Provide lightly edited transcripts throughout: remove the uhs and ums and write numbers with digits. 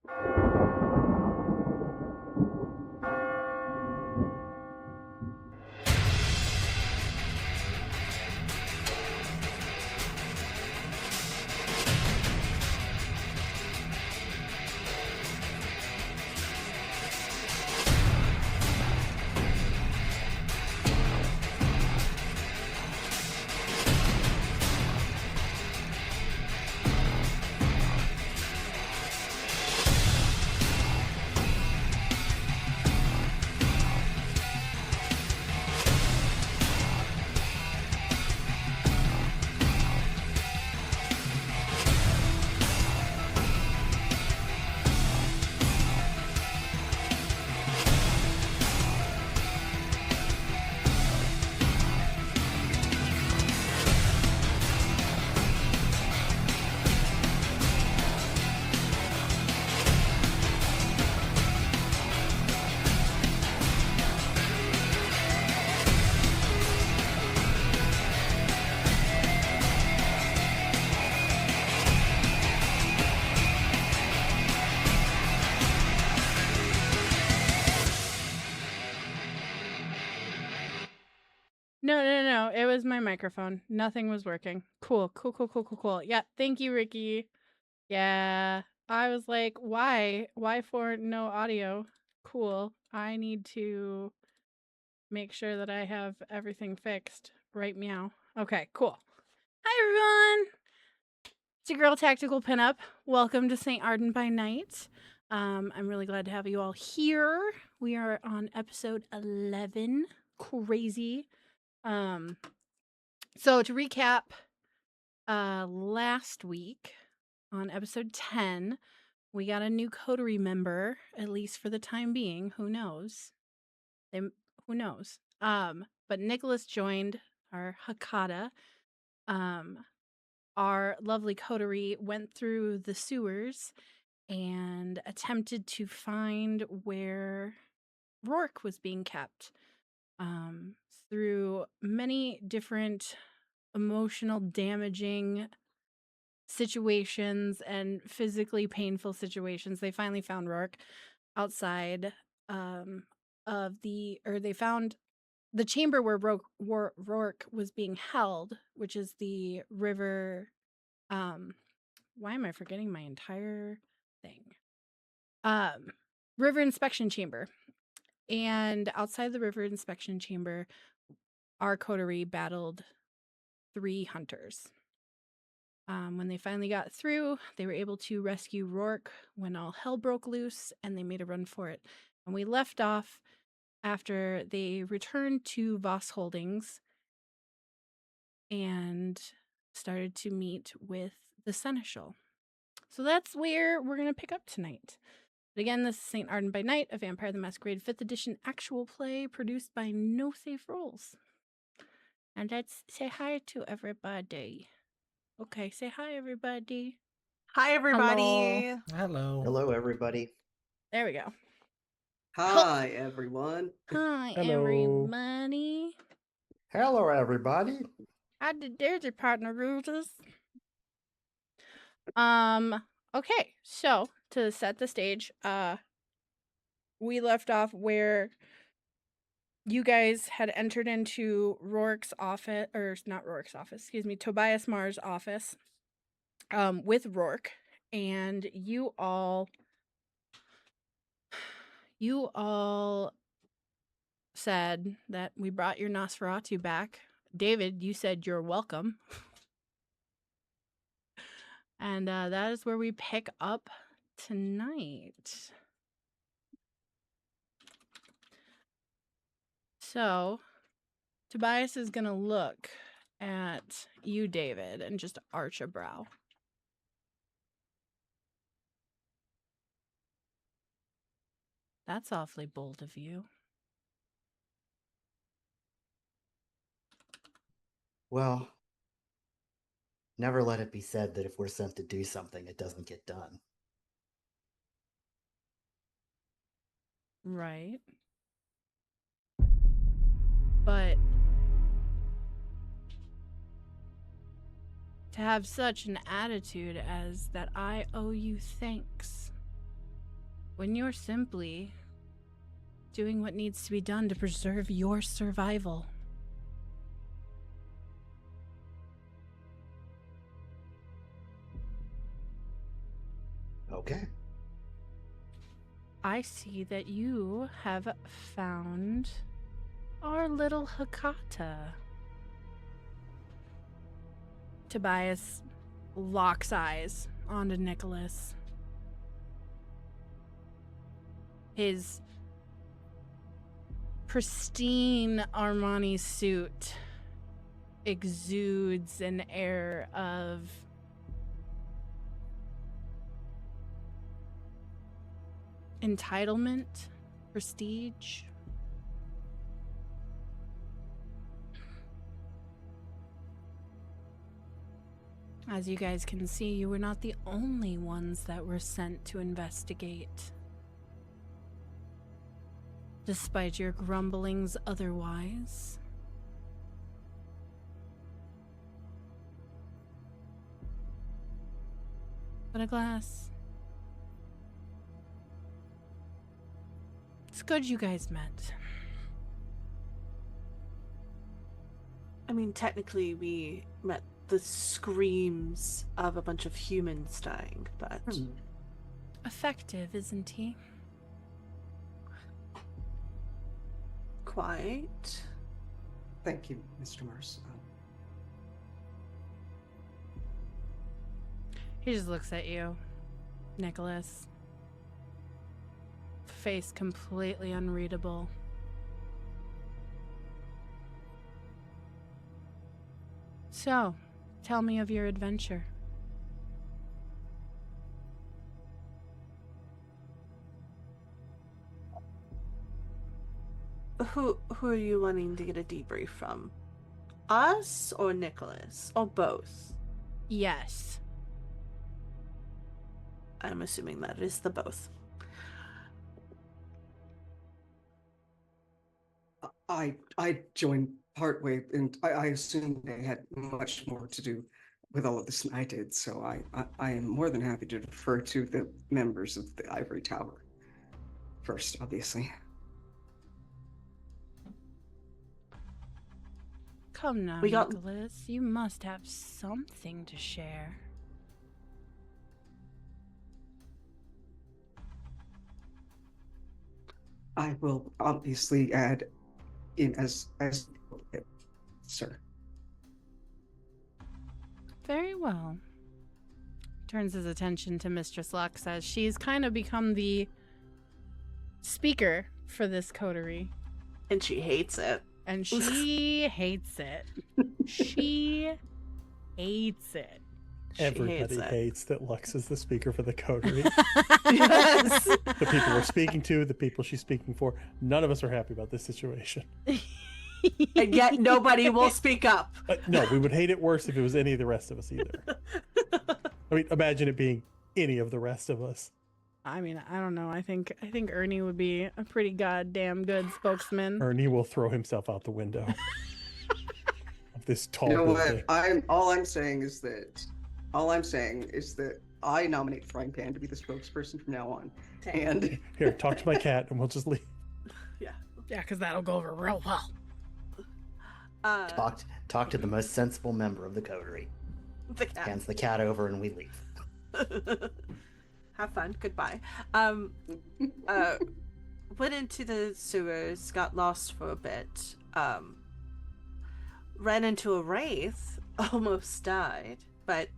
No. It was my microphone. Nothing was working. Cool. Yeah, thank you, Ricky. Yeah. I was like, why? Why for no audio? Cool. I need to make sure that I have everything fixed. Right meow. Okay, cool. Hi, everyone. It's your girl, Tactical Pinup. Welcome to St. Ardent by Night. I'm really glad to have you all here. We are on episode 11. Crazy. So to recap, last week on episode 10, we got a new coterie member, at least for the time being. Who knows? Who knows? But Nicholas joined our Hakata. Our lovely coterie went through the sewers and attempted to find where Rourke was being kept. Through many different emotional damaging situations and physically painful situations, they finally found Rourke outside they found the chamber where Rourke was being held, which is the river. Why am I forgetting my entire thing? River inspection chamber. And outside the river inspection chamber, our coterie battled 3 hunters. When they finally got through, they were able to rescue Rourke when all hell broke loose, and they made a run for it. And we left off after they returned to Voss Holdings and started to meet with the Seneschal. So that's where we're going to pick up tonight. But again, this is St. Ardent by Night, a Vampire the Masquerade 5th edition actual play produced by No Safe Rules. And let's say hi to everybody. Okay, say hi, everybody. Hi, everybody. Hello. Hello, everybody. There we go. Hi, everyone. Hi, Hello. everybody. Hello, everybody. How did there's your partner, Roses? Okay, so to set the stage, we left off where you guys had entered into Rourke's office, or not Rourke's office, excuse me, Tobias Marr's office, with Rourke, and you all said that we brought your Nosferatu back. David, you said you're welcome. And that is where we pick up tonight. So, Tobias is going to look at you, David, and just arch a brow. That's awfully bold of you. Well, never let it be said that if we're sent to do something, it doesn't get done. Right. But to have such an attitude as that I owe you thanks when you're simply doing what needs to be done to preserve your survival. Okay. I see that you have found our little Hakata. Tobias locks eyes onto Nicholas. His pristine Armani suit exudes an air of entitlement, prestige. As you guys can see, you were not the only ones that were sent to investigate. Despite your grumblings otherwise. But a glass. It's good you guys met. I mean, technically, we met the screams of a bunch of humans dying, but... Effective, isn't he? Quite. Thank you, Mr. Mars. He just looks at you, Nicholas. Face completely unreadable. So, tell me of your adventure. Who are you wanting to get a debrief from? Us or Nicholas? Or both? Yes. I'm assuming that is the both. I joined partway, and I assumed they had much more to do with all of this than I did, so I am more than happy to defer to the members of the Ivory Tower. First, obviously. Come now, Nicholas. You must have something to share. I will obviously add in as sir. Very well. Turns his attention to Mistress Lux as she's kind of become the speaker for this coterie. And she hates it. And she hates it. She hates it. Everybody hates that Lux is the speaker for the coterie. Yes. The people we're speaking to, the people she's speaking for, none of us are happy about this situation. And yet nobody will speak up. No, we would hate it worse if it was any of the rest of us either. I mean, imagine it being any of the rest of us. I mean, I don't know. I think Ernie would be a pretty goddamn good spokesman. Ernie will throw himself out the window of this tall You know building. what? All I'm saying is that I nominate Frying Pan to be the spokesperson from now on. And Here, talk to my cat, and we'll just leave. Yeah, because that'll go over real well. Talk to the most sensible member of the coterie. The cat. Hands the cat over and we leave. Have fun. Goodbye. Went into the sewers, got lost for a bit. Ran into a wraith, almost died, but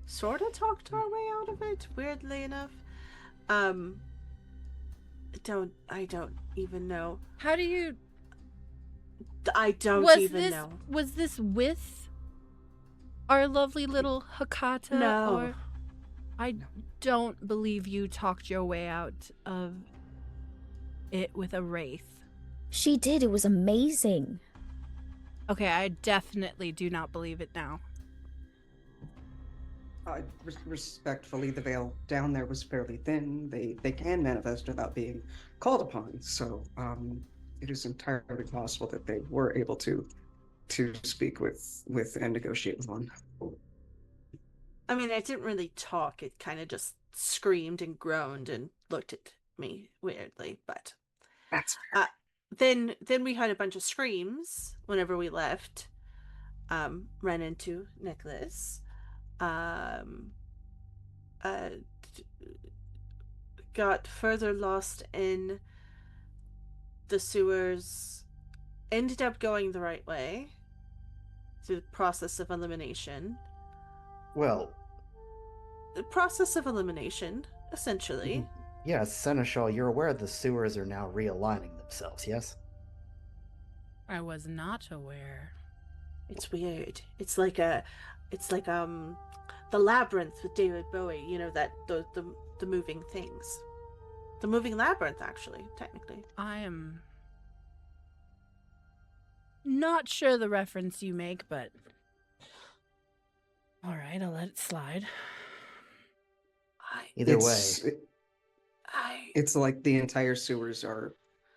sort of talked our way out of it, weirdly enough. I don't even know. How do you... I don't even know. Was this with our lovely little Hakata? No. Or... I don't believe you talked your way out of it with a wraith. She did. It was amazing. Okay, I definitely do not believe it now. Respectfully, the veil down there was fairly thin. They can manifest without being called upon, so it is entirely possible that they were able to speak with and negotiate with one. I mean, it didn't really talk. It kind of just screamed and groaned and looked at me weirdly, but That's then we heard a bunch of screams whenever we left. Ran into Nicholas. Um, uh, got further lost in the sewers. Ended up going the right way through the process of elimination. Well, The process of elimination, essentially. yes, Seneschal, you're aware the sewers are now realigning themselves, yes? I was not aware. It's weird. It's like the labyrinth with David Bowie. You know that the moving things, the moving labyrinth. Actually, technically, I am not sure the reference you make, but all right, I'll let it slide. Either way, It's like the entire sewers are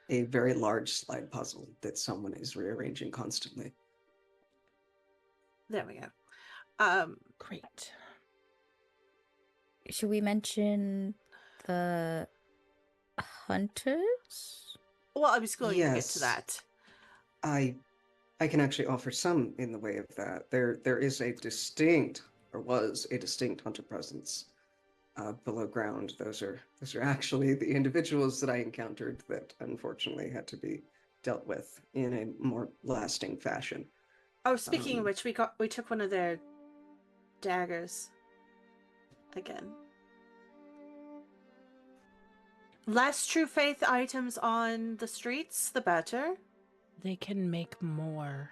a very large slide puzzle that someone is rearranging constantly. there we go. Great. Should we mention the hunters? Well, I was going to get Yes. to that. I can actually offer some in the way of that. There is a distinct, or was a distinct hunter presence below ground. Those are actually the individuals that I encountered that unfortunately had to be dealt with in a more lasting fashion. Oh, speaking of which, we took one of their daggers again. Less true faith items on the streets, the better. They can make more.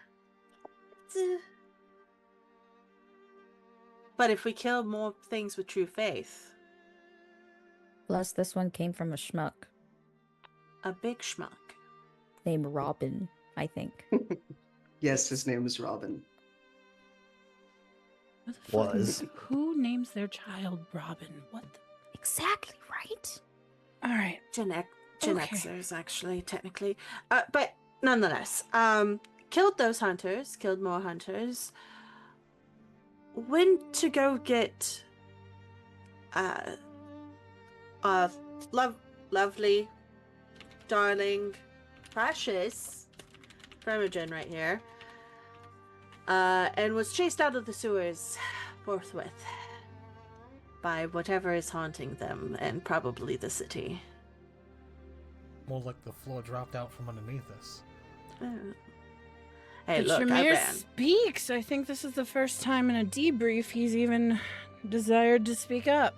But if we kill more things with true faith, Plus, this one came from a schmuck a big schmuck. named Robin, I think. Yes, his name is Robin. Who the fuck- was. Who names their child Robin? What the... Exactly right. All right. Gen Okay. Xers, actually, technically. But nonetheless, killed those hunters, killed more hunters. Went to go get lovely, darling, precious Primogen right here. And was chased out of the sewers forthwith by whatever is haunting them, and probably the city. More like the floor dropped out from underneath us. Hey, But look, I Shamir ran. speaks. I think this is the first time in a debrief he's even desired to speak up.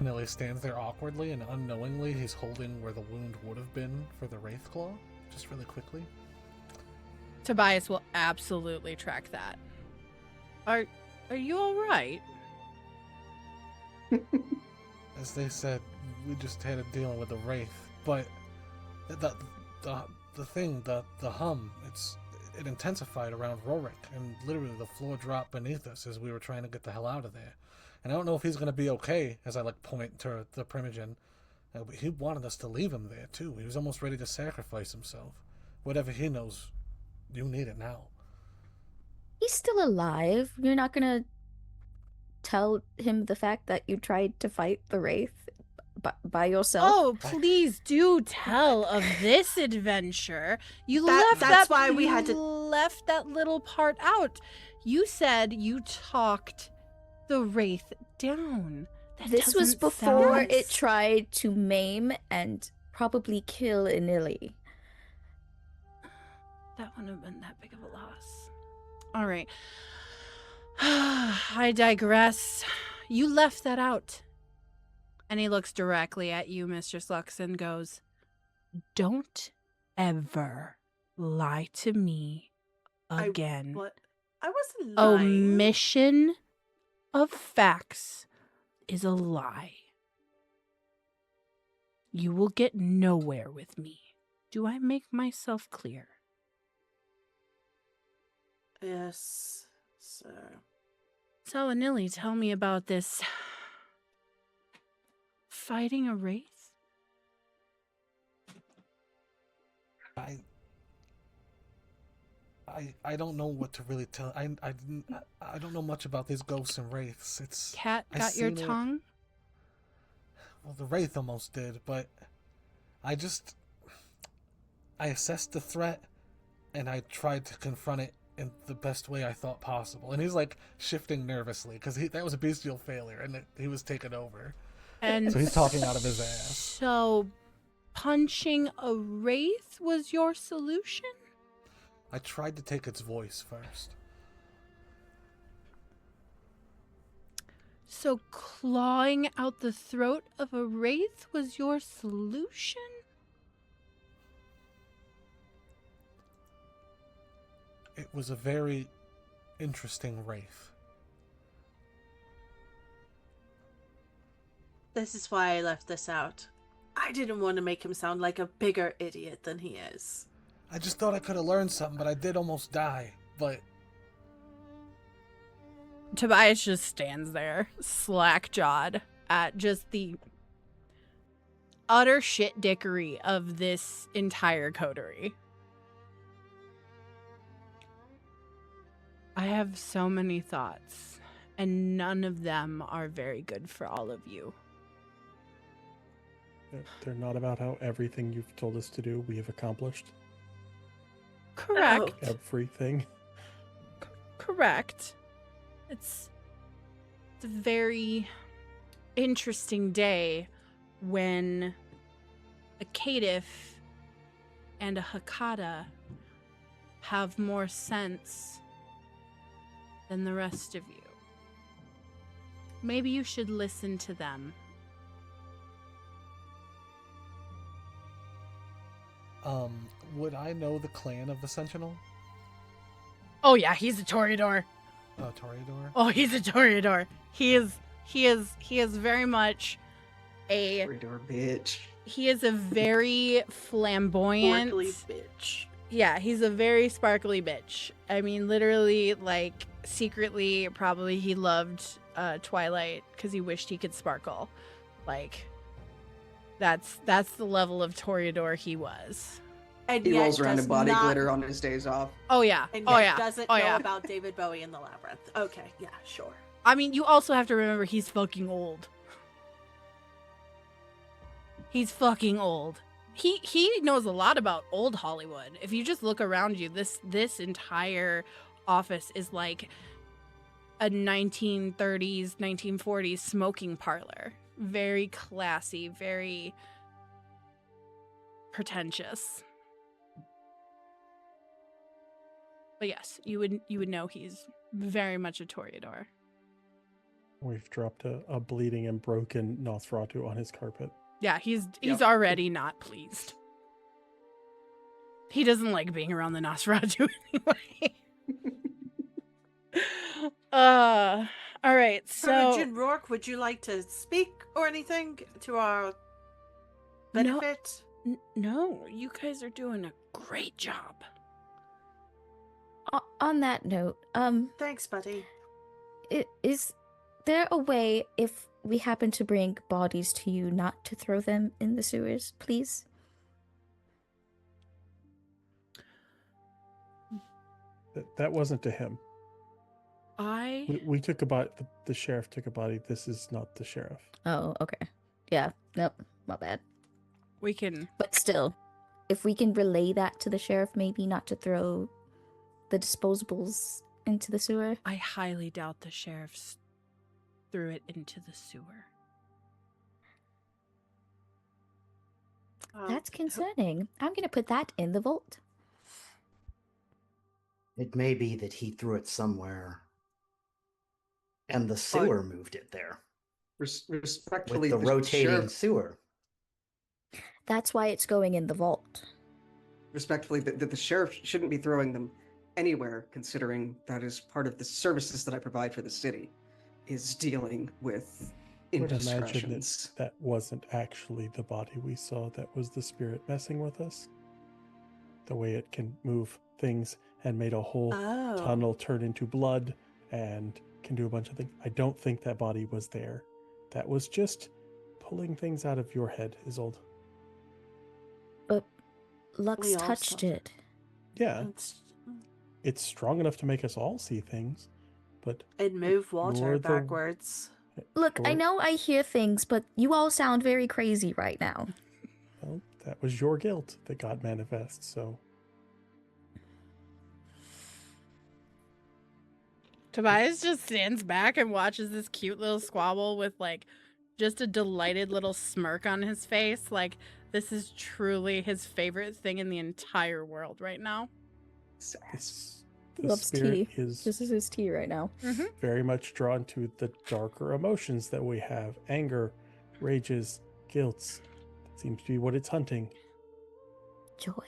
Nelly stands there awkwardly, and unknowingly he's holding where the wound would have been for the Wraith Claw, just really quickly. Tobias will absolutely track that. Are you all right? As they said, we just had a deal with the Wraith, but the hum, it intensified around Rorik, and literally the floor dropped beneath us as we were trying to get the hell out of there. And I don't know if he's going to be okay, as I point to the Primogen. He wanted us to leave him there, too. He was almost ready to sacrifice himself. Whatever he knows, you need it now. He's still alive. You're not gonna tell him the fact that you tried to fight the Wraith by yourself? Oh, please do tell of this adventure. You That's left why we had to- left that little part out. You said you talked the Wraith down. That This was doesn't before sound- it tried to maim and probably kill Anili. That wouldn't have been that big of a loss. All right. I digress. You left that out. And he looks directly at you, Mistress Lux, and goes, "Don't ever lie to me again. What? I wasn't lying. Omission of facts is a lie. You will get nowhere with me. Do I make myself clear?" Yes, sir. So, Anili, tell me about this fighting a wraith. I don't know what to really tell. I don't know much about these ghosts and wraiths. Cat I got your seen it. tongue? well, the Wraith almost did, but I assessed the threat and I tried to confront it in the best way I thought possible. And he's like shifting nervously because that was a bestial failure and he was taken over. And So he's talking out of his ass. So punching a wraith was your solution? I tried to take its voice first. So clawing out the throat of a wraith was your solution? It was a very interesting wraith. This is why I left this out. I didn't want to make him sound like a bigger idiot than he is. I just thought I could have learned something, but I did almost die. But Tobias just stands there, slack-jawed, at just the utter shit dickery of this entire coterie. I have so many thoughts, and none of them are very good for all of you. They're not about how everything you've told us to do we have accomplished. Correct. Everything. Correct. It's a very interesting day when a caitiff and a Hakata have more sense than the rest of you. Maybe you should listen to them. Would I know the clan of the Sentinel? Oh yeah, he's a Toreador. Oh, Toreador? Oh, he's a Toreador. He is very much a Corridor bitch. he is a very flamboyant Sparkly bitch. Yeah, he's a very sparkly bitch. I mean, literally, like, secretly, probably he loved Twilight because he wished he could sparkle. Like, that's the level of Toreador he was. And He yet rolls around does in body not, glitter on his days off. Oh yeah, And oh yet yeah, doesn't oh know yeah. about David Bowie in the Labyrinth. Okay, yeah, sure. I mean, you also have to remember he's fucking old. He's fucking old. He knows a lot about old Hollywood. If you just look around you, this entire office is like a 1930s, 1940s smoking parlor. Very classy, very pretentious. But yes, you would know he's very much a Toreador. We've dropped a bleeding and broken Nosferatu on his carpet. Yeah, he's Yep. already not pleased. He doesn't like being around the Nosferatu anyway. All right, so June Rourke, would you like to speak or anything to our No. benefit? no, you guys are doing a great job. On that note, Thanks, buddy. is there a way, if we happen to bring bodies to you, not to throw them in the sewers, please? That wasn't to him. We took a body. The sheriff took a body. This is not the sheriff. Oh, okay. Yeah, nope, my bad. We can. But still, if we can relay that to the sheriff, maybe not to throw the disposables into the sewer. I highly doubt the sheriff's threw it into the sewer. That's concerning. I'm gonna put that in the vault. It may be that he threw it somewhere and the sewer moved it there Respectfully, with the rotating sheriff, sewer. That's why it's going in the vault. respectfully, that the sheriff shouldn't be throwing them anywhere, considering that is part of the services that I provide for the city, is dealing with I would imagine indiscretions. that wasn't actually the body we saw. That was the spirit messing with us. The way it can move things and made a whole Oh. tunnel turn into blood and can do a bunch of things. I don't think that body was there. That was just pulling things out of your head, Isolde. But Lux We all touched saw it. Yeah, It's- it's strong enough to make us all see things, but It moved water You're the- backwards. Look, I Sure. know I hear things, but you all sound very crazy right now. Well, that was your guilt that got manifest, so. Tobias just stands back and watches this cute little squabble with like just a delighted little smirk on his face. Like this is truly his favorite thing in the entire world right now. The Loves spirit tea. is This is his tea right now. very much drawn to the darker emotions that we have. Anger, rages, guilts. That seems to be what it's hunting. Joy.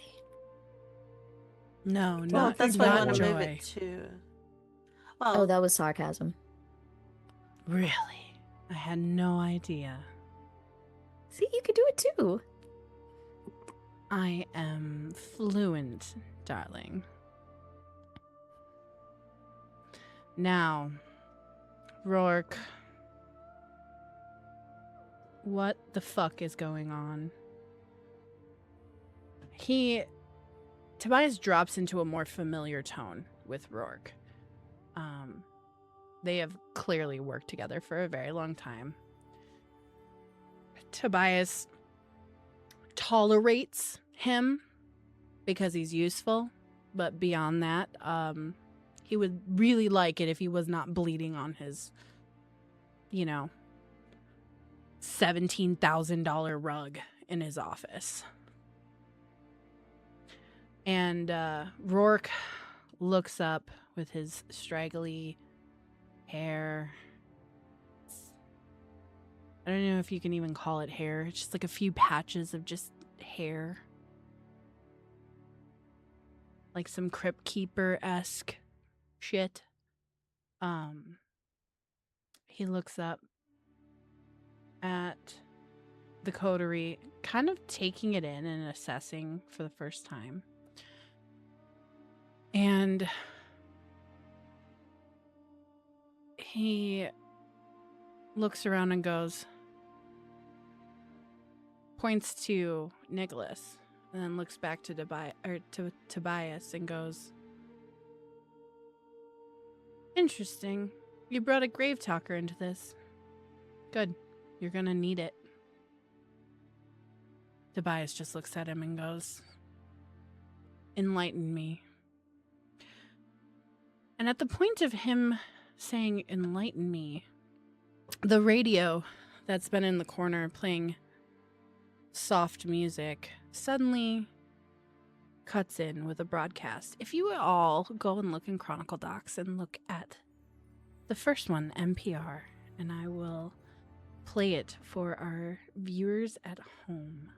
No, Well, not that's why I not want to move joy. it to. Oh, Well, that was sarcasm. Really? I had no idea. See, you could do it too. I am fluent, darling. Now, Rourke, what the fuck is going on? Tobias drops into a more familiar tone with Rourke. They have clearly worked together for a very long time. Tobias tolerates him because he's useful, but beyond that, he would really like it if he was not bleeding on his, $17,000 rug in his office. And Rourke looks up with his straggly hair. I don't know if you can even call it hair. It's just like a few patches of just hair. Like some Crypt Keeper-esque shit. He looks up at the coterie, kind of taking it in and assessing for the first time. And he looks around and points to Nicholas, and then looks back to Tobias and goes, "Interesting. You brought a grave talker into this. Good. You're gonna need it." Tobias just looks at him and goes, "Enlighten me." And at the point of him saying, "Enlighten me," the radio that's been in the corner playing soft music suddenly cuts in with a broadcast. If you all go and look in Chronicle Docs and look at the first one, NPR, and I will play it for our viewers at home.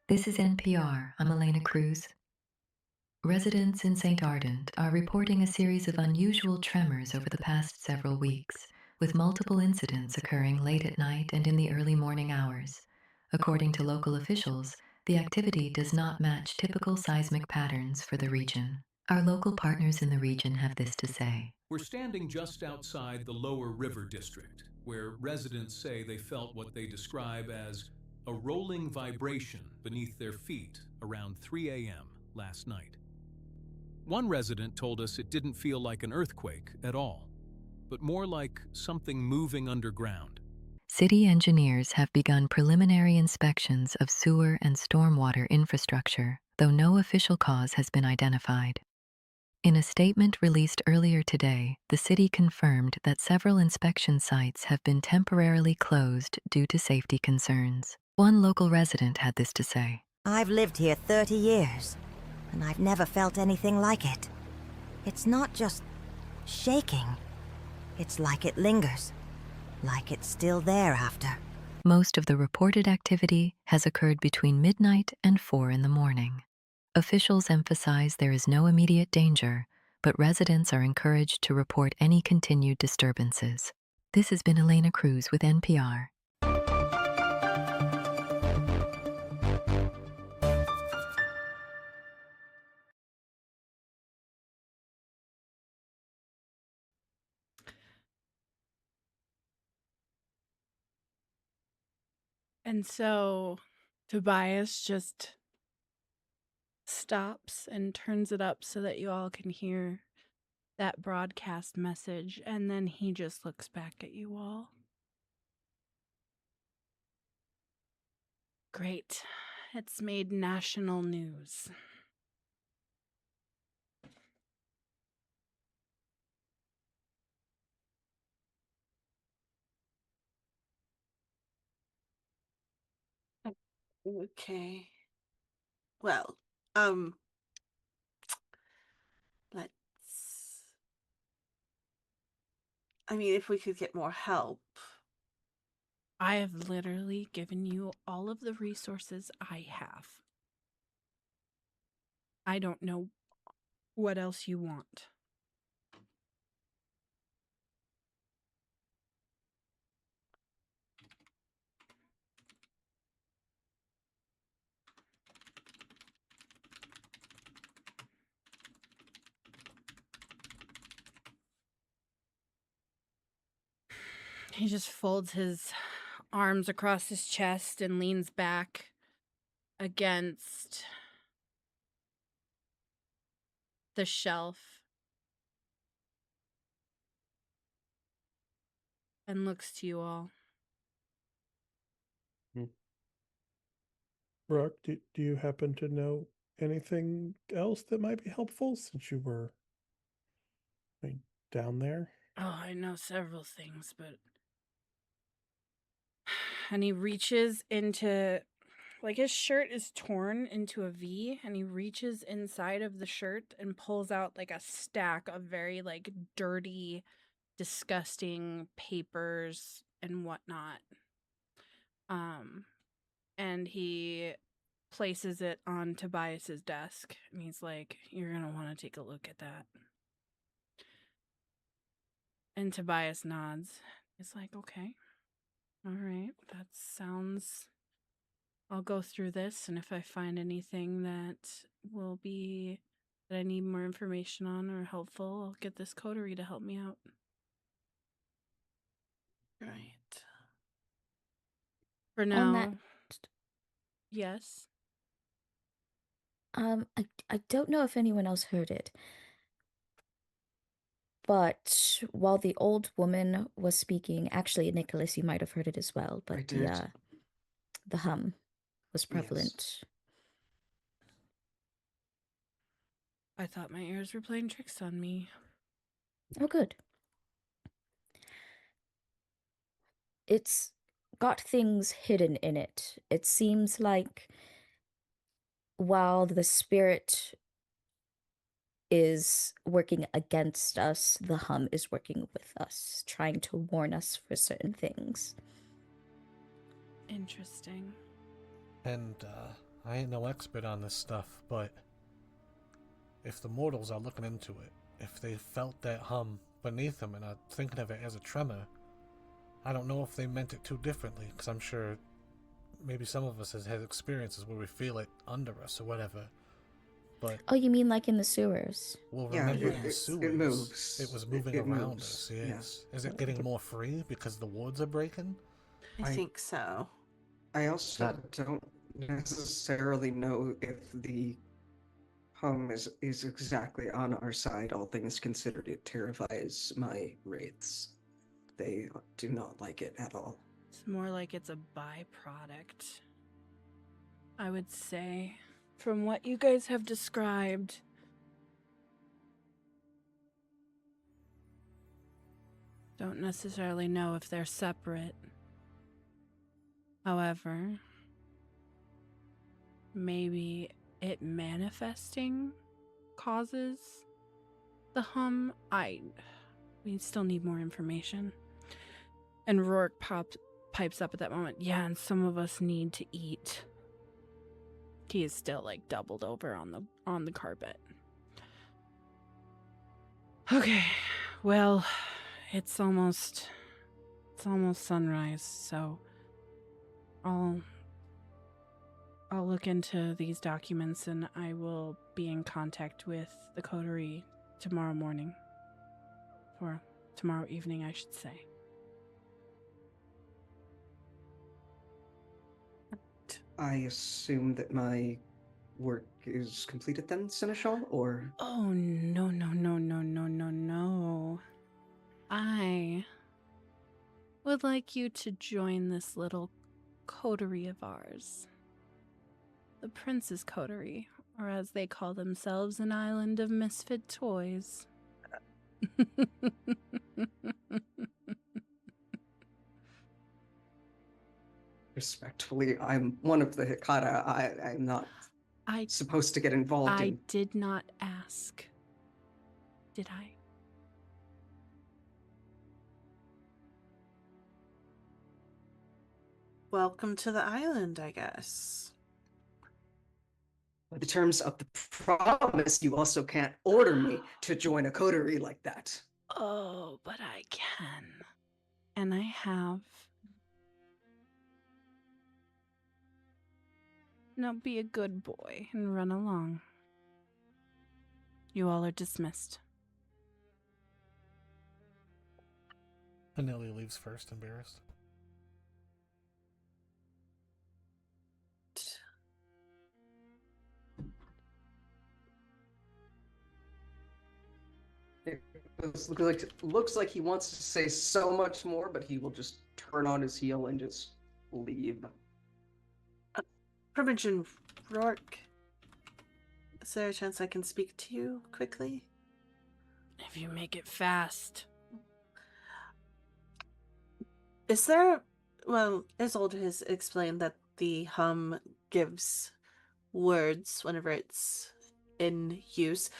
This is NPR. I'm Elena Cruz. Residents in St. Ardent are reporting a series of unusual tremors over the past several weeks, with multiple incidents occurring late at night and in the early morning hours. According to local officials, the activity does not match typical seismic patterns for the region. Our local partners in the region have this to say. We're standing just outside the Lower River District, where residents say they felt what they describe as a rolling vibration beneath their feet around 3 a.m. last night. One resident told us it didn't feel like an earthquake at all, but more like something moving underground. City engineers have begun preliminary inspections of sewer and stormwater infrastructure, though no official cause has been identified. In a statement released earlier today, the city confirmed that several inspection sites have been temporarily closed due to safety concerns. One local resident had this to say. I've lived here 30 years, and I've never felt anything like it. It's not just shaking. It's like it lingers, like it's still there after. Most of the reported activity has occurred between midnight and 4 in the morning. Officials emphasize there is no immediate danger, but residents are encouraged to report any continued disturbances. This has been Elena Cruz with NPR. And so Tobias just stops and turns it up so that you all can hear that broadcast message, and then he just looks back at you all. Great. It's made national news. Okay. Well, let's. I mean, if we could get more help. I have literally given you all of the resources I have. I don't know what else you want. He just folds his arms across his chest and leans back against the shelf and looks to you all. Brooke, do you happen to know anything else that might be helpful since you were down there? Oh, I know several things, but... And he reaches into... Like, his shirt is torn into a V, and he reaches inside of the shirt and pulls out, like, a stack of very, like, dirty, disgusting papers and whatnot. And he places it on Tobias's desk, and he's like, "You're gonna want to take a look at that." And Tobias nods. He's like, "Okay. All right. That sounds... I'll go through this, and if I find anything that will be... that I need more information on or helpful, I'll get this coterie to help me out." Right. For On now... that, Yes? I don't know if anyone else heard it, but while the old woman was speaking, actually, Nicholas, you might have heard it as well, I but did. the hum was Yes. prevalent. I thought my ears were playing tricks on me. Oh, good. It's got things hidden in it. It seems like while the spirit is working against us, the hum is working with us, trying to warn us for certain things. Interesting. And, I ain't no expert on this stuff, but if the mortals are looking into it, if they felt that hum beneath them and are thinking of it as a tremor, I don't know if they meant it too differently, because I'm sure maybe some of us has had experiences where we feel it under us or whatever. But Oh, you mean like in the sewers? well, Yeah, remember in the sewers, it moves. it was moving It around moves, us, yeah. yes. Is it getting more free because the wards are breaking? I think so. I also don't necessarily know if the hum is exactly on our side. All things considered, it terrifies my wraiths. They do not like it at all. It's more like it's a byproduct, I would say, from what you guys have described. Don't necessarily know if they're separate. However, maybe it manifesting causes the hum. We still need more information. And Rourke pipes up at that moment. Yeah, and some of us need to eat. He is still like doubled over on the carpet. Okay, well, it's almost sunrise, so I'll look into these documents and I will be in contact with the coterie tomorrow morning. Or tomorrow evening, I should say. I assume that my work is completed then, Seneschal, or? Oh, no, no, no, no, no, no, no. I would like you to join this little coterie of ours. The Prince's Coterie, or as they call themselves, an island of misfit toys. Respectfully, I'm one of the Hikata. I'm not supposed to get involved in. I did not ask. Did I? Welcome to the island, I guess. By the terms of the promise, you also can't order me to join a coterie like that. Oh, but I can. And I have. Now be a good boy and run along. You all are dismissed. Anelia leaves first, embarrassed. It looks like he wants to say so much more, but he will just turn on his heel and just leave. Primogen Rourke, is there a chance I can speak to you quickly? If you make it fast. Is there... Well, Isolde has explained that the hum gives words whenever it's in use.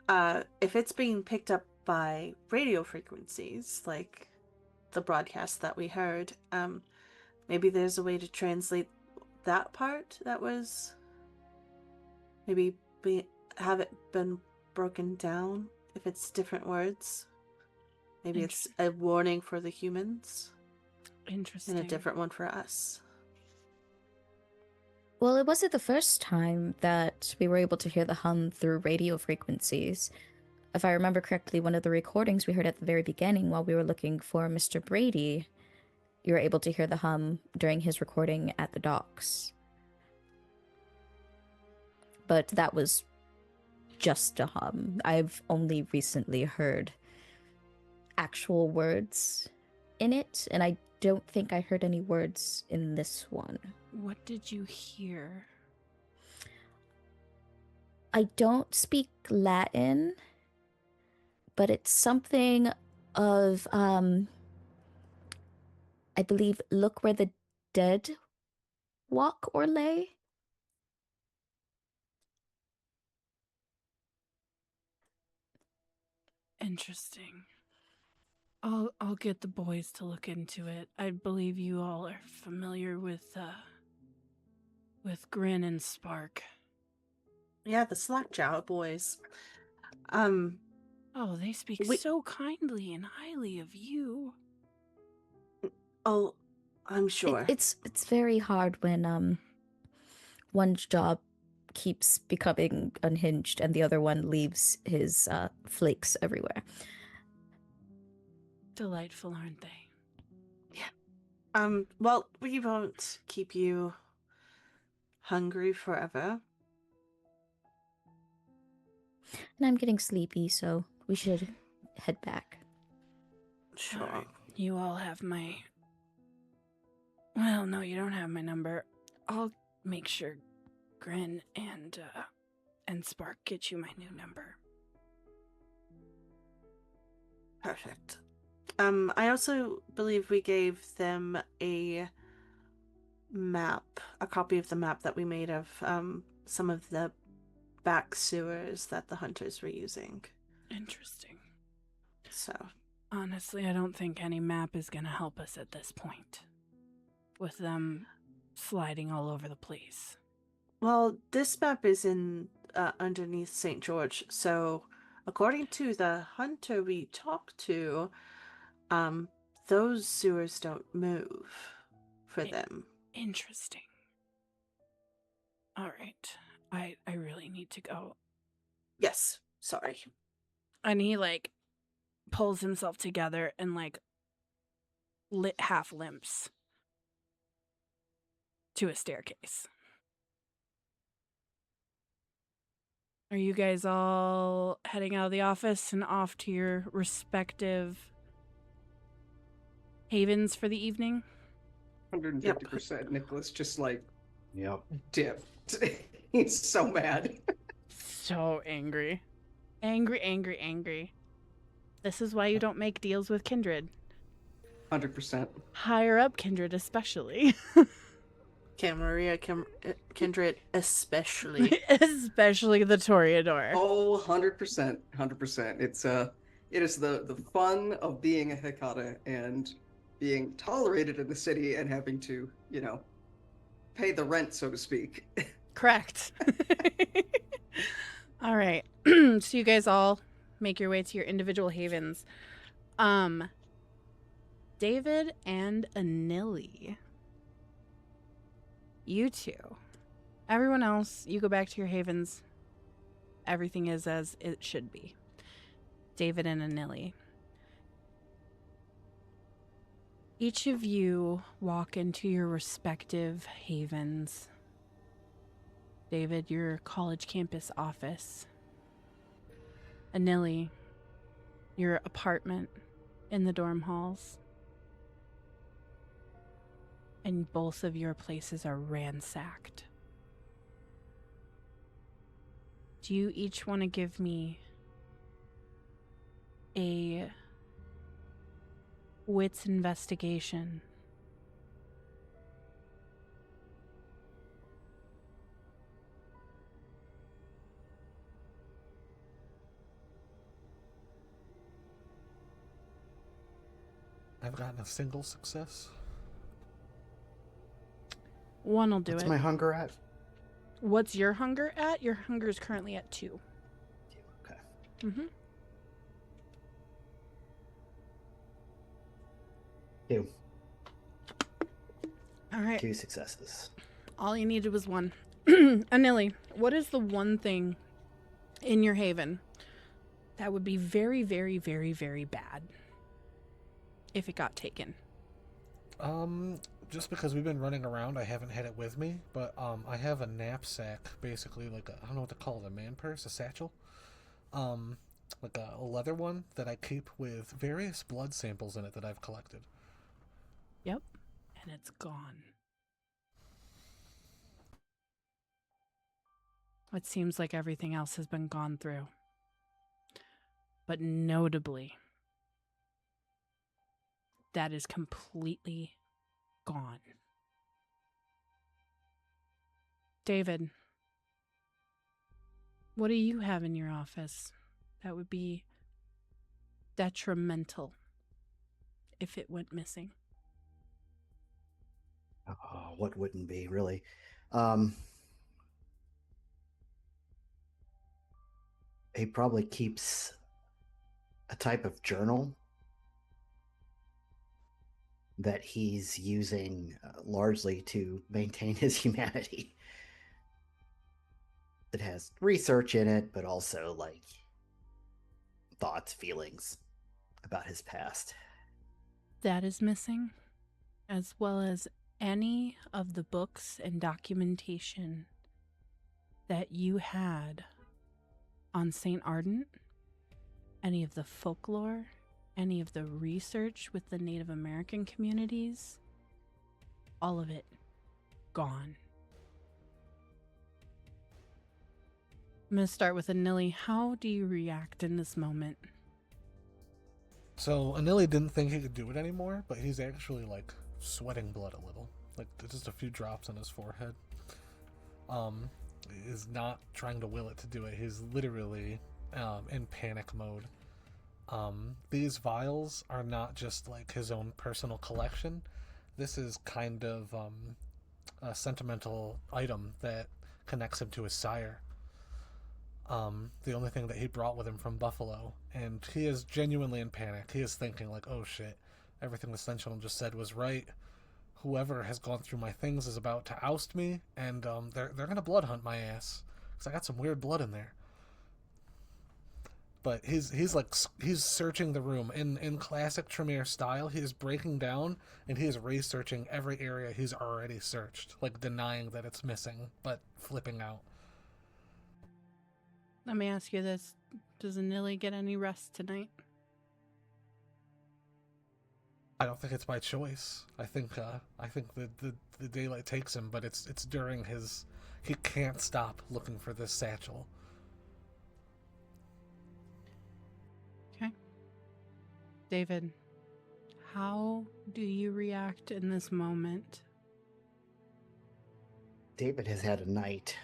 If it's being picked up by radio frequencies, like the broadcast that we heard, maybe there's a way to translate that part that was... Maybe have it been broken down if it's different words. Maybe it's a warning for the humans. Interesting. And a different one for us. Well, it wasn't the first time that we were able to hear the hum through radio frequencies. If I remember correctly, one of the recordings we heard at the very beginning while we were looking for Mr. Brady, you were able to hear the hum during his recording at the docks. But that was just a hum. I've only recently heard actual words in it, and I don't think I heard any words in this one. What did you hear? I don't speak Latin, but it's something of, I believe, look where the dead walk or lay. Interesting. I'll get the boys to look into it. I believe you all are familiar with Grin and Spark. Yeah, the Slackjaw boys. Oh, they speak so kindly and highly of you. Oh, I'm sure. It's very hard when one's job keeps becoming unhinged and the other one leaves his flakes everywhere. Delightful, aren't they? Yeah. Well, we won't keep you hungry forever. And I'm getting sleepy, so we should head back. Sure. Right. You all have my... Well, no, you don't have my number. I'll make sure Grin and Spark get you my new number. Perfect. I also believe we gave them a map, a copy of the map that we made of some of the back sewers that the hunters were using. Interesting. So, honestly, I don't think any map is going to help us at this point, with them sliding all over the place. Well, this map is in underneath St. George, so according to the hunter we talked to, those sewers don't move for them. Interesting. All right. I really need to go. Yes, sorry. And he, pulls himself together and, half limps to a staircase. Are you guys all heading out of the office and off to your respective havens for the evening? 150%. Nicholas just like Yep. dipped. He's so mad. So angry. Angry. This is why you don't make deals with Kindred. 100%. Higher up Kindred, especially. Kindred, especially. Especially the Toreador. Oh, 100%. 100%. It is the fun of being a Hecata and being tolerated in the city and having to, pay the rent, so to speak. Correct. All right. So you guys all make your way to your individual havens. David and Anili. You two. Everyone else, you go back to your havens. Everything is as it should be. David and Anili. Each of you walk into your respective havens. David, your college campus office. Anili, your apartment in the dorm halls. And both of your places are ransacked. Do you each want to give me a wits investigation? I've gotten a single success. One will do What's it. my hunger at? What's your hunger at? Your hunger is currently at 2. Okay. Mm-hmm. 2. All right. 2 successes. All you needed was 1. Anili, what is the one thing in your haven that would be very, very, very, very bad if it got taken? Just because we've been running around, I haven't had it with me, but I have a knapsack, basically like I don't know what to call it, a man purse, a satchel, like a leather one that I keep with various blood samples in it that I've collected. Yep, and it's gone. It seems like everything else has been gone through, but notably, that is completely gone. David, what do you have in your office that would be detrimental if it went missing? Oh, what wouldn't be, really? He probably keeps a type of journal that he's using largely to maintain his humanity. It has research in it, but also like thoughts, feelings about his past. That is missing, as well as any of the books and documentation that you had on St. Ardent, any of the folklore, any of the research with the Native American communities, all of it gone. I'm going to start with Anili. How do you react in this moment? So Anili didn't think he could do it anymore, but he's actually like sweating blood a little, like just a few drops on his forehead. Is not trying to will it to do it. He's literally in panic mode. These vials are not just like his own personal collection. This is kind of a sentimental item that connects him to his sire. The only thing that he brought with him from Buffalo, and he is genuinely in panic. He is thinking like, oh shit, everything the Seneschal just said was right. Whoever has gone through my things is about to oust me, and they're gonna blood hunt my ass, because I got some weird blood in there. But he's searching the room in classic Tremere style. He is breaking down and he is researching every area he's already searched, like denying that it's missing, but flipping out. Let me ask you this. Does Nilly get any rest tonight? I don't think it's by choice. I think the daylight takes him, but it's during his. He can't stop looking for this satchel. Okay. David, how do you react in this moment? David has had a night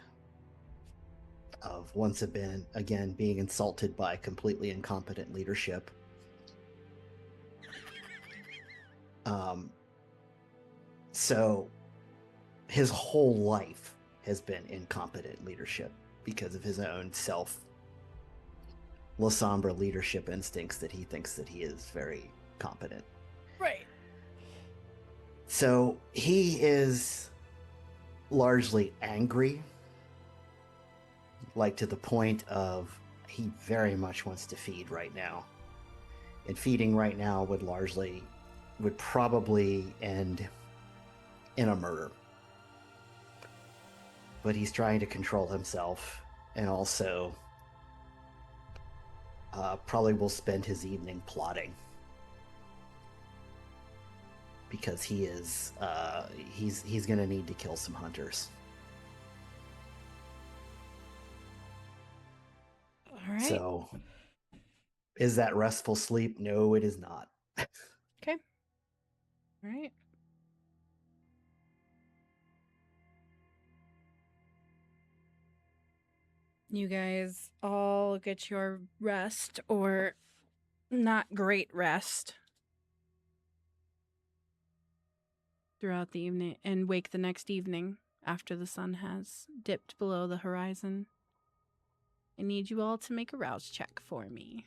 of once again being insulted by completely incompetent leadership. So his whole life has been incompetent leadership because of his own La Sombra leadership instincts that he thinks that he is very competent. Right. So he is largely angry, like to the point of he very much wants to feed right now. And feeding right now would probably end in a murder. But he's trying to control himself, and also probably will spend his evening plotting. Because he's going to need to kill some hunters. All right. So, is that restful sleep? No, it is not. Okay. All right. You guys all get your rest, or not great rest, throughout the evening, and wake the next evening after the sun has dipped below the horizon. I need you all to make a rouse check for me.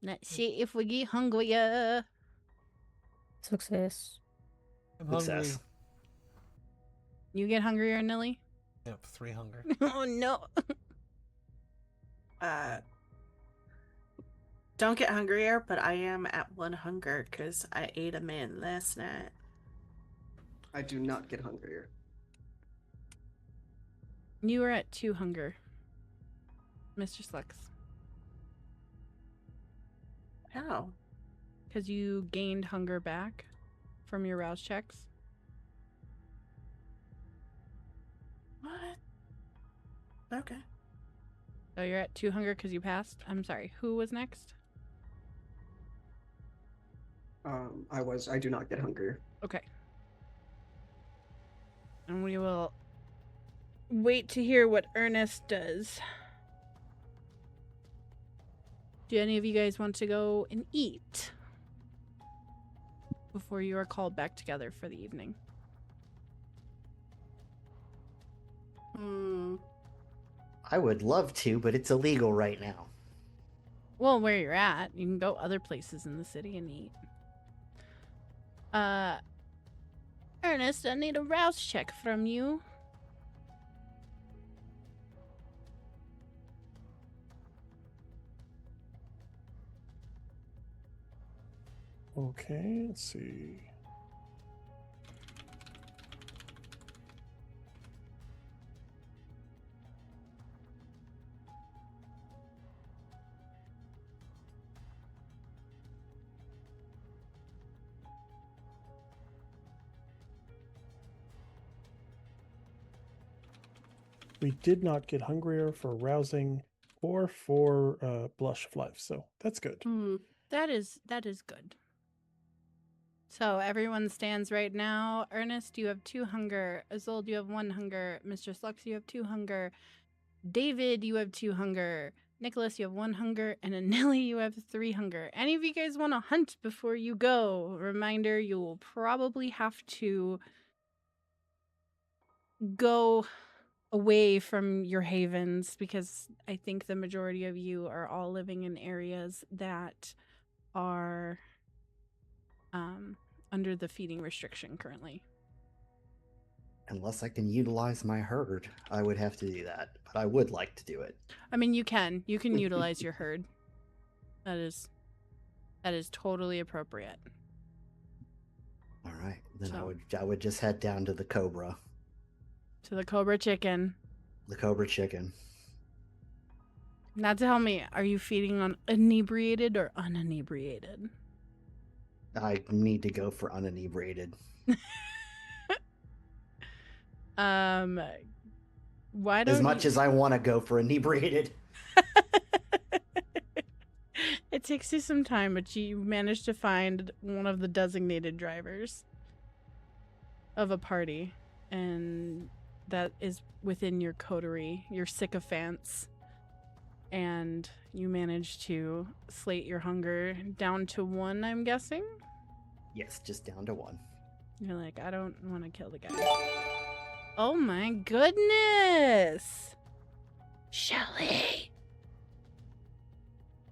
Let's see if we get hungrier. Success. I'm hungry. Success. You get hungrier, Nilly? Yep, 3 hunger. Oh no. Don't get hungrier, but I am at 1 hunger because I ate a man last night. I do not get hungrier. You are at 2 hunger, Mr. Slux. How? Because you gained hunger back from your rouse checks. What? Okay. So you're at 2 hunger because you passed? I'm sorry, who was next? I do not get hungrier. Okay. And we will wait to hear what Ernest does. Do any of you guys want to go and eat before you are called back together for the evening? I would love to, but it's illegal right now. Well, where you're at, you can go other places in the city and eat. Ernest, I need a rouse check from you. Okay, let's see. We did not get hungrier for rousing or for blush of life, so that's good. That is good. So everyone stands right now. Ernest, you have 2 hunger. Isolde, you have 1 hunger. Mr. Slux, you have 2 hunger. David, you have 2 hunger. Nicholas, you have 1 hunger. And Anili, you have 3 hunger. Any of you guys want to hunt before you go? Reminder, you will probably have to go away from your havens, because I think the majority of you are all living in areas that are under the feeding restriction currently. Unless I can utilize my herd, I would have to do that. But I would like to do it. I mean, you can utilize your herd. That is totally appropriate. All right, then So- I would just head down to the Cobra. To the Cobra Chicken. The Cobra Chicken. Now tell me, are you feeding on inebriated or uninebriated? I need to go for uninebriated. Why don't As much you... as I want to go for inebriated. It takes you some time, but you managed to find one of the designated drivers of a party, and that is within your coterie, your sycophants, and you managed to slate your hunger down to 1, I'm guessing? Yes, just down to 1. You're like, I don't want to kill the guy. Oh my goodness! Shelly!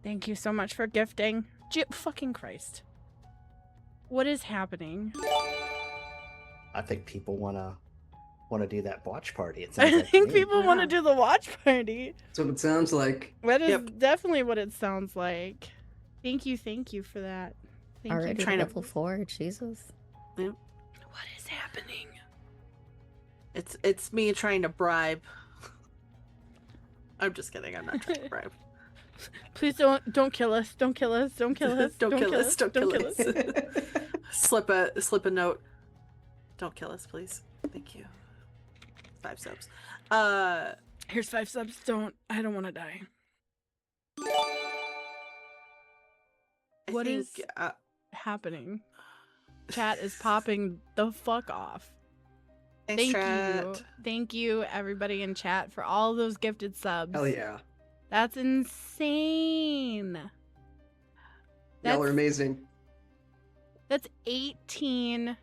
Thank you so much for gifting. Fucking Christ. What is happening? I think people want to do that watch party. It I sounds like to think me. people want to do the watch party. That's what it sounds like. That is Yep. definitely what it sounds like. Thank you for that. Thank Already you. trying to- level 4, Jesus. What is happening? It's me trying to bribe. I'm just kidding. I'm not trying to bribe. Please don't kill us. Don't kill us. Don't kill us. Don't kill us. Don't kill kill us. slip a note. Don't kill us, please. Thank you. 5 subs. Here's 5 subs. I don't want to die. What is happening? Chat is popping the fuck off. Thanks, Thank chat. you. Thank you, everybody in chat, for all those gifted subs. Hell yeah. That's insane. Y'all are amazing. That's 18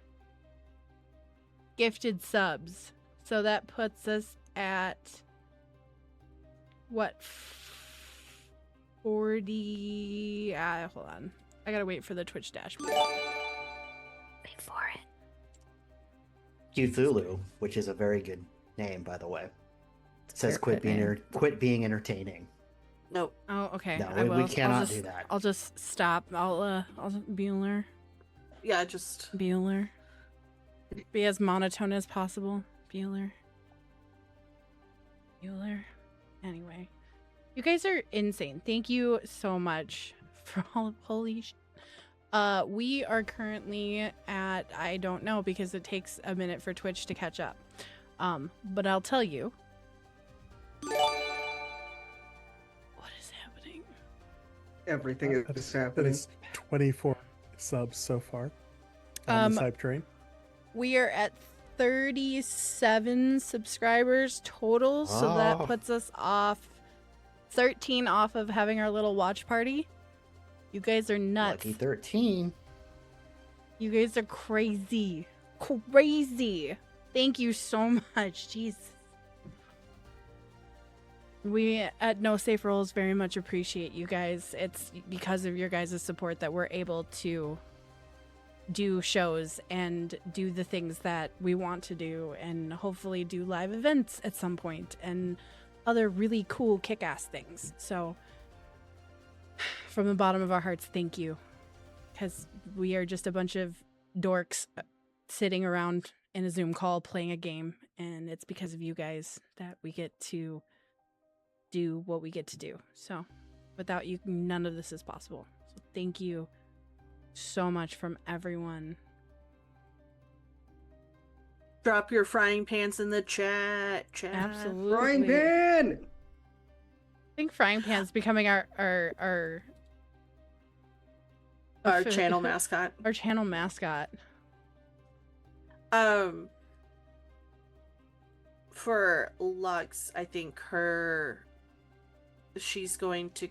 gifted subs. So that puts us at what, 40? Hold on. I gotta wait for the Twitch dashboard. Wait for it. Cthulhu, which is a very good name, by the way. It says Fair name. quit being entertaining. Nope. Oh, okay. No, I will. we I'll cannot just- do that. I'll just stop. I'll Bueller. Yeah, just Bueller. Be as monotone as possible. Bueller. Anyway. You guys are insane. Thank you so much for all of holy sh- we are currently at, I don't know because it takes a minute for Twitch to catch up. But I'll tell you. What is happening? Everything is That happening. is 24 subs so far on this hype train. We are at 37 subscribers total, so that Oh. puts us off 13 off of having our little watch party. You guys are nuts. Lucky 13. You guys are crazy. Crazy. Thank you so much. Jeez. We at No Safe Roles very much appreciate you guys. It's because of your guys' support that we're able to do shows and do the things that we want to do, and hopefully do live events at some point and other really cool kick-ass things. So from the bottom of our hearts, thank you, because we are just a bunch of dorks sitting around in a Zoom call playing a game, and it's because of you guys that we get to do what we get to do. So without you, none of this is possible. So thank you so much from everyone. drop your frying pans in the chat. Absolutely. Frying pan! I think frying pan's becoming our Our channel mascot. Our channel mascot. For Lux, I think she's going to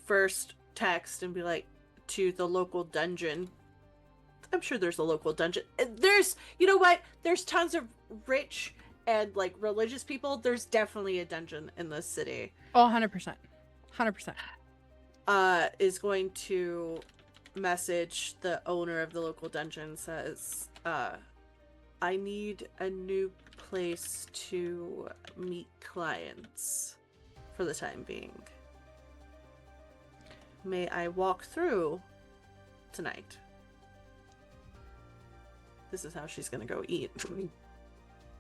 first text and be like, to the local dungeon. I'm sure there's a local dungeon. There's, you know what? There's tons of rich and like religious people. There's definitely a dungeon in this city. Oh, 100%. 100%. Is going to message the owner of the local dungeon, says, I need a new place to meet clients for the time being. May I walk through tonight? This is how she's gonna go eat.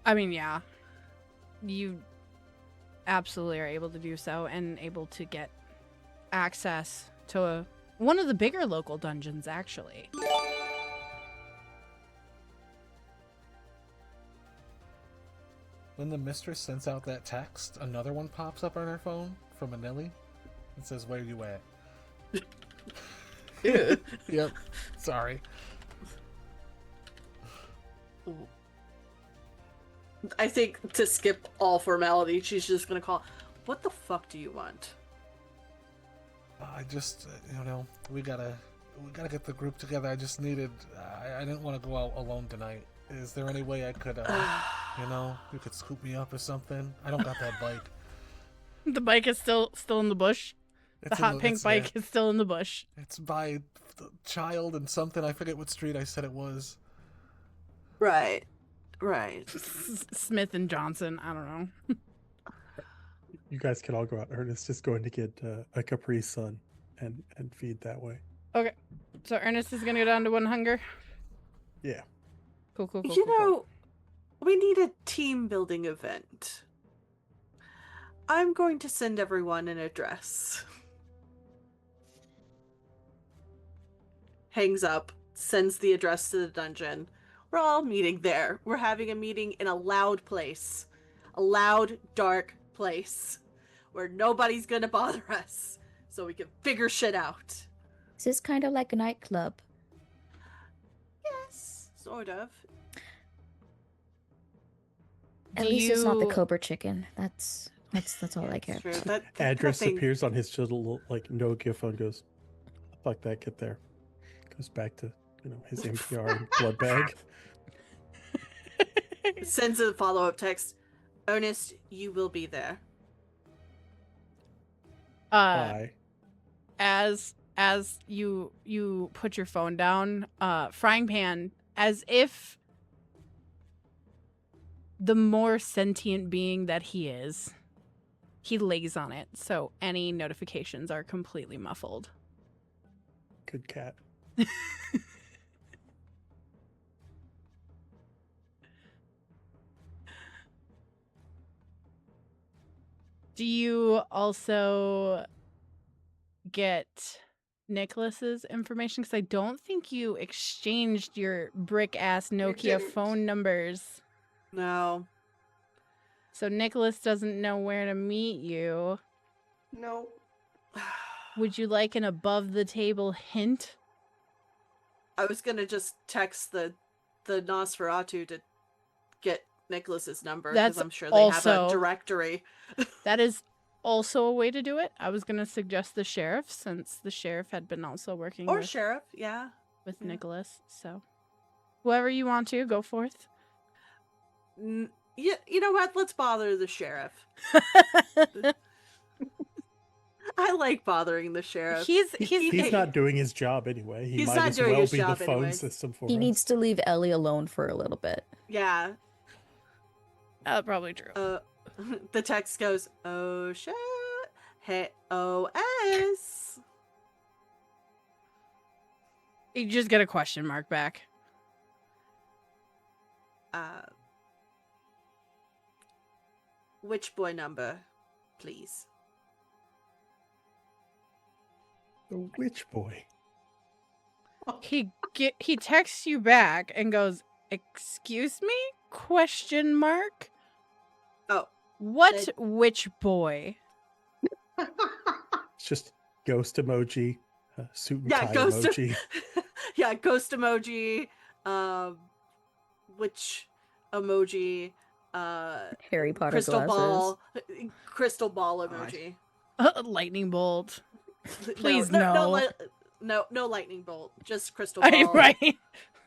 I mean, yeah. you absolutely are able to do so and able to get access to one of the bigger local dungeons, actually. When the mistress sends out that text, another one pops up on her phone from a Nelly. It says, "Where you at?" Yep. Sorry. I think to skip all formality, she's just gonna call. What the fuck do you want? I just, we gotta get the group together. I just needed. I didn't want to go out alone tonight. Is there any way I could, you could scoop me up or something? I don't got that bike. The bike is still in the bush. The hot pink bike is still in the bush. It's by the Child and something. I forget what street I said it was. Right. Smith and Johnson. I don't know. You guys can all go out. Ernest is going to get a Capri Sun and feed that way. Okay. So Ernest is going to go down to 1 hunger? Yeah. Cool. We need a team building event. I'm going to send everyone an address. Hangs up, sends the address to the dungeon. We're all meeting there. We're having a meeting in a loud place. A loud, dark place. Where nobody's gonna bother us. So we can figure shit out. Is this kind of like a nightclub? Yes, sort of. At least it's not the Cobra Chicken. That's all I care. True. about. That Address thing- appears on his little Nokia phone. Goes, fuck that. Get there. Goes back to his NPR and blood bag. Sends a follow-up text. Ernest, you will be there. Bye. As you put your phone down, Frying Pan, as if the more sentient being that he is, he lays on it, so any notifications are completely muffled. Good cat. Do you also get Nicholas's information? Because I don't think you exchanged your brick-ass Nokia didn't. phone numbers. No. So Nicholas doesn't know where to meet you. No. Would you like an above-the-table hint? I was gonna just text the Nosferatu to get Nicholas's number because That's I'm sure they have a also- directory. That is also a way to do it. I was going to suggest the sheriff, since the sheriff had been also working Or with, sheriff, yeah. with Yeah. Nicholas. So whoever you want to, go forth. Yeah, you know what? Let's bother the sheriff. I like bothering the sheriff. He's not doing his job anyway. He He's might not as doing well his be the job phone anyways. system for He us. needs to leave Ellie alone for a little bit. Yeah. Probably true. The text goes, "Oh shit, hey OS." You just get a question mark back. Which boy number, please? The witch boy. He texts you back and goes, "Excuse me?" Question mark. Oh, What that- which boy? It's just ghost emoji, suit and yeah, tie ghost. emoji. Yeah, ghost emoji. Which emoji? Harry Potter Crystal glasses. ball. Crystal ball emoji. Lightning bolt. No, Please, no lightning bolt. Just crystal ball. Right.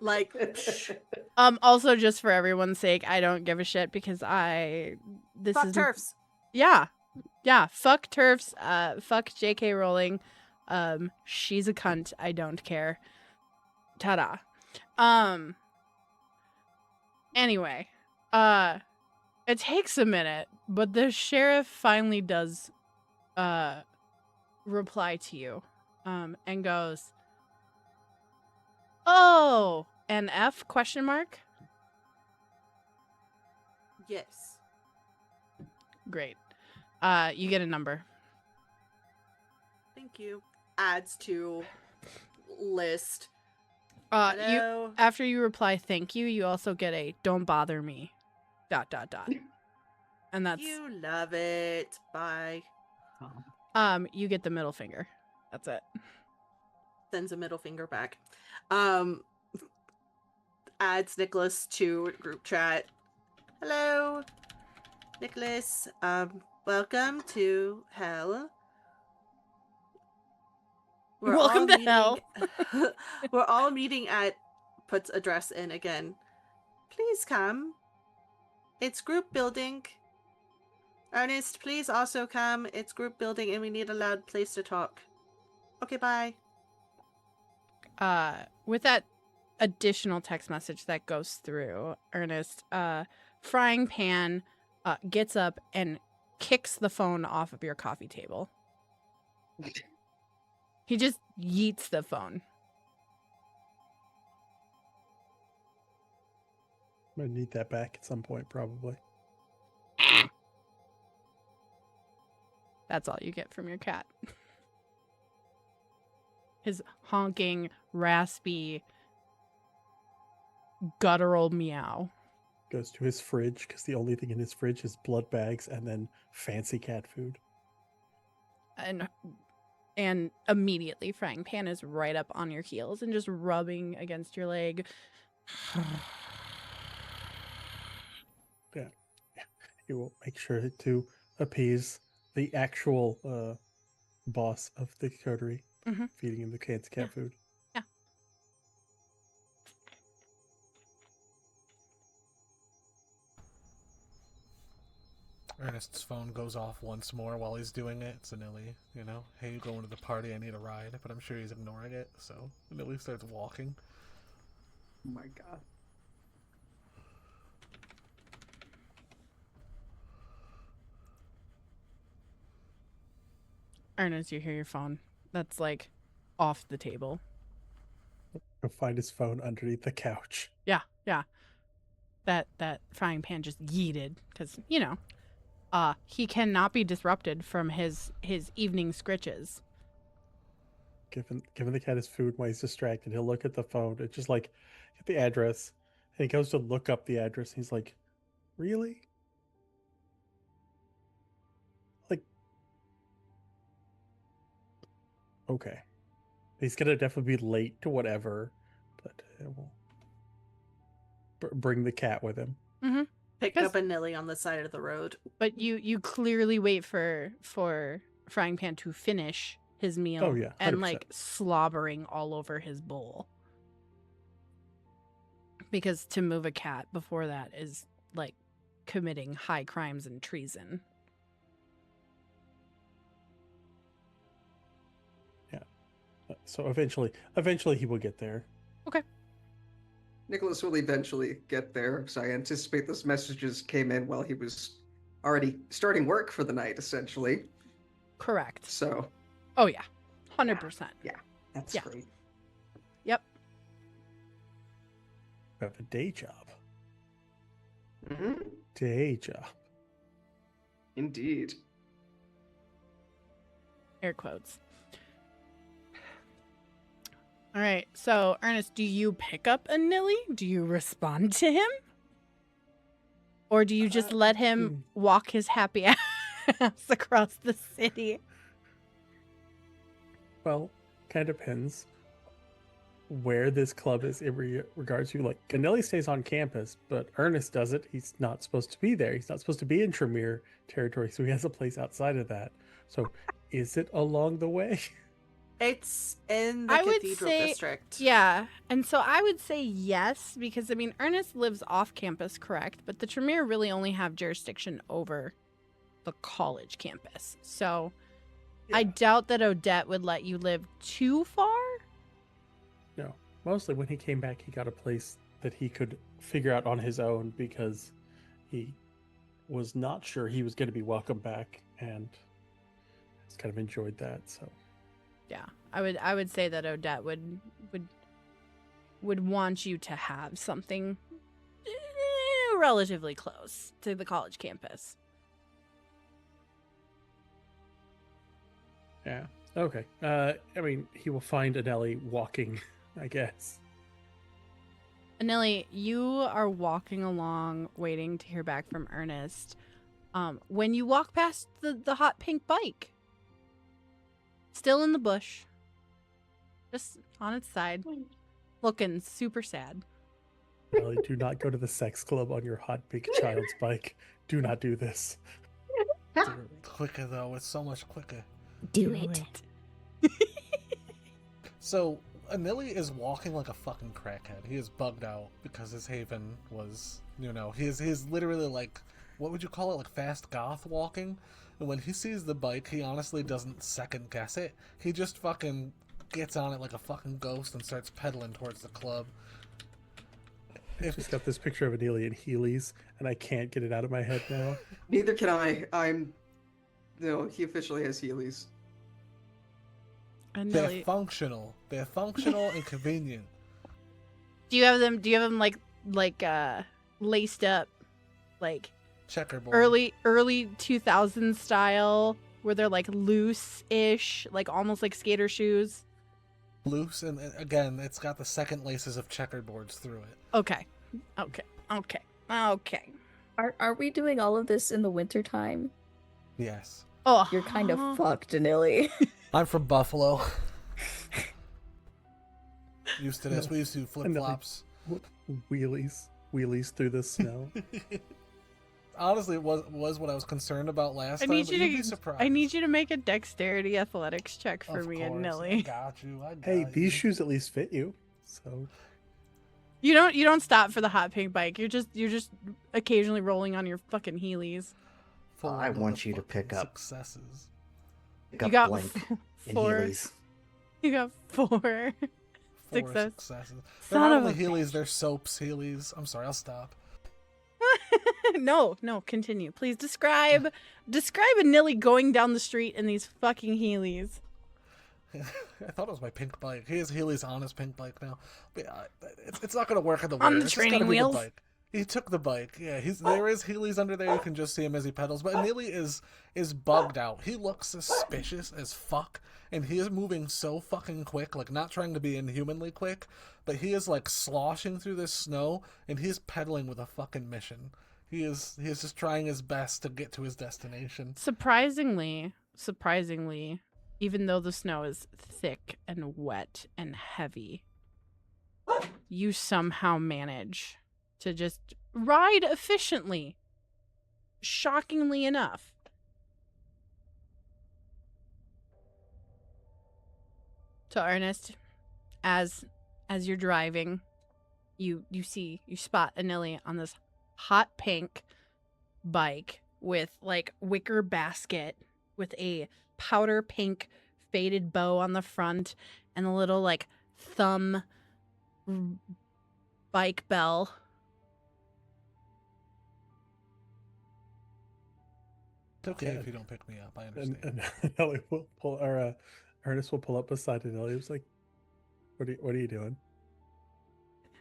Like. Also, just for everyone's sake, I don't give a shit because this Fuck is turfs. Yeah. Fuck turfs. Fuck J.K. Rowling. She's a cunt. I don't care. Ta-da. Anyway, it takes a minute, but the sheriff finally does reply to you, and goes, "Oh, an F question mark?" Yes. Great. You get a number. Thank you. Adds to list. You Hello? after you reply thank you, you also get a don't bother me. ... And that's You love it. Bye. you get the middle finger. That's it. Sends a middle finger back. Adds Nicholas to group chat. Hello, Nicholas. Welcome to hell. Welcome to hell. We're all meeting at. Puts address in again. Please come. It's group building. Ernest, please also come. It's group building, and we need a loud place to talk. Okay, bye. With that additional text message that goes through, Ernest, Frying Pan gets up and kicks the phone off of your coffee table. He just yeets the phone. I'm gonna need that back at some point, probably. That's all you get from your cat. His honking, raspy, guttural meow. Goes to his fridge, because the only thing in his fridge is blood bags and then fancy cat food. And immediately Frying Pan is right up on your heels and just rubbing against your leg. Yeah. He will make sure to appease the actual boss of the coterie, feeding him the cat food. Yeah. Ernest's phone goes off once more while he's doing it. It's Anili, you know, hey, you going to the party? I need a ride. But I'm sure he's ignoring it, so Anili starts walking. Oh my god. Ernest, you hear your phone. That's like off the table. He'll find his phone underneath the couch. Yeah. That Frying Pan just yeeted because, you know, he cannot be disrupted from his evening scritches. Giving the cat his food while he's distracted, he'll look at the phone. It's just like, get the address. And he goes to look up the address. And he's like, really? Like, okay. He's going to definitely be late to whatever, but we'll bring the cat with him. Mm-hmm. Pick up a Nilly on the side of the road. But you clearly wait for Frying Pan to finish his meal. Oh, yeah, 100%. And like slobbering all over his bowl. Because to move a cat before that is like committing high crimes and treason. Yeah. So eventually he will get there. Okay. Nicholas will eventually get there, so I anticipate those messages came in while he was already starting work for the night, essentially. Correct. So. Oh, yeah. 100%. Yeah, that's great. Yep. You have a day job. Mm-hmm. Day job. Indeed. Air quotes. All right. So, Ernest, do you pick up a Nilly? Do you respond to him? Or do you just let him walk his happy ass across the city? Well, kind of depends where this club is in regards to, like, Ganelli stays on campus, but Ernest doesn't. He's not supposed to be there. He's not supposed to be in Tremere territory, so he has a place outside of that. So is it along the way? It's in the Cathedral District. Yeah. And so I would say yes, because, I mean, Ernest lives off campus, correct? But the Tremere really only have jurisdiction over the college campus. So yeah. I doubt that Odette would let you live too far. No. Mostly when he came back, he got a place that he could figure out on his own because he was not sure he was going to be welcome back, and he's kind of enjoyed that, so... Yeah, I would say that Odette would want you to have something relatively close to the college campus. Yeah. Okay. I mean, he will find Anelli walking, I guess. Anelli, you are walking along, waiting to hear back from Ernest. When you walk past the hot pink bike, still in the bush, just on its side, looking super sad. Anelli, do not go to the sex club on your hot pink child's bike. Do not do this. Quicker though, it's so much quicker. Do it. So Anili is walking like a fucking crackhead. He is bugged out because his haven was, he's literally like, what would you call it, like fast goth walking? And when he sees the bike, he honestly doesn't second guess it. He just fucking gets on it like a fucking ghost and starts pedaling towards the club. I just got this picture of Anelli in Heelys, and I can't get it out of my head now. Neither can I. He officially has Heelys. They're functional. They're functional and convenient. Do you have them like laced up, like checkerboard, early 2000s style, where they're like loose-ish, like almost like skater shoes? Loose, and again, it's got the second laces of checkerboards through it. Okay. Are we doing all of this in the wintertime? Yes. Oh, you're kind of fucked, Anili. I'm from Buffalo. Used to this. We used to do flip-flops. Wheelies through the snow. Honestly, it was what I was concerned about last time. You'd be surprised. I need you to make a dexterity athletics check for me and Nilly. I got you. Hey, these shoes at least fit you. So you don't stop for the hot pink bike. You're just occasionally rolling on your fucking Heelys. I want you to pick up successes. You got blank in 4. Heelys. You got 4 successes. They're Son not of only a Heelys, they're soaps Heelys. I'm sorry, I'll stop. No, continue. Please describe a Nilly going down the street in these fucking Heelys. I thought it was my pink bike. He has Heelys on his pink bike now. But it's not going to work on the on the training wheels. Bike. He took the bike. Yeah, there is Heelys under there. You can just see him as he pedals. But Neely is bugged out. He looks suspicious as fuck, and he is moving so fucking quick. Like, not trying to be inhumanly quick, but he is like sloshing through this snow, and he's pedaling with a fucking mission. He is just trying his best to get to his destination. Surprisingly, even though the snow is thick and wet and heavy, you somehow manage to just ride efficiently. Shockingly enough. So Ernest, as you're driving, you spot Anili on this hot pink bike with like wicker basket with a powder pink faded bow on the front and a little like thumb bike bell. It's okay if you don't pick me up. I understand. And Ellie will pull, or Ernest will pull up beside it. Ellie was like, "What are you doing?"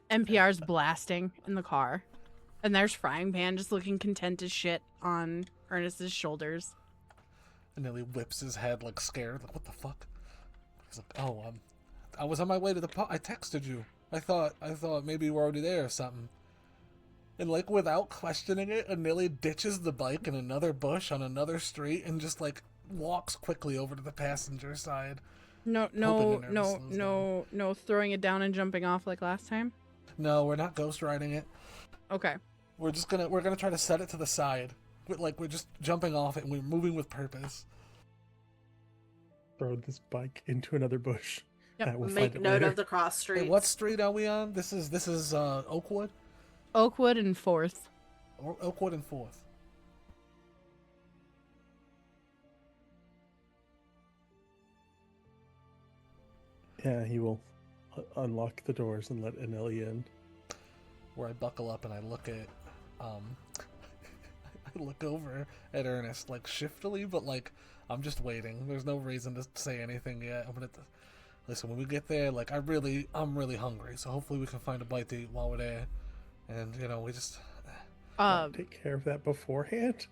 NPR's blasting in the car, and there's Frying Pan just looking content as shit on Ernest's shoulders. And then he whips his head like scared, like what the fuck? He's like, "Oh, I was on my way to the I texted you. I thought maybe you were already there or something." And like without questioning it, Anili ditches the bike in another bush on another street and just like walks quickly over to the passenger side. No throwing it down and jumping off like last time. No, we're not ghost riding it. Okay. We're gonna try to set it to the side. We're just jumping off it and we're moving with purpose. Throw this bike into another bush. Yep. We'll Make note of the cross streets. Hey, what street are we on? This is Oakwood. Oakwood and 4th. Oakwood and 4th. Yeah, he will unlock the doors and let Anili in. Where I buckle up and I look at, I look over at Ernest like shiftily, but like I'm just waiting. There's no reason to say anything yet. I'm gonna listen when we get there. Like I'm really hungry, so hopefully we can find a bite to eat while we're there. And we just take care of that beforehand.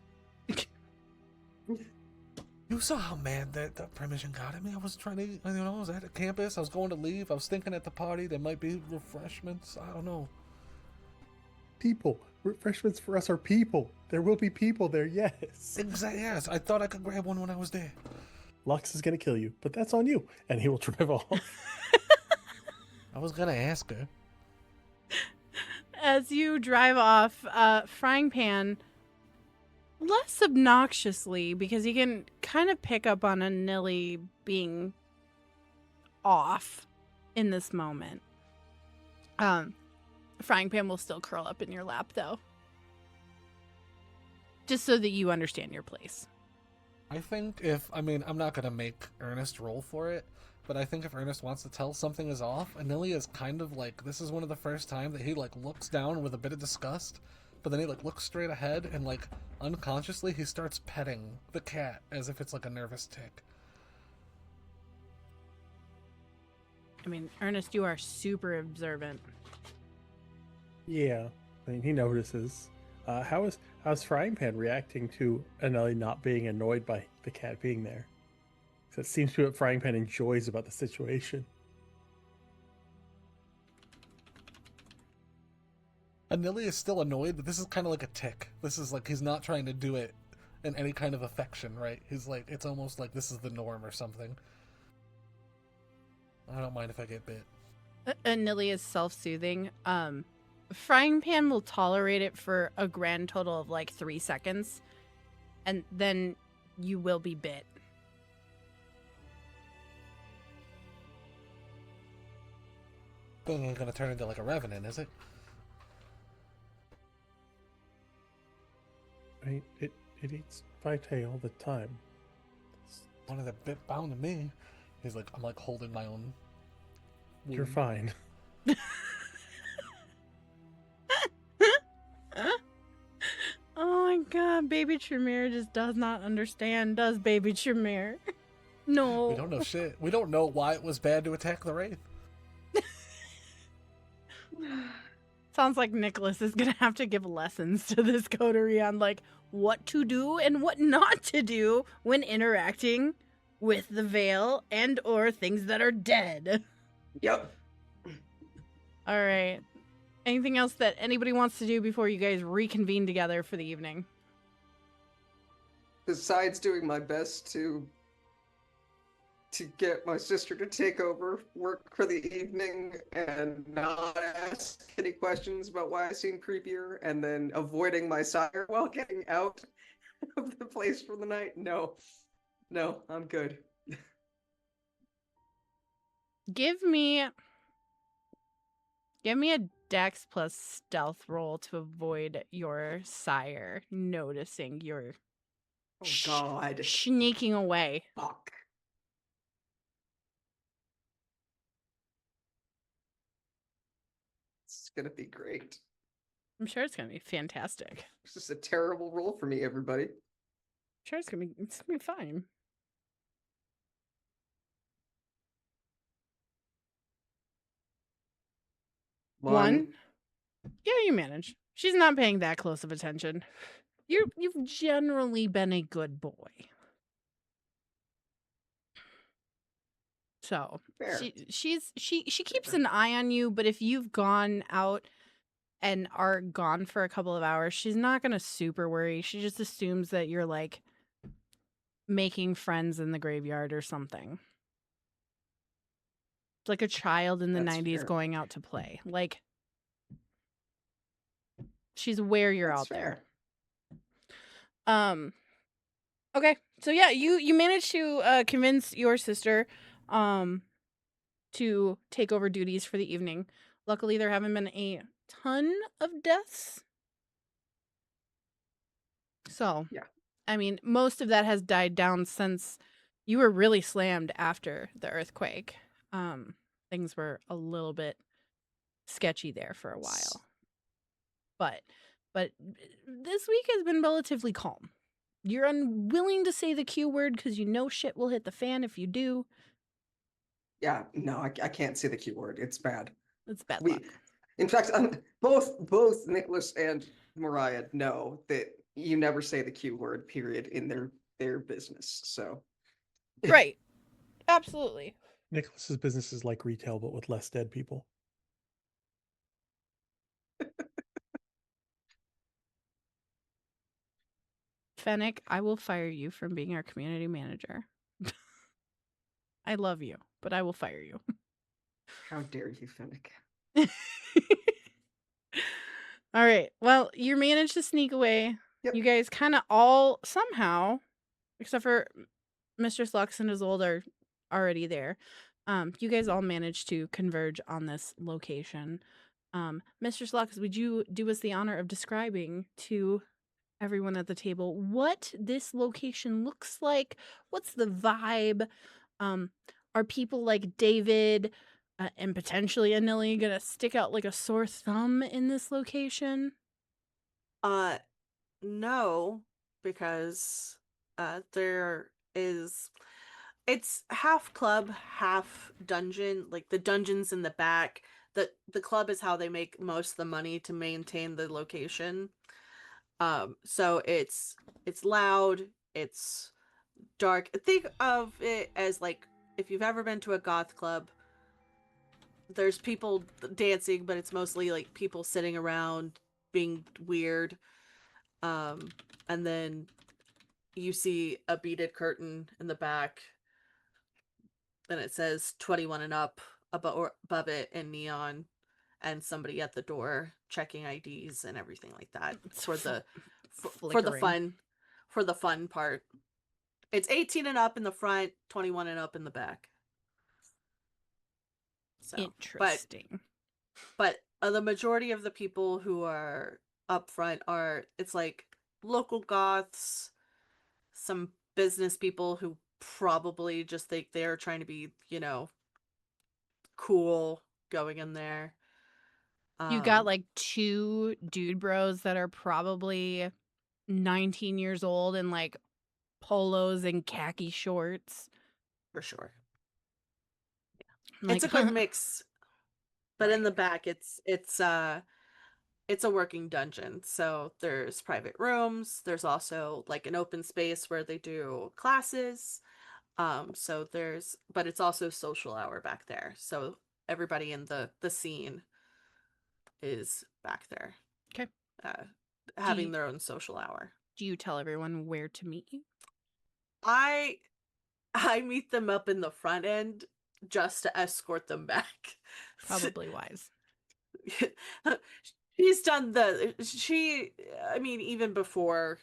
You saw how mad that the Primogen got at me. I was trying to, I was at the campus. I was going to leave. I was thinking at the party there might be refreshments. I don't know. People. Refreshments for us are people. There will be people there, yes. Exactly. Yes, I thought I could grab one when I was there. Lux is going to kill you, but that's on you. And he will drive off. I was gonna ask her. As you drive off, Frying Pan, less obnoxiously, because you can kind of pick up on a Nilly being off in this moment. Frying Pan will still curl up in your lap, though. Just so that you understand your place. I think I'm not gonna make Ernest roll for it, but I think if Ernest wants to tell something is off, Anelia is kind of like, this is one of the first time that he like looks down with a bit of disgust, but then he like looks straight ahead and like unconsciously he starts petting the cat as if it's like a nervous tick. I mean, Ernest, you are super observant. Yeah, I mean, he notices. How's Frying Pan reacting to Anelli not being annoyed by the cat being there? That seems to be what Frying Pan enjoys about the situation. Anelia is still annoyed, but this is kind of like a tick. This is like he's not trying to do it in any kind of affection, right? He's like, it's almost like this is the norm or something. I don't mind if I get bit. Anelia is self-soothing. Frying Pan will tolerate it for a grand total of like 3 seconds, and then you will be bit. Thing ain't gonna turn into like a revenant, is it? I mean, it eats vitae all the time. One of the bit bound to me. He's like, I'm like holding my own wound. You're fine. Oh my god, baby Tremere just does not understand, does baby Tremere? No. We don't know shit. We don't know why it was bad to attack the Wraith. Sounds like Nicholas is gonna have to give lessons to this coterie on like what to do and what not to do when interacting with the Veil and or things that are dead. Yep. All right. Anything else that anybody wants to do before you guys reconvene together for the evening? Besides doing my best to get my sister to take over work for the evening and not ask any questions about why I seem creepier, and then avoiding my sire while getting out of the place for the night. No, I'm good. Give me a Dex plus stealth roll to avoid your sire noticing you're Oh God. sneaking away. Fuck. It's gonna be great. I'm sure it's gonna be fantastic. This is a terrible roll for me, everybody. I'm sure it's gonna be fine. One. Yeah, you manage. She's not paying that close of attention. You've generally been a good boy. So Fair. she keeps an eye on you, but if you've gone out and are gone for a couple of hours, she's not gonna super worry. She just assumes that you're like making friends in the graveyard or something. It's like a child in the That's 90s fair. going out to play. Like she's aware you're That's out fair. there. Okay. So yeah, you managed to convince your sister to take over duties for the evening. Luckily there haven't been a ton of deaths. So, Yeah. I mean, most of that has died down since you were really slammed after the earthquake. Things were a little bit sketchy there for a while. But this week has been relatively calm. You're unwilling to say the Q word because you know shit will hit the fan if you do. Yeah, no, I can't say the Q word. It's bad. It's bad We, luck. in fact, both Nicholas and Mariah know that you never say the Q word, period, in their their business. So Right. Absolutely. Nicholas's business is like retail, but with less dead people. Fennec, I will fire you from being our community manager. I love you, but I will fire you. how dare you, Fennec? All right. Well, you managed to sneak away. Yep. You guys kind of all somehow, except for Mistress Lux and Isolde are already there. You guys all managed to converge on this location. Mistress Lux, would you do us the honor of describing to everyone at the table what this location looks like? What's the vibe? Are people like David and potentially Anili gonna stick out like a sore thumb in this location? No, because there is, it's half club, half dungeon. Like the dungeon's in the back. The club is how they make most of the money to maintain the location. So it's loud, it's dark. Think of it as like if you've ever been to a goth club, there's people dancing, but it's mostly like people sitting around being weird. And then you see a beaded curtain in the back, and it says 21 and up above it in neon, and somebody at the door checking IDs and everything like that It's for the flickering. for the fun part. It's 18 and up in the front, 21 and up in the back. So, Interesting. but the majority of the people who are up front are, it's like local goths, some business people who probably just think they're trying to be, cool going in there. You got like two dude bros that are probably 19 years old in like polos and khaki shorts. For sure. Like, It's a good mix. But in right. the back it's a working dungeon. So there's private rooms, there's also like an open space where they do classes. But it's also social hour back there. So everybody in the scene is back there. Okay. Having their own social hour. Do you tell everyone where to meet you? I meet them up in the front end just to escort them back. Probably wise. She's done I mean, even before,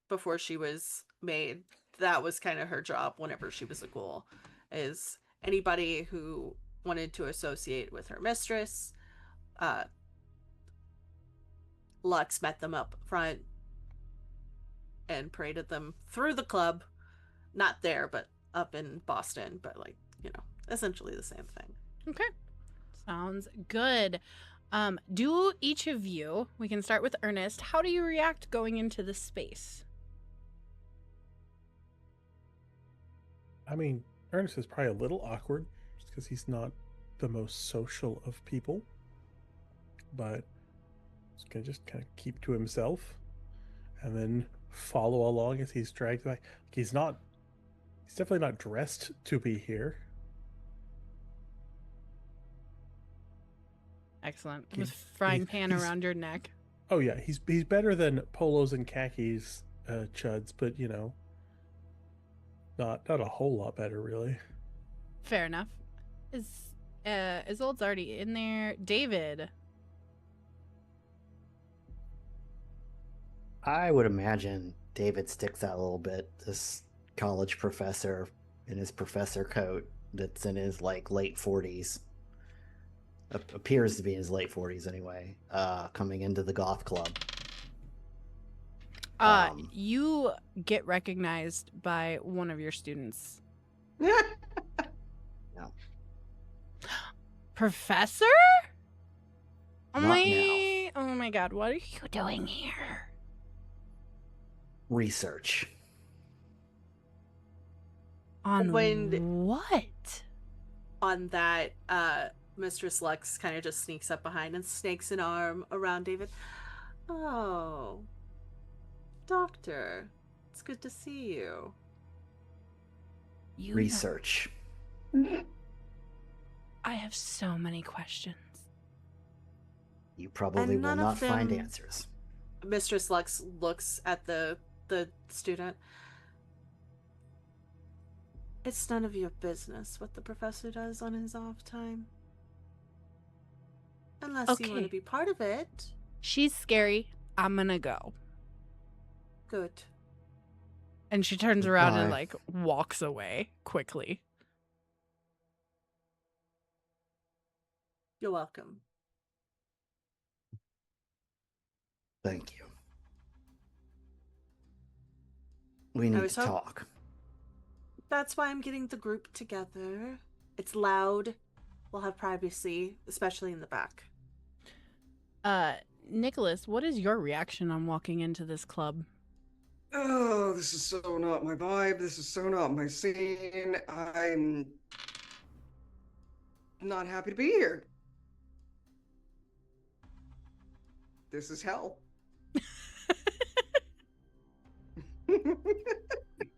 before she was made, that was kind of her job whenever she was a ghoul, is anybody who wanted to associate with her mistress, Lux met them up front and paraded them through the club. Not there, but up in Boston, but like, essentially the same thing. Okay. Sounds good. Do each of you, we can start with Ernest, how do you react going into this space? I mean, Ernest is probably a little awkward just because he's not the most social of people, but he's gonna just kind of keep to himself and then follow along as he's dragged back. He's definitely not dressed to be here. Excellent. With frying pan around your neck. Oh yeah, he's better than polos and khakis, chuds, but not a whole lot better really. Fair enough. Isolde's already in there. David. I would imagine David sticks out a little bit. This college professor in his professor coat that's in his like late 40s, appears to be in his late 40s anyway, coming into the goth club. You get recognized by one of your students. No. Professor? Oh Not my, oh my god, what are you doing here? Research. On When- what? On that, Mistress Lux kind of just sneaks up behind and snakes an arm around David. Oh, Doctor, It's good to see you. You know, Research. I have so many questions. You probably And will none of not find them- answers. Mistress Lux looks at the student. It's none of your business what the professor does on his off time. Unless you want to Okay. be part of it. She's scary. I'm gonna go. Good. And she turns around and Bye. like walks away quickly. You're welcome. Thank you. We need was to hop- talk. That's why I'm getting the group together. It's loud. We'll have privacy, especially in the back. Nicholas, what is your reaction on walking into this club? Oh, this is so not my vibe. This is so not my scene. I'm not happy to be here. This is hell.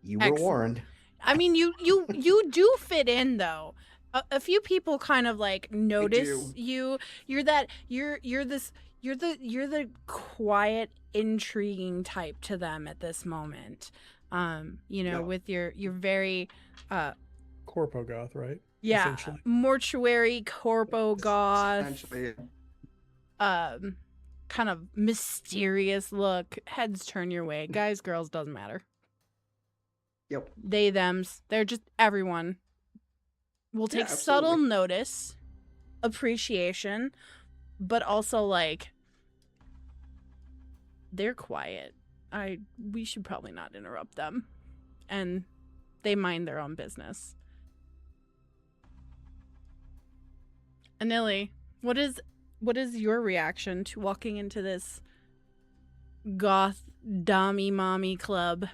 You were Excellent. warned. I mean, you do fit in though. A few people kind of like notice you. You're the quiet, intriguing type to them at this moment. Yeah. With your very Corpo goth, right? yeah, Essentially. mortuary corpo goth, Essentially, kind of mysterious look. Heads turn your way. Guys, girls, doesn't matter. yep. They, thems, they're just everyone. Will Yeah, take subtle absolutely. notice, appreciation, but also like they're quiet. We should probably not interrupt them. And they mind their own business. Anili, what is your reaction to walking into this goth dommy mommy club?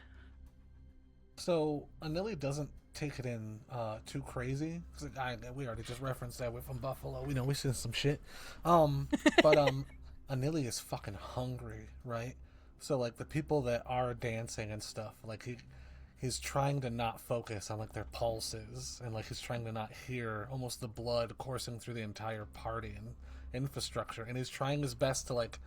So Anili doesn't take it in too crazy. 'Cause we already just referenced that we're from Buffalo. We know we seen some shit. But Anili is fucking hungry, right? So like the people that are dancing and stuff, like he's trying to not focus on like their pulses, and like he's trying to not hear almost the blood coursing through the entire party and infrastructure, and he's trying his best to like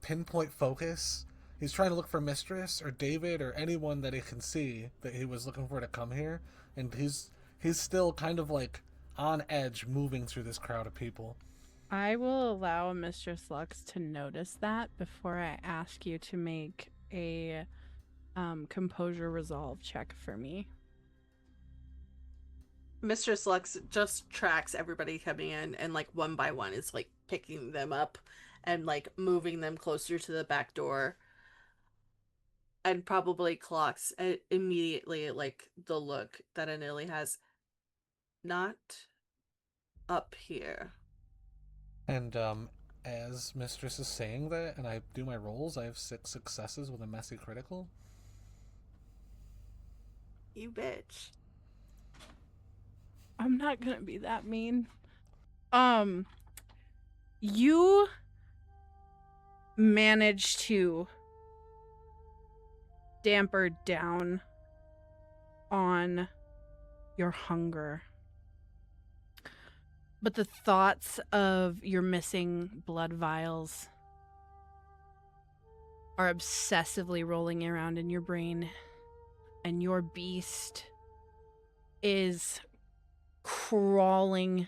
pinpoint focus. He's trying to look for Mistress or David or anyone that he can see that he was looking for to come here, and he's still kind of like on edge moving through this crowd of people. I will allow Mistress Lux to notice that before I ask you to make a composure resolve check for me. Mistress Lux just tracks everybody coming in and like one by one is like picking them up and like moving them closer to the back door. And probably clocks immediately like the look that Anili has. Not up here. And as Mistress is saying that, and I do my rolls, I have 6 successes with a messy critical. You bitch. I'm not gonna be that mean. You manage to damper down on your hunger. But the thoughts of your missing blood vials are obsessively rolling around in your brain, and your beast is crawling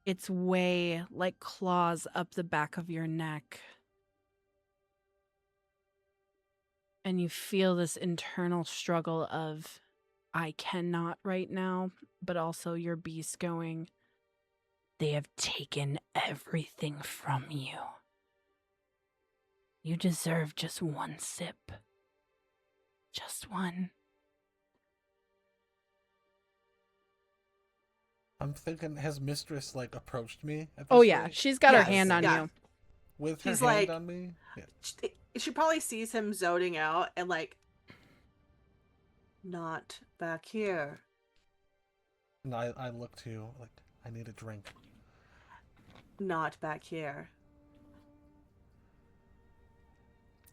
its way like claws up the back of your neck. And you feel this internal struggle of, I cannot right now, but also your beast going, they have taken everything from you. You deserve just one sip. Just one. I'm thinking, has Mistress like approached me at this Oh yeah, point? she's got her Yes, hand on yeah. you. With her She's hand like- on me? Yeah. She probably sees him zoning out and like, not back here. And I look to you like, I need a drink. Not back here.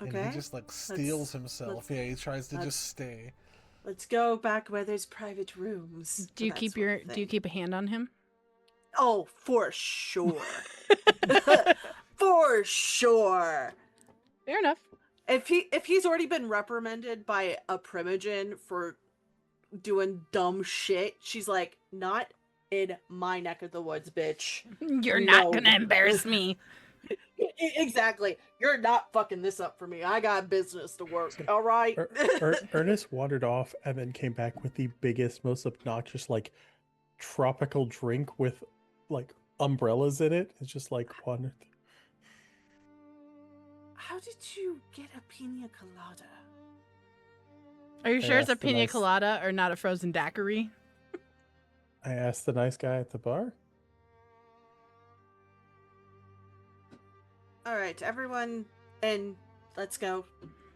And Okay. he just like steals himself. let's- Yeah, he tries to let's- just stay. Let's go back where there's private rooms. Do you for that keep sort your of do you thing. keep a hand on him? Oh, for sure. For sure. Fair enough. If he's already been reprimanded by a Primogen for doing dumb shit, she's like, not in my neck of the woods, bitch. You're No. not gonna embarrass me. Exactly. You're not fucking this up for me. I got business to work. All right. Ernest wandered off and then came back with the biggest, most obnoxious, like, tropical drink with, like, umbrellas in it. It's just like one. How did you get a pina colada? Are you sure it's a asked the pina nice- colada or not a frozen daiquiri? I asked the nice guy at the bar. All right, everyone, and let's go.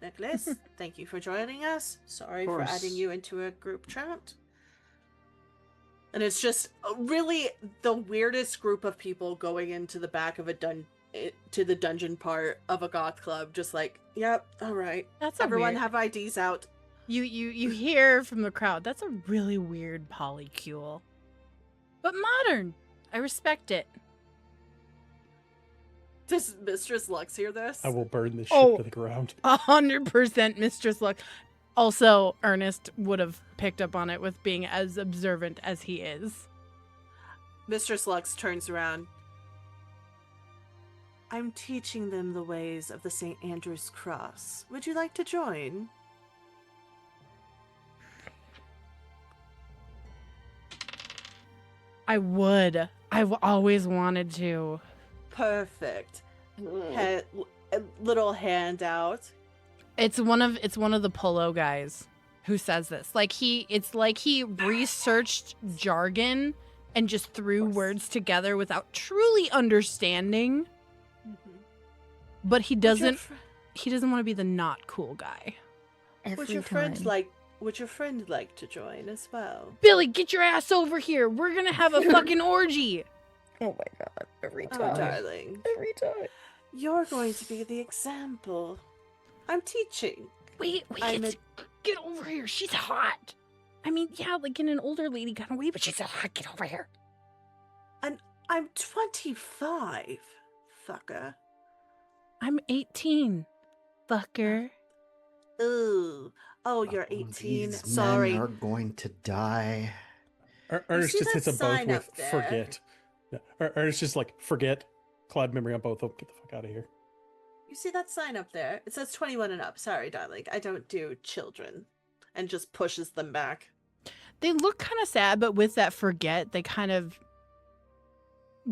Nicholas, thank you for joining us. Sorry for course. adding you into a group chat. And it's just really the weirdest group of people going into the back of a to the dungeon part of a goth club. Just like, yep, all right. That's Everyone weird. have IDs out. You hear from the crowd. That's a really weird polycule, but modern. I respect it. Does Mistress Lux hear this? I will burn this shit Oh. to the ground. 100% Mistress Luck. Also, Ernest would have picked up on it with being as observant as he is. Mistress Lux turns around. I'm teaching them the ways of the St. Andrew's Cross. Would you like to join? I would. I've always wanted to. Perfect. A little handout. It's one of the polo guys who says this. It's like he researched jargon and just threw words together without truly understanding. But he doesn't want to be the not cool guy. Would your friend like to join as well? Billy, get your ass over here. We're gonna have a fucking orgy. Oh my god, every Oh, time. darling. Every time. You're going to be the example. I'm teaching. Wait, I'm get over here. She's hot. I mean, yeah, like in an older lady kind of way, but she's so hot. Get over here. I'm 25, fucker. I'm 18, fucker. Ooh. Oh, you're 18. These Sorry. men are going to die. Ernest see just hits that them both sign with up there? forget. Yeah. Ernest just like forget. Cloud memory on both of them. Get the fuck out of here. You see that sign up there? It says 21 and up. Sorry, darling. I don't do children. And just pushes them back. They look kind of sad, but with that forget, they kind of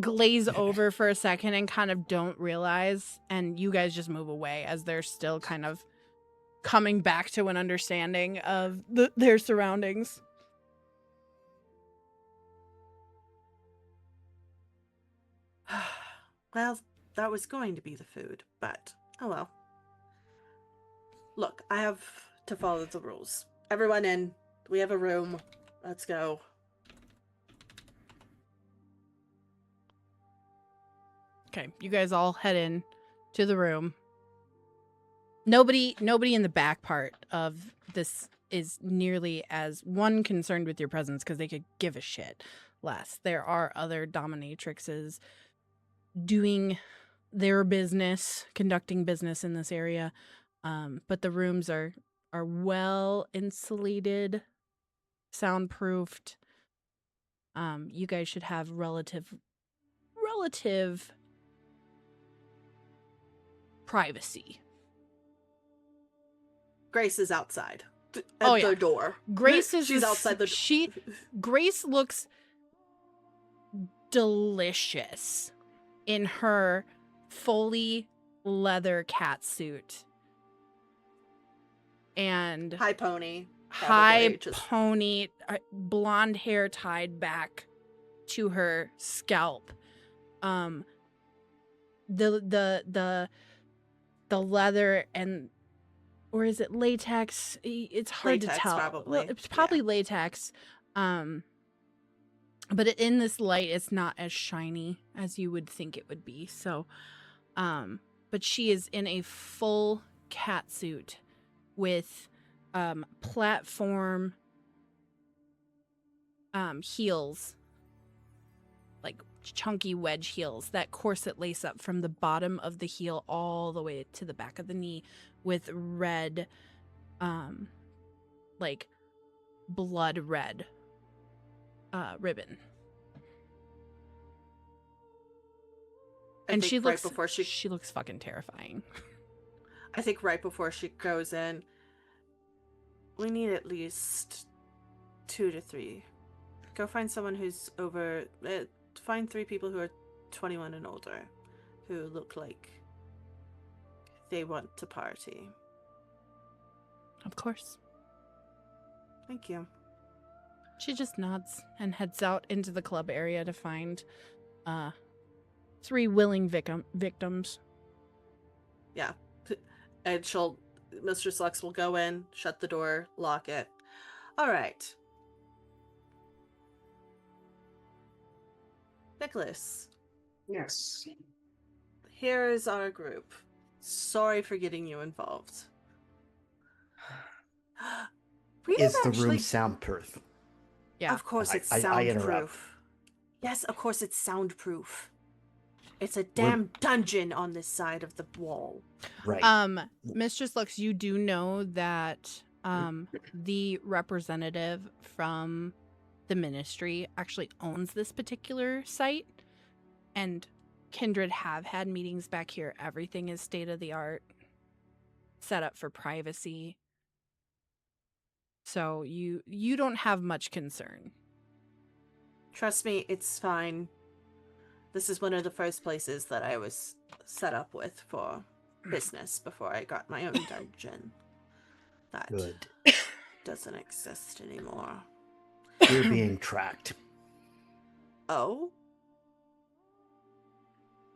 glaze over for a second and kind of don't realize. And you guys just move away as they're still kind of coming back to an understanding of their surroundings. Well, that was going to be the food, but oh well. Look, I have to follow the rules. Everyone in. We have a room. Let's go. Okay, you guys all head in to the room. Nobody in the back part of this is nearly as concerned with your presence because they could give a shit less. There are other dominatrixes doing their business, conducting business in this area, but the rooms are well insulated, soundproofed. You guys should have relative privacy. Grace is outside. At Oh, yeah. the door. Grace is She's outside the door. Grace looks delicious in her fully leather cat suit and High pony. high probably, just- pony, blonde hair tied back to her scalp. The leather and, or is it latex? It's hard to Latex, tell. probably. Well, it's probably latex. But in this light, it's not as shiny as you would think it would be. So, but she is in a full cat suit with platform heels, like chunky wedge heels that corset lace up from the bottom of the heel all the way to the back of the knee with red, like blood red ribbon. And she looks before she looks fucking terrifying. I think right before she goes in, we need at least 2 to 3. Go find someone who's over. Find 3 people who are 21 and older, who look like they want to party. Of course. Thank you. She just nods and heads out into the club area to find 3 willing victims. Yeah. And Mistress Lux will go in, shut the door, lock it. All right. Nicholas. Yes. Here is our group. Sorry for getting you involved. We Is didn't the room actually... soundproof? Yeah. Of course it's I interrupt. soundproof. Yes, of course it's soundproof. It's a damn dungeon on this side of the wall. Right. Mistress Lux, you do know that the representative from the ministry actually owns this particular site, and Kindred have had meetings back here. Everything is state of the art, set up for privacy. So you don't have much concern. Trust me, it's fine. This is one of the first places that I was set up with for business before I got my own dungeon. That Good. doesn't exist anymore. We're being tracked. Oh?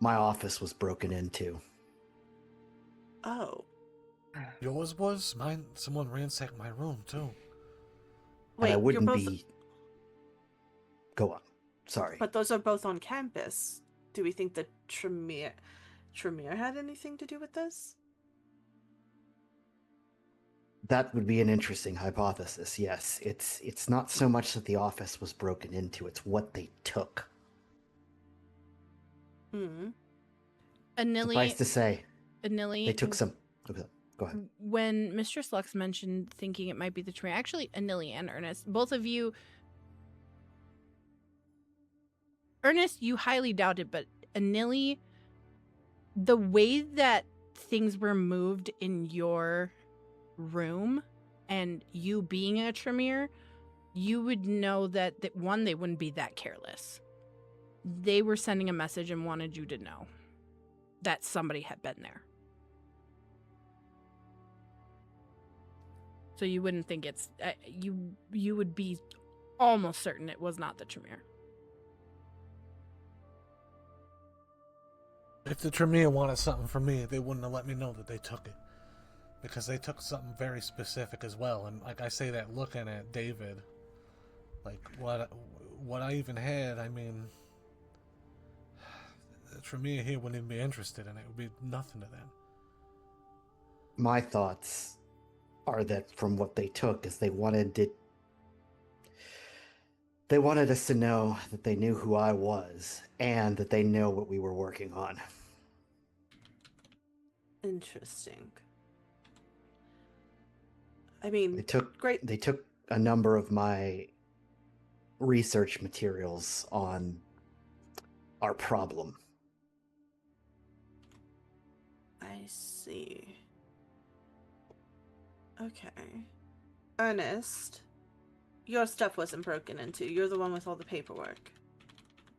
My office was broken into. Oh. Yours was? Mine, someone ransacked my room, too. Wait, And I you're wouldn't both... be... Go on. Sorry. But those are both on campus. Do we think that Tremere had anything to do with this? That would be an interesting hypothesis, yes. It's not so much that the office was broken into, it's what they took. Hmm. Suffice to say, Anili, they took some... Okay, go ahead. when Mistress Lux mentioned thinking it might be the Tremere, actually Anili and Ernest, both of you... Ernest, you highly doubted, but Anili, the way that things were moved in your room and you being a Tremere, you would know that one, they wouldn't be that careless. They were sending a message and wanted you to know that somebody had been there. So you wouldn't think it's... you would be almost certain it was not the Tremere. If the Tremere wanted something from me, they wouldn't have let me know that they took it. Because they took something very specific as well. And like I say that looking at David, like what I even had, I mean, the Tremere here wouldn't even be interested in it. It would be nothing to them. My thoughts are that from what they took is they wanted us to know that they knew who I was and that they know what we were working on. Interesting. I mean, They took a number of my research materials on our problem. I see. Okay. Ernest, your stuff wasn't broken into. You're the one with all the paperwork.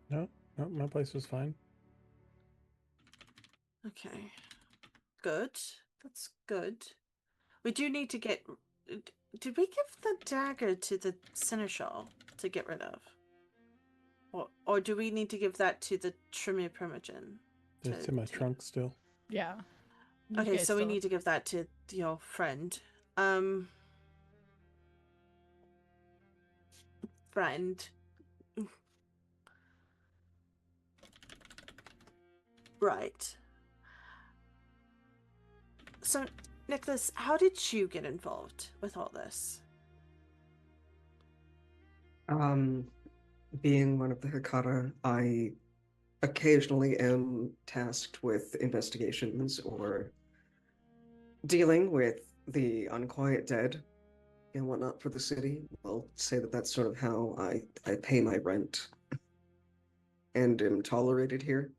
No, my place was fine. Okay. Good. That's good. We do need to get... Did we give the dagger to the Seneschal to get rid of? Or do we need to give that to the Tremere Primogen? It's in my trunk still. Yeah. Okay, so we need to give that to your friend. Friend. Right. So, Nicholas, how did you get involved with all this? Being one of the Hikata, I occasionally am tasked with investigations or dealing with the unquiet dead and whatnot for the city. I'll say that that's sort of how I pay my rent and am tolerated here.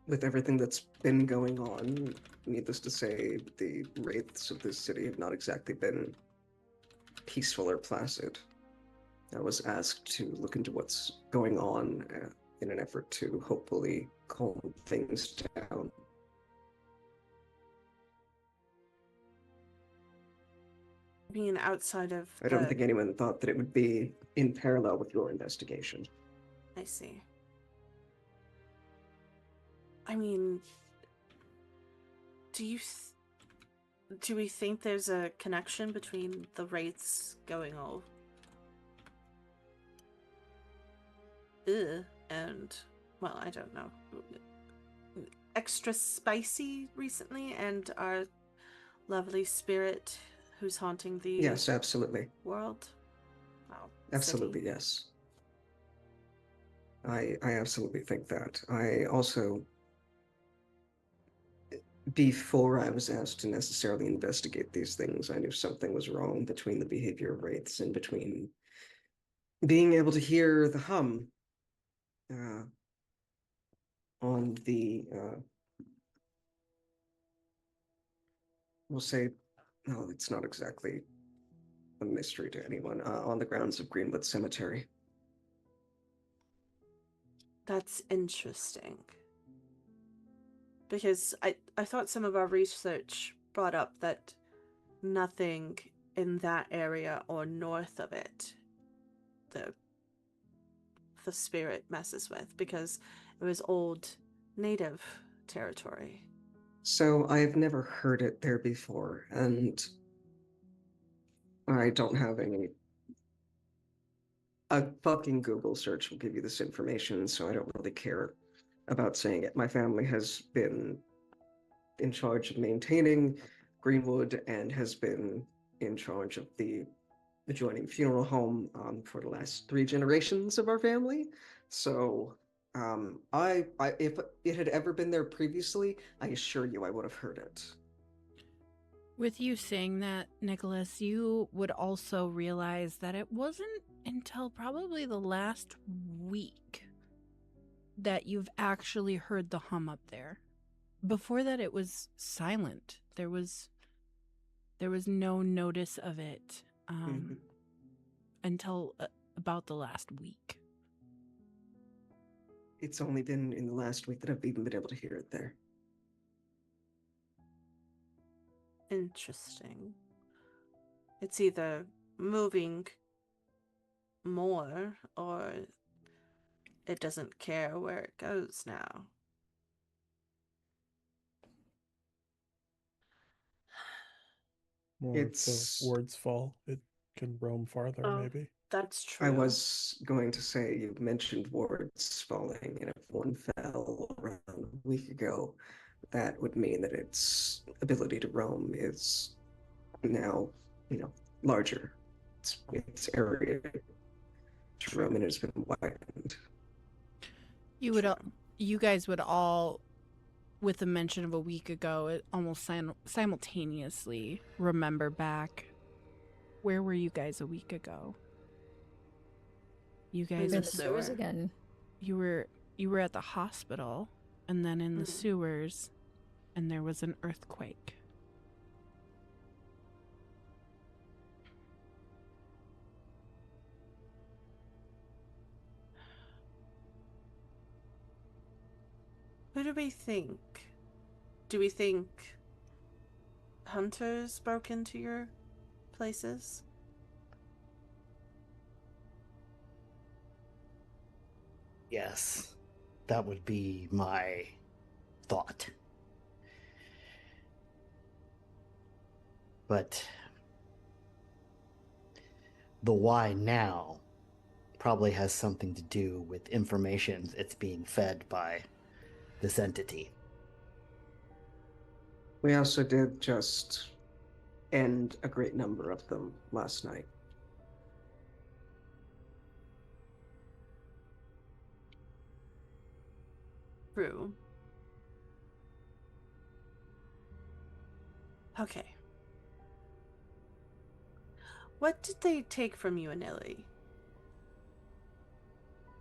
With everything that's been going on, needless to say, the wraiths of this city have not exactly been peaceful or placid. I was asked to look into what's going on in an effort to hopefully calm things down. Being outside of I don't think anyone thought that it would be in parallel with your investigation. I see. I mean, do we think there's a connection between the wraiths going all and, well, I don't know, extra spicy recently, and our lovely spirit who's haunting the Yes, absolutely. world? Wow. Absolutely, City. yes. I absolutely think that. I also, before I was asked to necessarily investigate these things, I knew something was wrong between the behavior of wraiths and between being able to hear the hum on the, we'll say, no, it's not exactly a mystery to anyone, on the grounds of Greenwood Cemetery. That's interesting. Because I thought some of our research brought up that nothing in that area or north of it the spirit messes with, because it was old native territory. So I've never heard it there before, and I don't have any. A fucking Google search will give you this information, so I don't really care about saying it. My family has been in charge of maintaining Greenwood and has been in charge of the adjoining funeral home for the last 3 generations of our family. So if it had ever been there previously, I assure you I would have heard it. With you saying that, Nicholas, you would also realize that it wasn't until probably the last week that you've actually heard the hum up there. Before that, it was silent. There was no notice of it until about the last week. It's only been in the last week that I've even been able to hear it there. Interesting. It's either moving more or it doesn't care where it goes now. More if the words fall, it can roam farther, maybe. That's true. I was going to say, you mentioned wards falling, and if one fell around a week ago, that would mean that its ability to roam is now, larger. Its area to roam in has been widened. You guys would all, with the mention of a week ago, it almost simultaneously remember back. Where were you guys a week ago? You guys in the sewers again. You were at the hospital, and then in the sewers, and there was an earthquake. Who do we think? Do we think hunters broke into your places? Yes, that would be my thought. But the why now probably has something to do with information it's being fed by this entity. We also did just end a great number of them last night. True. Okay. What did they take from you and Ellie?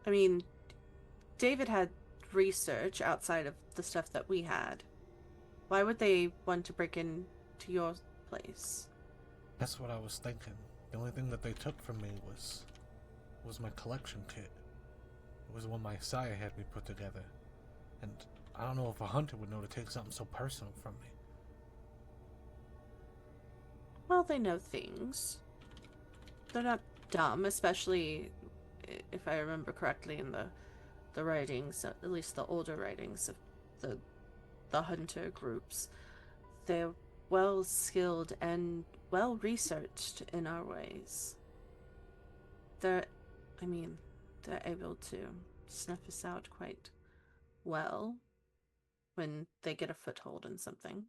I mean, David had research outside of the stuff that we had. Why would they want to break into your place? That's what I was thinking. The only thing that they took from me was my collection kit. It was one my sire had me put together. And I don't know if a hunter would know to take something so personal from me. Well, they know things. They're not dumb, especially if I remember correctly in the writings, at least the older writings of the hunter groups. They're well skilled and well researched in our ways. They're able to snuff us out quite well when they get a foothold in something.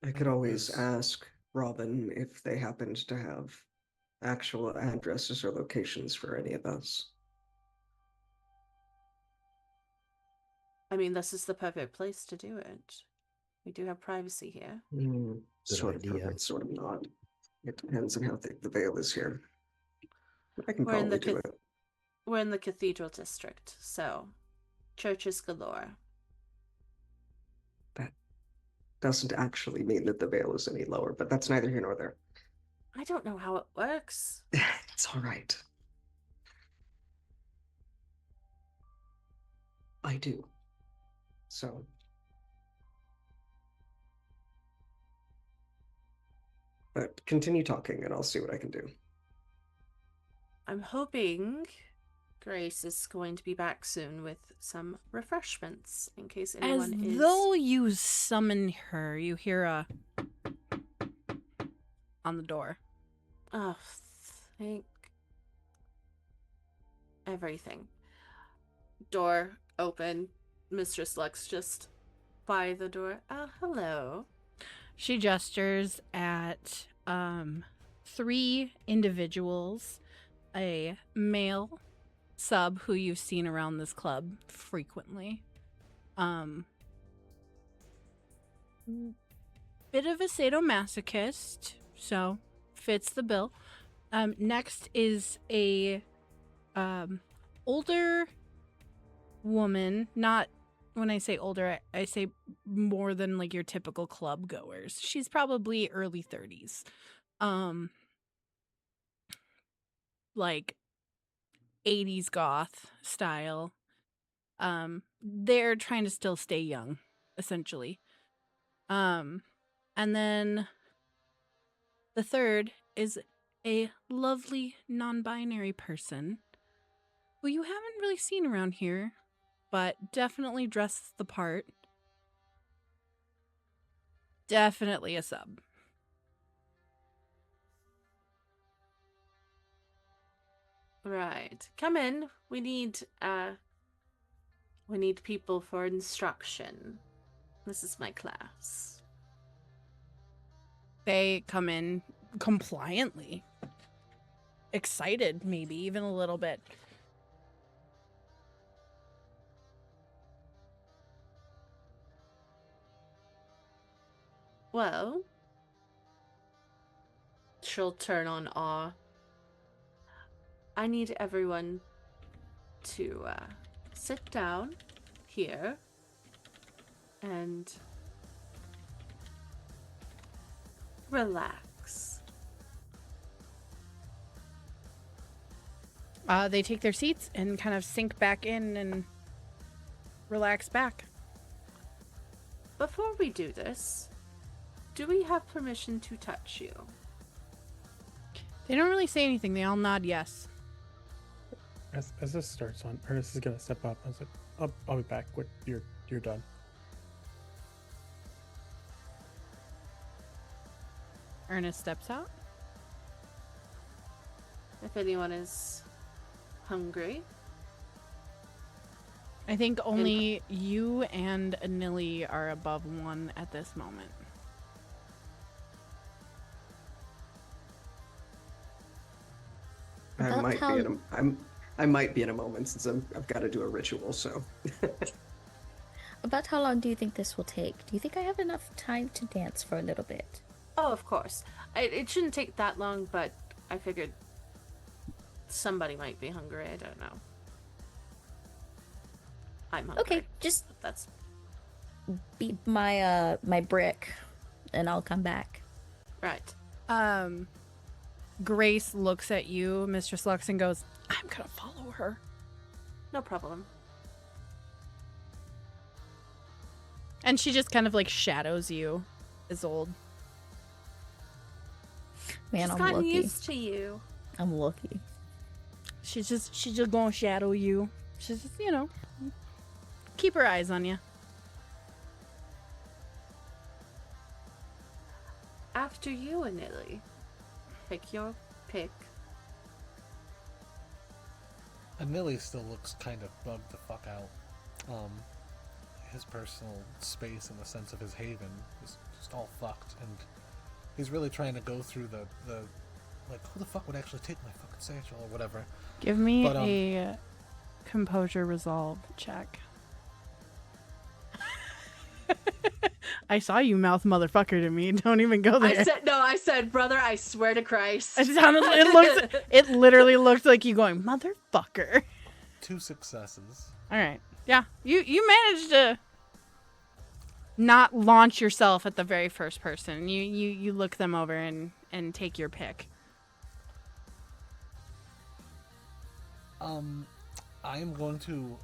I could always ask Robin if they happened to have actual addresses or locations for any of us. I mean, this is the perfect place to do it. We do have privacy here. Sort of idea. perfect, sort of not. It depends on how thick the veil is here. I can We're in probably the do it. We're in the cathedral district, so churches galore. That doesn't actually mean that the veil is any lower, but that's neither here nor there. I don't know how it works. It's all right. I do. So. But continue talking and I'll see what I can do. I'm hoping Grace is going to be back soon with some refreshments in case anyone As is. though you summon her, you hear a on the door. Oh, thank everything. Door open. Mistress Lux just by the door. Hello. She gestures at 3 individuals, a male sub who you've seen around this club frequently. Bit of a sadomasochist, so fits the bill. Next is a older woman, not when I say older, I say more than like your typical club goers. She's probably early 30s. Like 80s goth style. They're trying to still stay young, essentially. And then the third is a lovely non-binary person who you haven't really seen around here, but definitely dresses the part. Definitely a sub. Right. Come in. We need people for instruction. This is my class. They come in compliantly. Excited, maybe, even a little bit. Well, she'll turn on awe. I need everyone to sit down here and relax. They take their seats and kind of sink back in and relax back. Before we do this, do we have permission to touch you? They don't really say anything. They all nod yes. As this starts on, Ernest is gonna step up. I was like, I'll be back when you're done. Ernest steps out. If anyone is hungry. I think only you and Anili are above 1 at this moment. I About might how- be in a, I might be in a moment since I've got to do a ritual. So About how long do you think this will take? Do you think I have enough time to dance for a little bit? Oh, of course. It shouldn't take that long, but I figured somebody might be hungry. I don't know. I'm hungry. Okay, just That's beat my my brick, and I'll come back. right. Grace looks at you, Mistress Lux, and goes, I'm gonna follow her. No problem. And she just kind of like shadows you, Isolde. Man, She's I'm gotten lucky. used to you. I'm lucky. She's just gonna shadow you. She's just, you know, keep her eyes on you. After you, Anili. Pick your pick. Anili still looks kind of bugged the fuck out. His personal space in the sense of his haven is just all fucked, and he's really trying to go through the like, who the fuck would actually take my fucking satchel or whatever. Give me But, a composure resolve check. I saw you mouth motherfucker to me. Don't even go there. I said, brother, I swear to Christ. It literally looked like you going, motherfucker. 2 successes. All right. Yeah. You managed to not launch yourself at the very first person. You look them over and take your pick. I am going to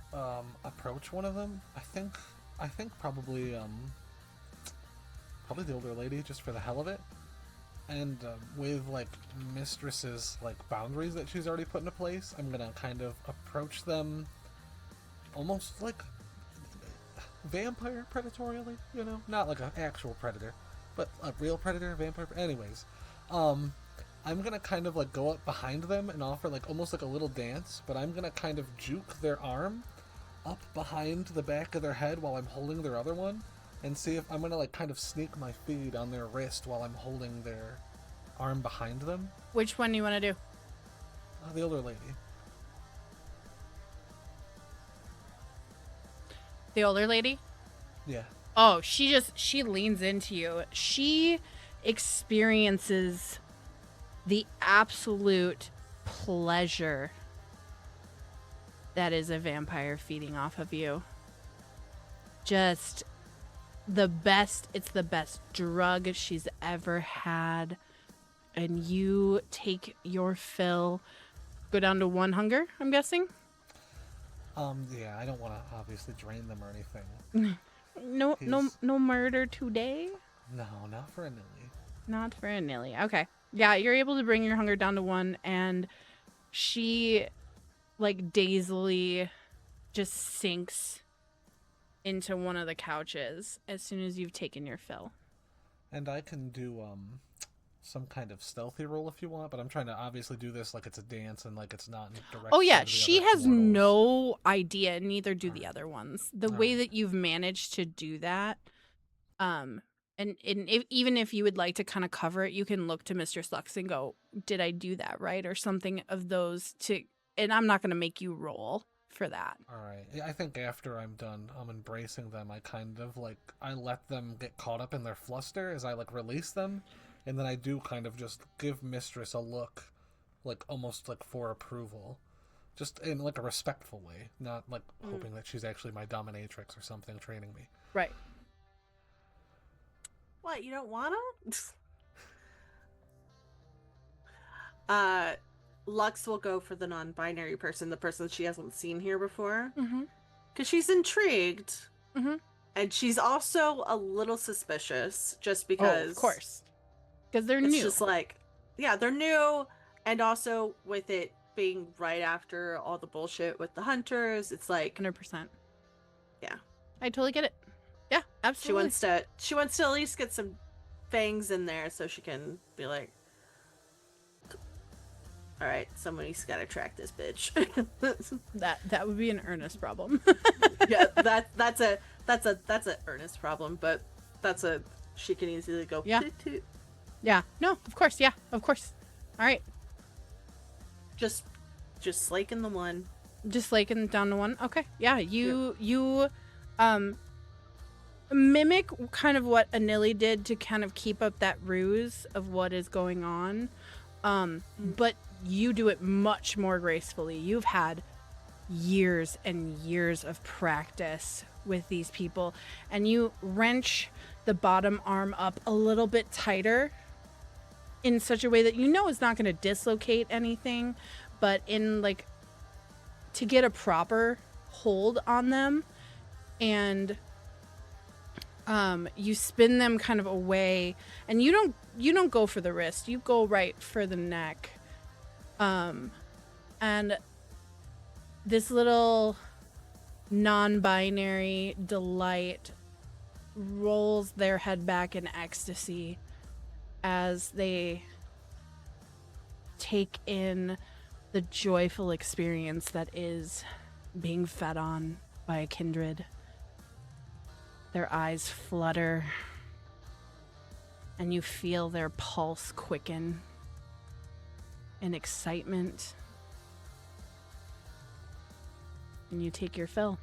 approach one of them. I think probably the older lady, just for the hell of it. And with like Mistress's like boundaries that she's already put into place, I'm gonna kind of approach them almost like vampire predatorially, you know, not like an actual predator, but a real predator, vampire. Anyways, I'm gonna kind of like go up behind them and offer like almost like a little dance, but I'm gonna kind of juke their arm up behind the back of their head while I'm holding their other one, and see if I'm gonna like kind of sneak my feed on their wrist while I'm holding their arm behind them. Which one do you want to do? The older lady. The older lady? Yeah. Oh, she leans into you. She experiences the absolute pleasure that is a vampire feeding off of you. Just it's the best drug she's ever had. And you take your fill. Go down to 1 hunger, I'm guessing? Yeah, I don't want to obviously drain them or anything. No murder today? No, not for a Nilly. Not for a Nilly. Okay. Yeah, you're able to bring your hunger down to 1, and she, like, dazedly just sinks into one of the couches as soon as you've taken your fill. And I can do some kind of stealthy roll if you want, but I'm trying to obviously do this like it's a dance and like it's not in direct. Oh yeah, to the she other has mortals. no idea, neither do the other ones. The way Alright. that you've managed to do that, and even if you would like to kind of cover it, you can look to Mistress Lux and go, did I do that right? Or something of those and I'm not going to make you roll for that. Alright. Yeah, I think after I'm done, I'm embracing them. I kind of like, I let them get caught up in their fluster as I like release them. And then I do kind of just give Mistress a look, like almost like for approval. Just in like a respectful way, not like hoping that she's actually my dominatrix or something training me. Right. What, you don't wanna? Lux will go for the non-binary person, the person she hasn't seen here before. Mm-hmm. Because she's intrigued. Mm-hmm. And she's also a little suspicious, just because... Oh, of course. Because they're It's new. just like, yeah, they're new, and also with it being right after all the bullshit with the hunters, it's like 100%. Yeah. I totally get it. Yeah, absolutely. She wants to at least get some fangs in there so she can be like, All right, somebody's got to track this bitch. That would be an Ernest problem. Yeah, that's a Ernest problem, but she can easily go. Yeah. Toot, toot. Yeah. No, of course. Yeah, of course. All right. Just slaking the one. Just slaking down to one. Okay. Yeah. You mimic kind of what Anili did to kind of keep up that ruse of what is going on. But you do it much more gracefully. You've had years and years of practice with these people, and you wrench the bottom arm up a little bit tighter in such a way that you know it's not going to dislocate anything, but in like to get a proper hold on them. And you spin them kind of away, and you don't go for the wrist, you go right for the neck. And this little non-binary delight rolls their head back in ecstasy as they take in the joyful experience that is being fed on by a kindred. Their eyes flutter, and you feel their pulse quicken in excitement. And you take your fill.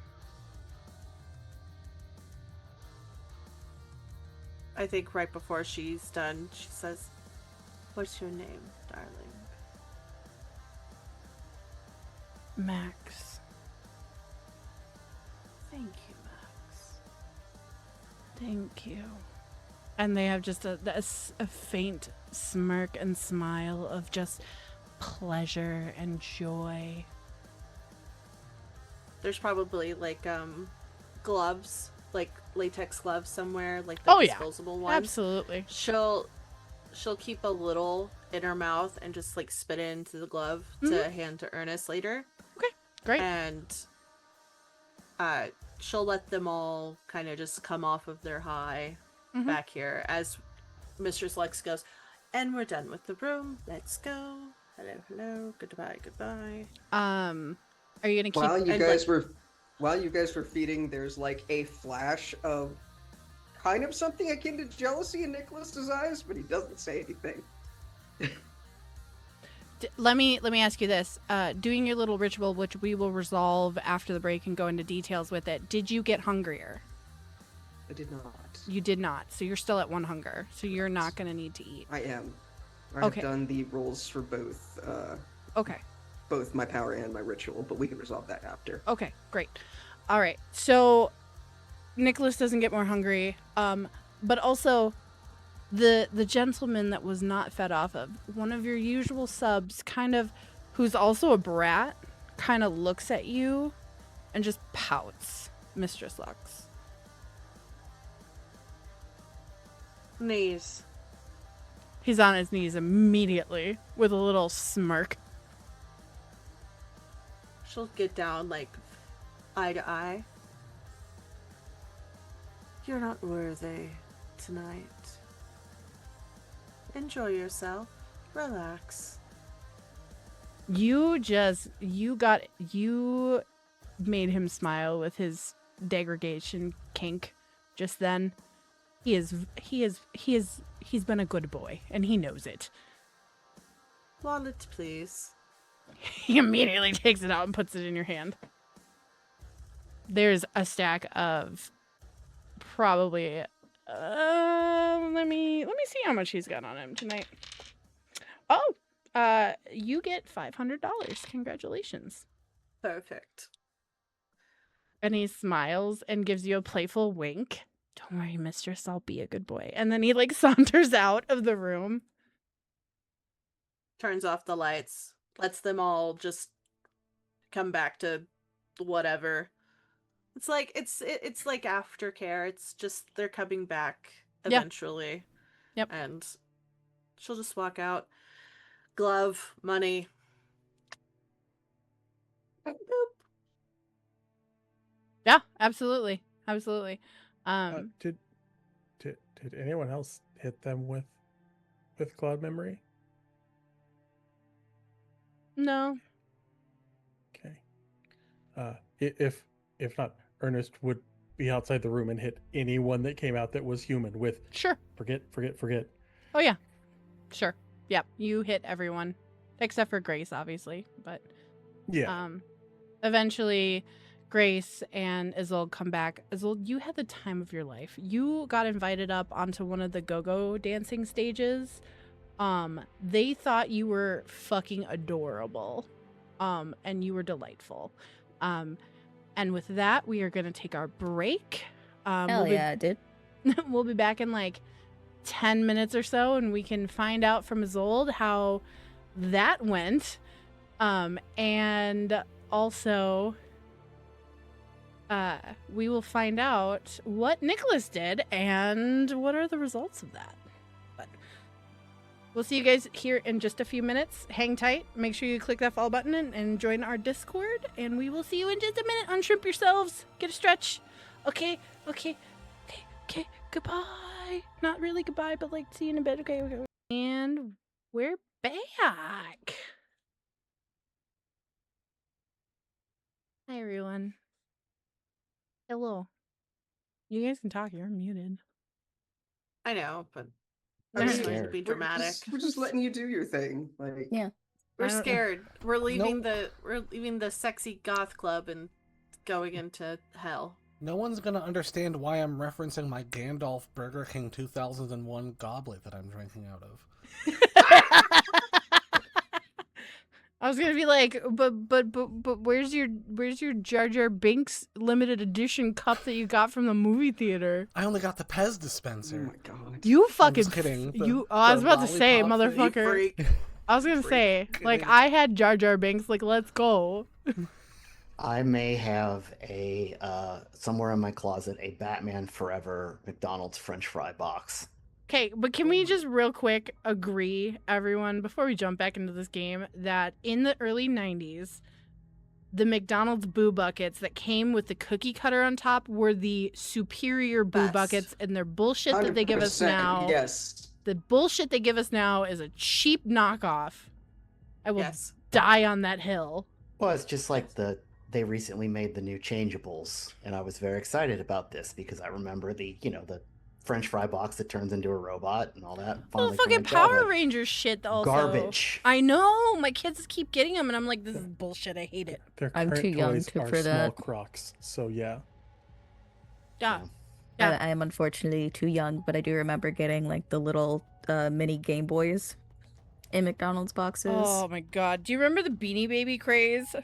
I think right before she's done, she says, "What's your name, darling?" Max. Thank you, Max. Thank you. And they have just a faint smirk and smile of just pleasure and joy. There's probably like gloves, like latex gloves somewhere, like the disposable ones. Absolutely. She'll keep a little in her mouth and just like spit it into the glove to hand to Ernest later. Okay, great. And she'll let them all kind of just come off of their high back here as Mistress Lex goes, "And we're done with the room. Let's go. Hello, hello. Goodbye, goodbye." Are you gonna keep? While you guys were feeding, there's like a flash of kind of something akin to jealousy in Nicholas's eyes, but he doesn't say anything. Let me ask you this: doing your little ritual, which we will resolve after the break and go into details with it. Did you get hungrier? I did not. You did not. So you're still at 1 hunger. So you're not gonna need to eat. I am. I've done the rolls for both. Okay. Both my power and my ritual, but we can resolve that after. Okay, great. All right. So Nicholas doesn't get more hungry. But also the gentleman that was not fed off of, one of your usual subs, kind of, who's also a brat, kind of looks at you and just pouts, Mistress Lux. Knees. He's on his knees immediately with a little smirk. She'll get down like eye to eye. "You're not worthy tonight. Enjoy yourself. Relax." You made him smile with his degradation kink just then. He's been a good boy, and he knows it. "Wallet, please." He immediately takes it out and puts it in your hand. There's a stack of probably let me see how much he's got on him tonight. Oh, you get $500. Congratulations. Perfect. And he smiles and gives you a playful wink. "Don't worry, mistress, I'll be a good boy." And then he like saunters out of the room. Turns off the lights. Lets them all just come back to whatever. It's like it's like aftercare. It's just they're coming back eventually. Yep. And she'll just walk out. Glove, money. Boop. Yeah, absolutely. Absolutely. Did anyone else hit them with cloud memory? No. Okay. If not, Ernest would be outside the room and hit anyone that came out that was human with Sure. forget. Oh yeah. Sure. Yep. You hit everyone except for Grace, obviously, but Yeah. eventually Grace and Isolde come back. Isolde, you had the time of your life. You got invited up onto one of the go-go dancing stages. They thought you were fucking adorable. And you were delightful. And with that, we are going to take our break. Hell yeah, I did. We'll be back in like 10 minutes or so, and we can find out from Isolde how that went. And also, we will find out what Nicholas did and what are the results of that. But we'll see you guys here in just a few minutes. Hang tight. Make sure you click that follow button and join our Discord. And we will see you in just a minute. Unshrimp yourselves. Get a stretch. Okay. Goodbye. Not really goodbye, but like see you in a bit. Okay. And we're back. Hi, everyone. Hello. You guys can talk. You're muted. I know, but I'm I'm scared. trying to be dramatic. We're just letting you do your thing. Like, Yeah. We're I don't- scared. We're leaving the sexy goth club and going into hell. No one's gonna understand why I'm referencing my Gandalf Burger King 2001 goblet that I'm drinking out of. I was gonna be like, but where's your Jar Jar Binks limited edition cup that you got from the movie theater? I only got the Pez oh dispenser. my god. You I'm fucking just kidding. I was The about to say, lollipop thing. motherfucker. Freak. I was gonna Freak. say, like, Kidding. I had Jar Jar Binks. Like, let's go. I may have somewhere in my closet a Batman Forever McDonald's French fry box. Okay, but can we just real quick agree, everyone, before we jump back into this game, that in the early 90s, the McDonald's Boo Buckets that came with the cookie cutter on top were the superior Boo Best. Buckets, and their bullshit that they give us 100%, now. Yes. The bullshit they give us now is a cheap knockoff. I will Yes. die on that hill. Well, it's just like they recently made the new changeables, and I was very excited about this because I remember the French fry box that turns into a robot and all that. Well, Finally fucking from Mattel, Power but Rangers shit also. garbage. I know. My kids keep getting them, and I'm like, this is bullshit. I hate it. Their I'm current too young toys to- are for small that. Crocs. So yeah. Yeah. I, Yeah. I am unfortunately too young, but I do remember getting like the little mini Game Boys in McDonald's boxes. Oh my god. Do you remember the Beanie Baby craze?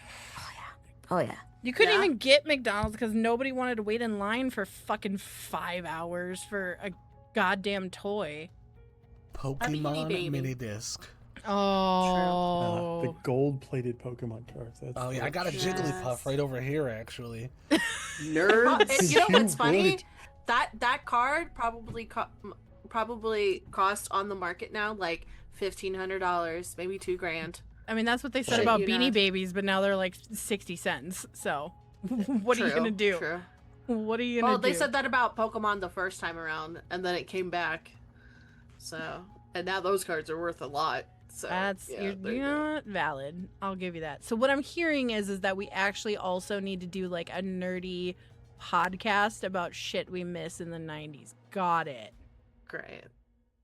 Oh yeah. You couldn't Yeah. even get McDonald's because nobody wanted to wait in line for fucking 5 hours for a goddamn toy. Pokemon Baby. mini disc. Oh. The gold-plated Pokemon cards. That's Oh yeah, I got a Yes. Jigglypuff right over here actually. Nerds. You know what's You funny? would. That card probably cost on the market now like $1,500, maybe $2,000. I mean, that's what they said Shit, about you Beanie know. Babies, but now they're like 60 cents. So, what are you going to do? True. What are you going to Well, do? they said that about Pokemon the first time around, and then it came back. So, and now those cards are worth a lot. So That's yeah, there you you know go. what? Valid. I'll give you that. So what I'm hearing is that we actually also need to do like a nerdy podcast about shit we miss in the 90s. Got it. Great.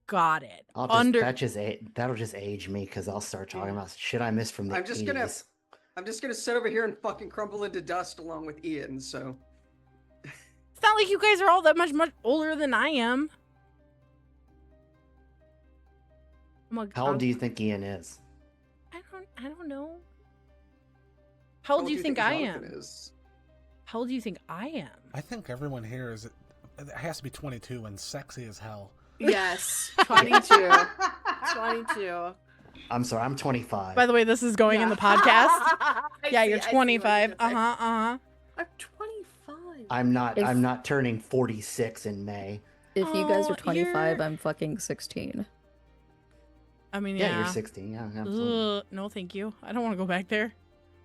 Got it. I'll just that'll just age me because I'll start talking about shit I missed from the I'm just 80s. gonna sit over here and fucking crumble into dust along with Ian. So It's not like you guys are all that much older than I am. How old do you think Ian is? I don't know. How old do you think I Jonathan am? is? How old do you think I am? I think everyone here is. It has to be 22 and sexy as hell. Yes, 22. 22. I'm sorry, I'm 25. By the way, this is going in the podcast. Yeah, you're 25. Uh-huh. I'm 25. I'm If- not turning 46 in May. If you guys Oh, are 25, you're- I'm fucking 16. I mean, Yeah, yeah. you're 16. Yeah, absolutely. Ugh, no, thank you. I don't want to go back there.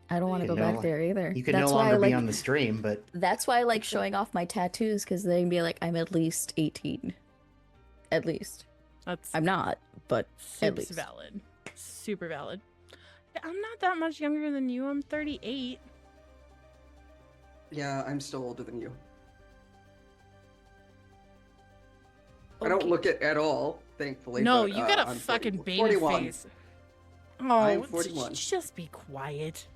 I don't want to You go know, back there either. You could That's no why I longer be like- on the stream, but That's why I like showing off my tattoos, because they can be like, I'm at least 18. At least. That's I'm not, but at super least. valid. Super valid. I'm not that much younger than you. I'm 38. Yeah, I'm still older than you. I Okay. don't look it at all, thankfully. No, but, you got a I'm fucking 40 baby 41. face. Oh, I'm 41. just be quiet.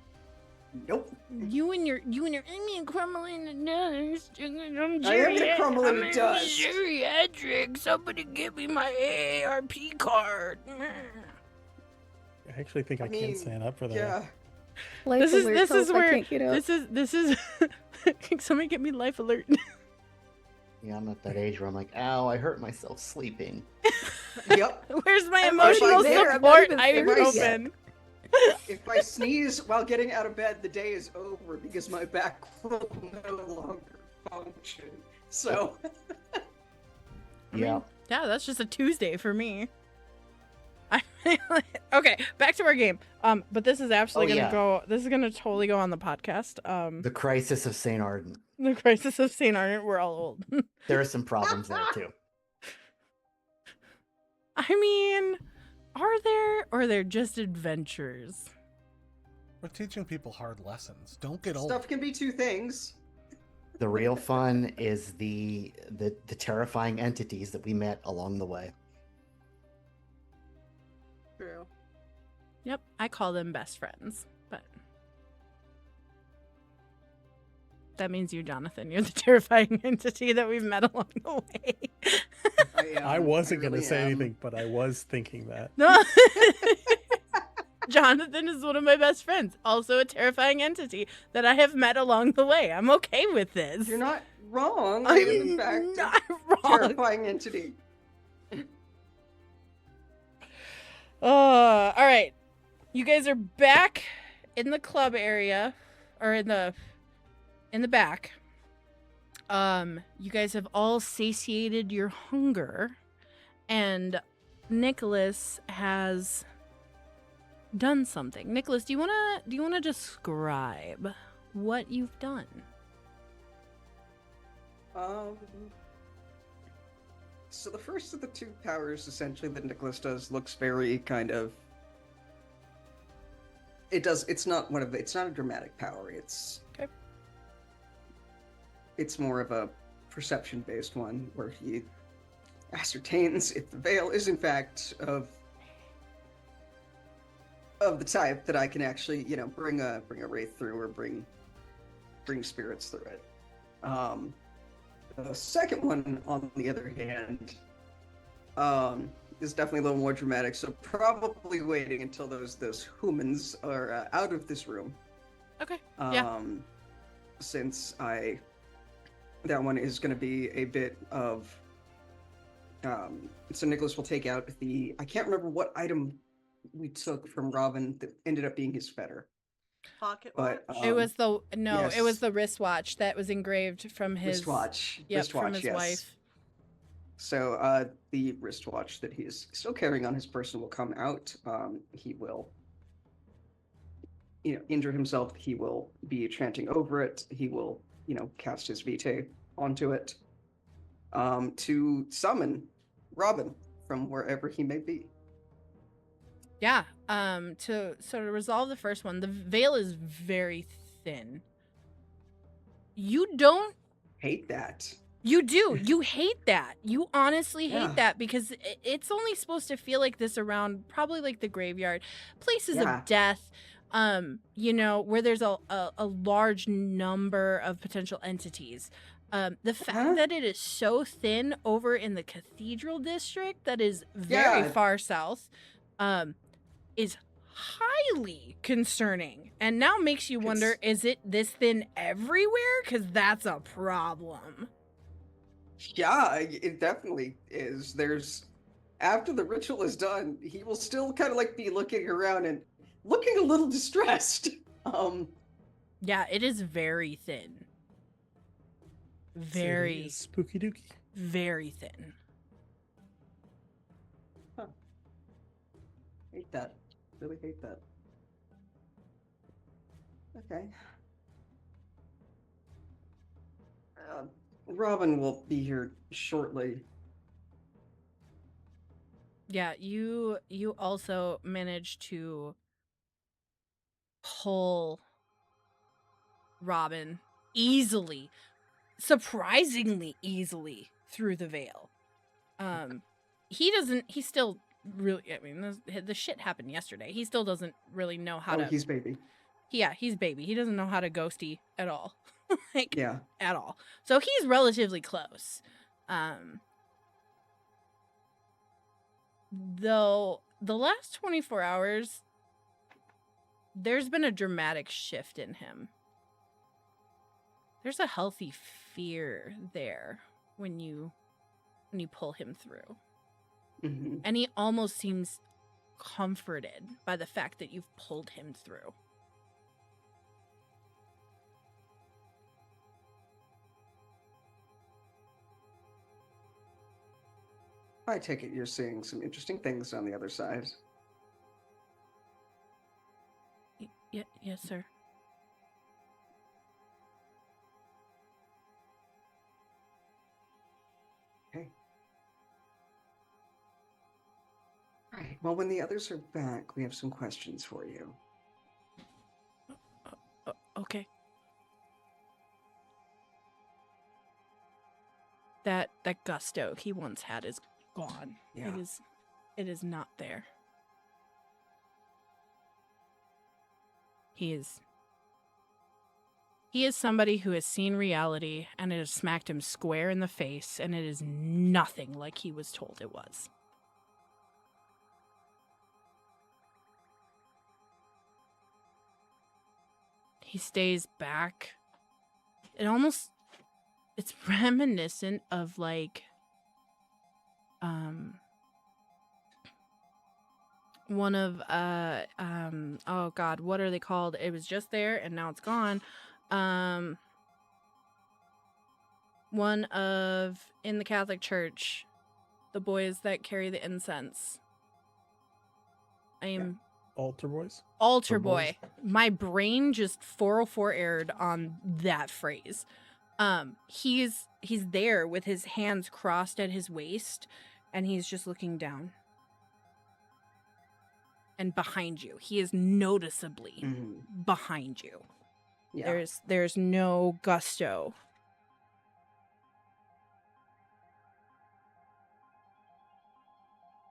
Nope. You and your I'm gonna crumble in the dust. I'm I am gonna crumble in the dust. geriatric. Somebody give me my AARP card. I actually think I can stand up for that. Yeah. Life This alert, is help, I where can't get up. this is somebody get me life alert. Yeah, I'm at that age where I'm like, ow, I hurt myself sleeping. Yep. Where's my I'm emotional right there. I'm not support? even I'm serious. open. If I sneeze while getting out of bed, the day is over because my back will no longer function. So, Yeah. Yeah, that's just a Tuesday for me. Okay, back to our game. But this is absolutely gonna go. This is gonna totally go on the podcast. The Crisis of St. Ardent. The Crisis of St. Ardent. We're all old. There are some problems there too. I mean, are there, or they're just adventures? We're teaching people hard lessons. Don't get old. stuff can be two things. The real fun is the terrifying entities that we met along the way. True. Yep, I call them best friends, but that means you, Jonathan. You're the terrifying entity that we've met along the way. I wasn't going to really say am. anything, but I was thinking that. No. Jonathan is one of my best friends, also a terrifying entity that I have met along the way. I'm okay with this. You're not wrong. I am, in I'm fact, not a wrong. terrifying entity. All right. You guys are back in the club area, or in the back. You guys have all satiated your hunger, and Nicholas has done something. Nicholas, do you wanna describe what you've done? So the first of the two powers, essentially, that Nicholas does looks very kind of. It's not a dramatic power. It's Okay. It's more of a perception-based one where he ascertains if the veil is in fact of the type that I can actually, bring a wraith through or bring spirits through it. The second one, on the other hand, is definitely a little more dramatic. So probably waiting until those humans are out of this room. Okay. Yeah. Since that one is going to be a bit of. So Nicholas will take out I can't remember what item we took from Robin that ended up being his fetter. Pocket But watch. It was the yes. It was the wristwatch that was engraved from his wristwatch. Yep, Wristwatch, from his yes. wife. So the wristwatch that he is still carrying on his person will come out. He will, injure himself. He will be chanting over it. He will, cast his vitae onto it to summon Robin from wherever he may be. Yeah. To resolve the first one, the veil is very thin. You don't Hate that. You do. You hate that. You honestly hate Yeah. that because it's only supposed to feel like this around probably like the graveyard, places Yeah. of death, where there's a large number of potential entities. The fact that it is so thin over in the cathedral district that is very Yeah. far south, is highly concerning, and now makes you wonder: is it this thin everywhere? Because that's a problem. Yeah, it definitely is. After the ritual is done, he will still kind of like be looking around and looking a little distressed. Yeah, it is very thin. Very, spooky dooky. very thin. Hate that. Really hate that. Okay. Robin will be here shortly. Yeah, you also managed to pull Robin easily, surprisingly easily through the veil. He still really, I mean, the shit happened yesterday. He still doesn't really know how to. He's baby. Yeah, he's baby. He doesn't know how to ghosty at all. Like, Yeah. at all. So he's relatively close. Though the last 24 hours, there's been a dramatic shift in him. There's a healthy fear there when you pull him through. Mm-hmm. And he almost seems comforted by the fact that you've pulled him through. I take it you're seeing some interesting things on the other side. Yes, sir. Okay. Right. Well, when the others are back, we have some questions for you. Okay. That gusto he once had is gone. Yeah. It is not there. He is somebody who has seen reality, and it has smacked him square in the face, and it is nothing like he was told it was. He stays back. It's reminiscent of like one of oh god, what are they called? It was just there and now it's gone. One of, in the Catholic Church, the boys that carry the incense. Altar boys. Altar Or boy. boys? My brain just 404 aired on that phrase. He's there with his hands crossed at his waist, and he's just looking down. And behind you. He is noticeably behind you. Yeah. There's no gusto.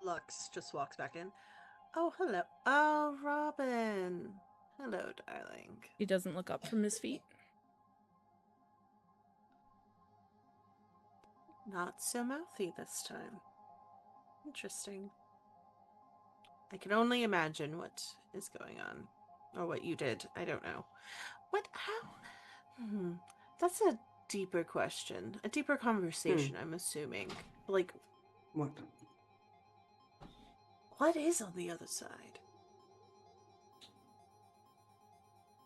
Lux just walks back in. Oh, hello. Oh, Robin. Hello, darling. He doesn't look up from his feet. Not so mouthy this time. Interesting. I can only imagine what is going on. Or what you did. I don't know. How? That's a deeper question. A deeper conversation, I'm assuming. Like, What? what is on the other side?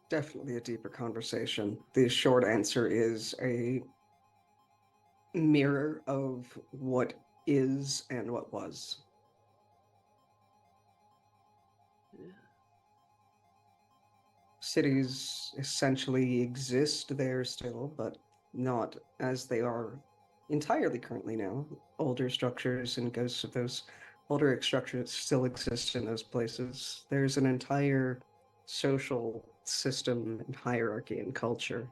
Definitely a deeper conversation. The short answer is a mirror of what is and what was. Cities essentially exist there still, but not as they are entirely currently now. Older structures and ghosts of those older structures still exist in those places. There's an entire social system and hierarchy and culture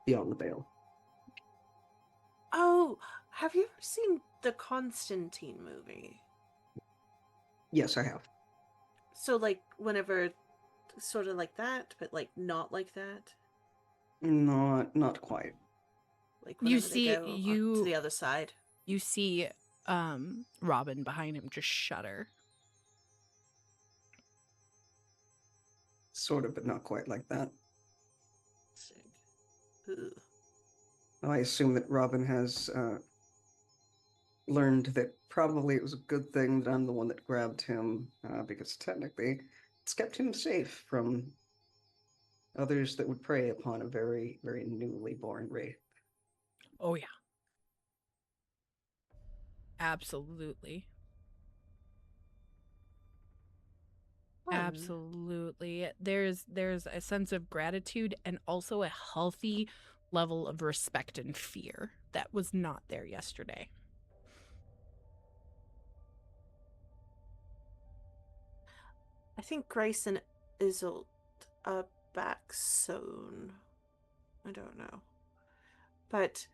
beyond the veil. Oh, have you ever seen the Constantine movie? Yes, I have. So, like, whenever, sort of like that, but, like, not like that? Not quite. Like, You whenever see, they go to the other side? You see Robin behind him just shudder. Sort of, but not quite like that. Ugh. I assume that Robin has learned that probably it was a good thing that I'm the one that grabbed him, because technically it's kept him safe from others that would prey upon a very, very newly born wraith. Oh yeah. Absolutely. Absolutely. There's a sense of gratitude and also a healthy level of respect and fear that was not there yesterday. I think Grace and Isolde back soon. I don't know. But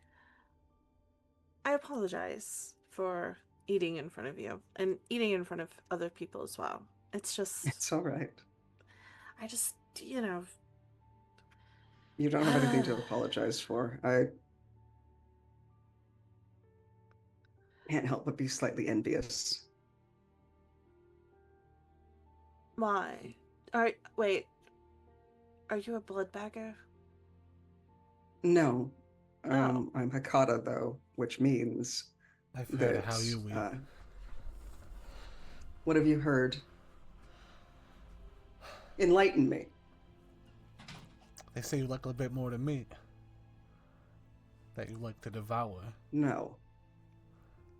I apologize for eating in front of you and eating in front of other people as well. It's just, It's all right. I just, You don't have anything to apologize for. I can't help but be slightly envious. Why? Wait, are you a bloodbagger? No. Oh. I'm Hakata, though, which means I've heard that, how you weep. what have you heard? Enlighten me. They say you like a bit more than meat. That you like to devour. No.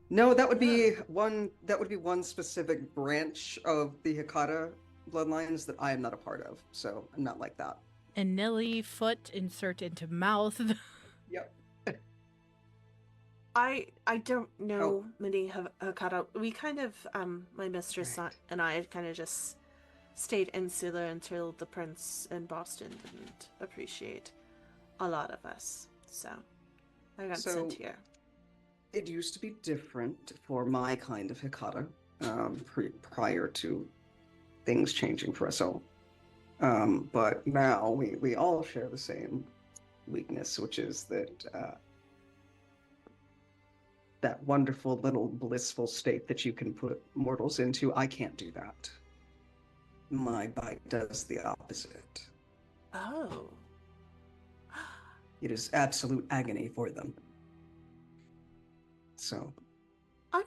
No, that would be one specific branch of the Hakata bloodlines that I am not a part of. So I'm not like that. And Nilly, foot, insert into mouth. Yep. I don't know many Hakata. We kind of, my mistress and I kind of just stayed insular until the prince in Boston didn't appreciate a lot of us. So I got sent here. It used to be different for my kind of Hakata, prior to things changing for us all. But now we all share the same weakness, which is that that wonderful little blissful state that you can put mortals into. I can't do that. My bite does the opposite. Oh. It is absolute agony for them. So I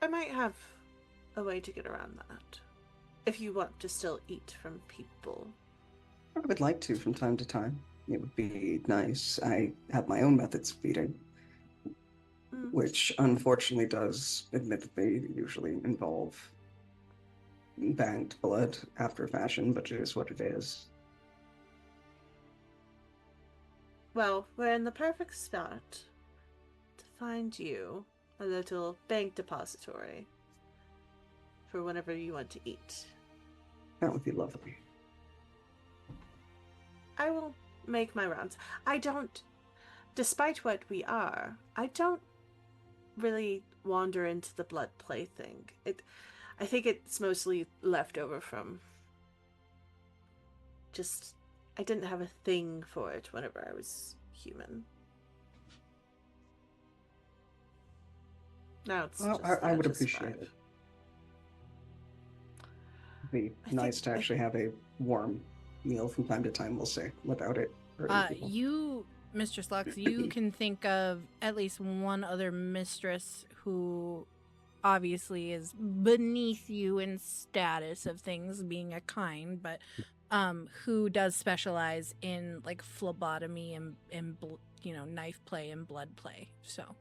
might have a way to get around that. If you want to still eat from people. I would like to from time to time. It would be nice. I have my own methods of eating, which unfortunately does admittedly usually involve banked blood after a fashion, but it is what it is. Well, we're in the perfect spot to find you a little bank depository for whenever you want to eat. That would be lovely. I will make my rounds. Despite what we are, I don't really wander into the blood play thing. I think it's mostly left over from just, I didn't have a thing for it whenever I was human. Now it's well, just I would appreciate it. It'd be nice to actually have a warm meal from time to time, we'll say, without it. You, Mistress Lux, you can think of at least one other mistress who obviously is beneath you in status of things being a kind, but who does specialize in like phlebotomy and knife play and blood play. So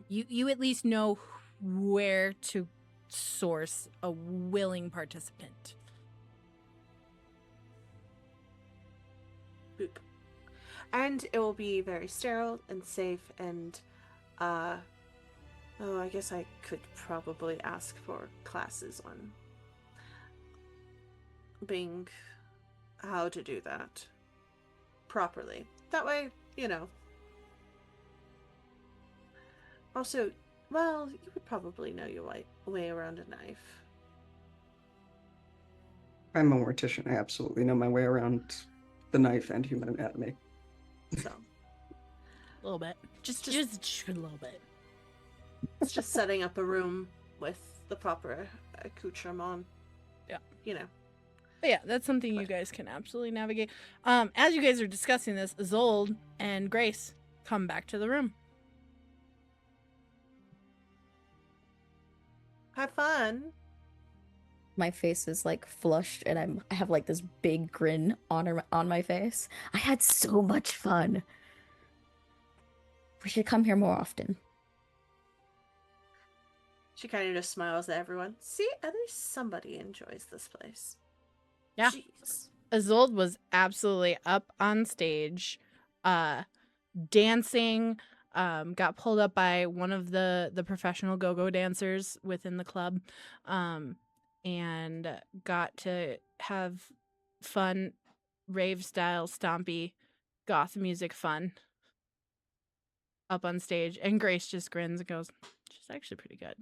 you at least know where to source a willing participant. Boop. And it will be very sterile and safe and I guess I could probably ask for classes on being how to do that properly. That way, Also, well, you would probably know your way around a knife. I'm a mortician. I absolutely know my way around the knife and human anatomy. So, a little bit. Just a little bit. It's just setting up a room with the proper accoutrement. Yeah. But yeah, that's something you guys can absolutely navigate. As you guys are discussing this, Zold and Grace come back to the room. Have fun. My face is like flushed and I have like this big grin on my face. I had so much fun. We should come here more often. She kind of just smiles at everyone. See, at least somebody enjoys this place. Yeah. Jeez. Isolde was absolutely up on stage, dancing, got pulled up by one of the professional go-go dancers within the club, and got to have fun rave style stompy goth music fun up on stage, and Grace just grins and goes, "She's actually pretty good."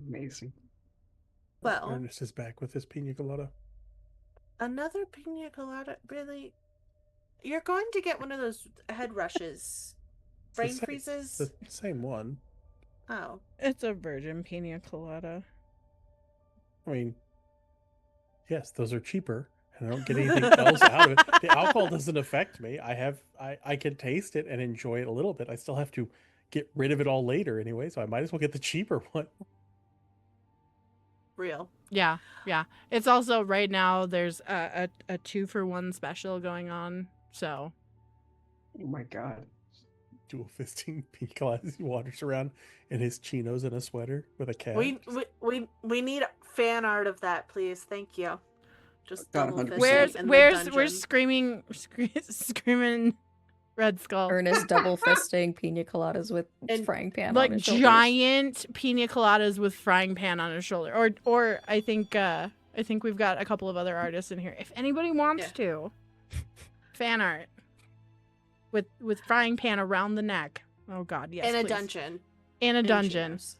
Amazing. Well, Ernest is back with his pina colada. another pina colada? Really? You're going to get one of those head rushes. Brain freezes? The same one. Oh. It's a virgin pina colada. I mean, yes, those are cheaper, and I don't get anything else out of it. The alcohol doesn't affect me. I can taste it and enjoy it a little bit. I still have to get rid of it all later anyway, so I might as well get the cheaper one. Real. Yeah. It's also right now there's a 2-for-1 special going on. So Oh my god. Dual fisting pina coladas. He wanders around in his chinos and a sweater with a cat. We need fan art of that, please. Thank you. Just Got double 100%. fisting where's screaming Red Skull? Ernest double fisting pina coladas with And, frying pan Like on his shoulders. giant pina coladas with frying pan on his shoulder. Or I think we've got a couple of other artists in here. If anybody wants to, fan art with frying pan around the neck. Oh God, yes. in a please. dungeon. In a In dungeon. chinos.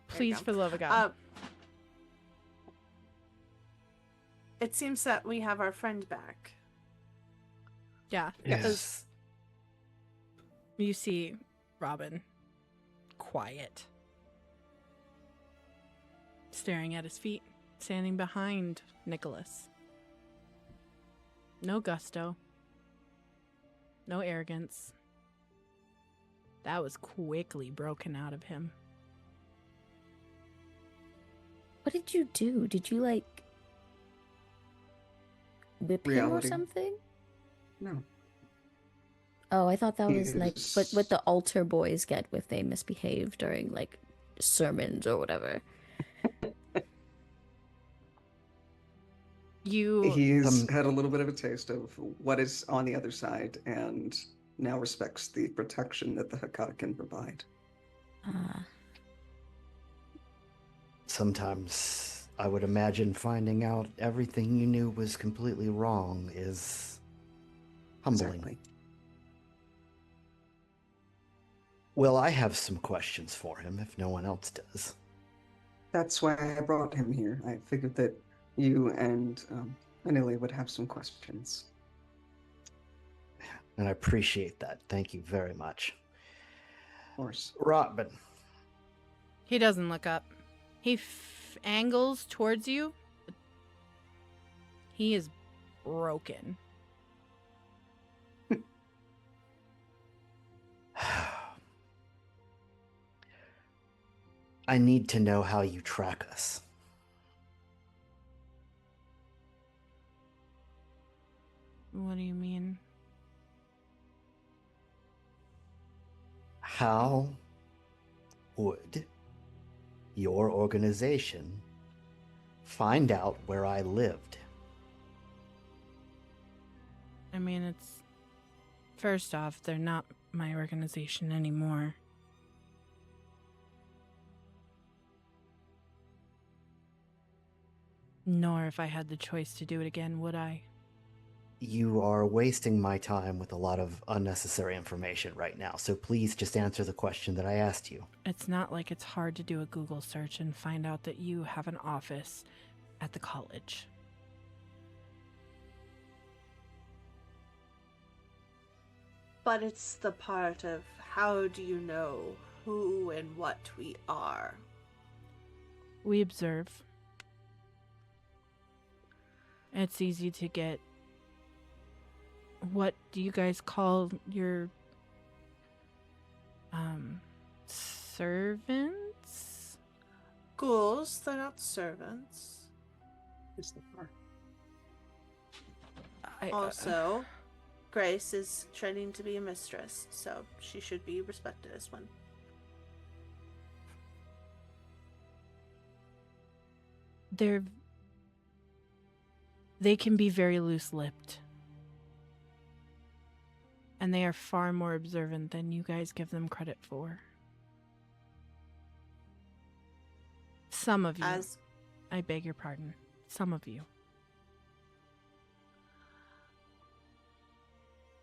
There you Please, go. for the love of God. It seems that we have our friend back. Yeah. Yes. You see Robin, quiet, staring at his feet, standing behind Nicholas. No gusto. No arrogance. That was quickly broken out of him. What did you do? Did you, like, whip him or Reality. something? No. Oh, I thought that was like Yes. what the altar boys get if they misbehave during, like, sermons or whatever. He's had a little bit of a taste of what is on the other side and now respects the protection that the Hakata can provide. Sometimes I would imagine finding out everything you knew was completely wrong is humbling. Exactly. Well, I have some questions for him if no one else does. That's why I brought him here. I figured that you and Anelia would have some questions. And I appreciate that. Thank you very much. Of course. Robin, He doesn't look up. He angles towards you. He is broken. I need to know how you track us. What do you mean? How would your organization find out where I lived? I mean, it's... First off, they're not my organization anymore. Nor if I had the choice to do it again, would I? You are wasting my time with a lot of unnecessary information right now, so please just answer the question that I asked you. It's not like it's hard to do a Google search and find out that you have an office at the college. But it's the part of how do you know who and what we are? We observe. It's easy to get... What do you guys call your... servants? Ghouls, they're not servants. Is the part. Also, Grace is training to be a mistress, so she should be respected as one. They can be very loose-lipped. And they are far more observant than you guys give them credit for. Some of you. As I beg your pardon. Some of you.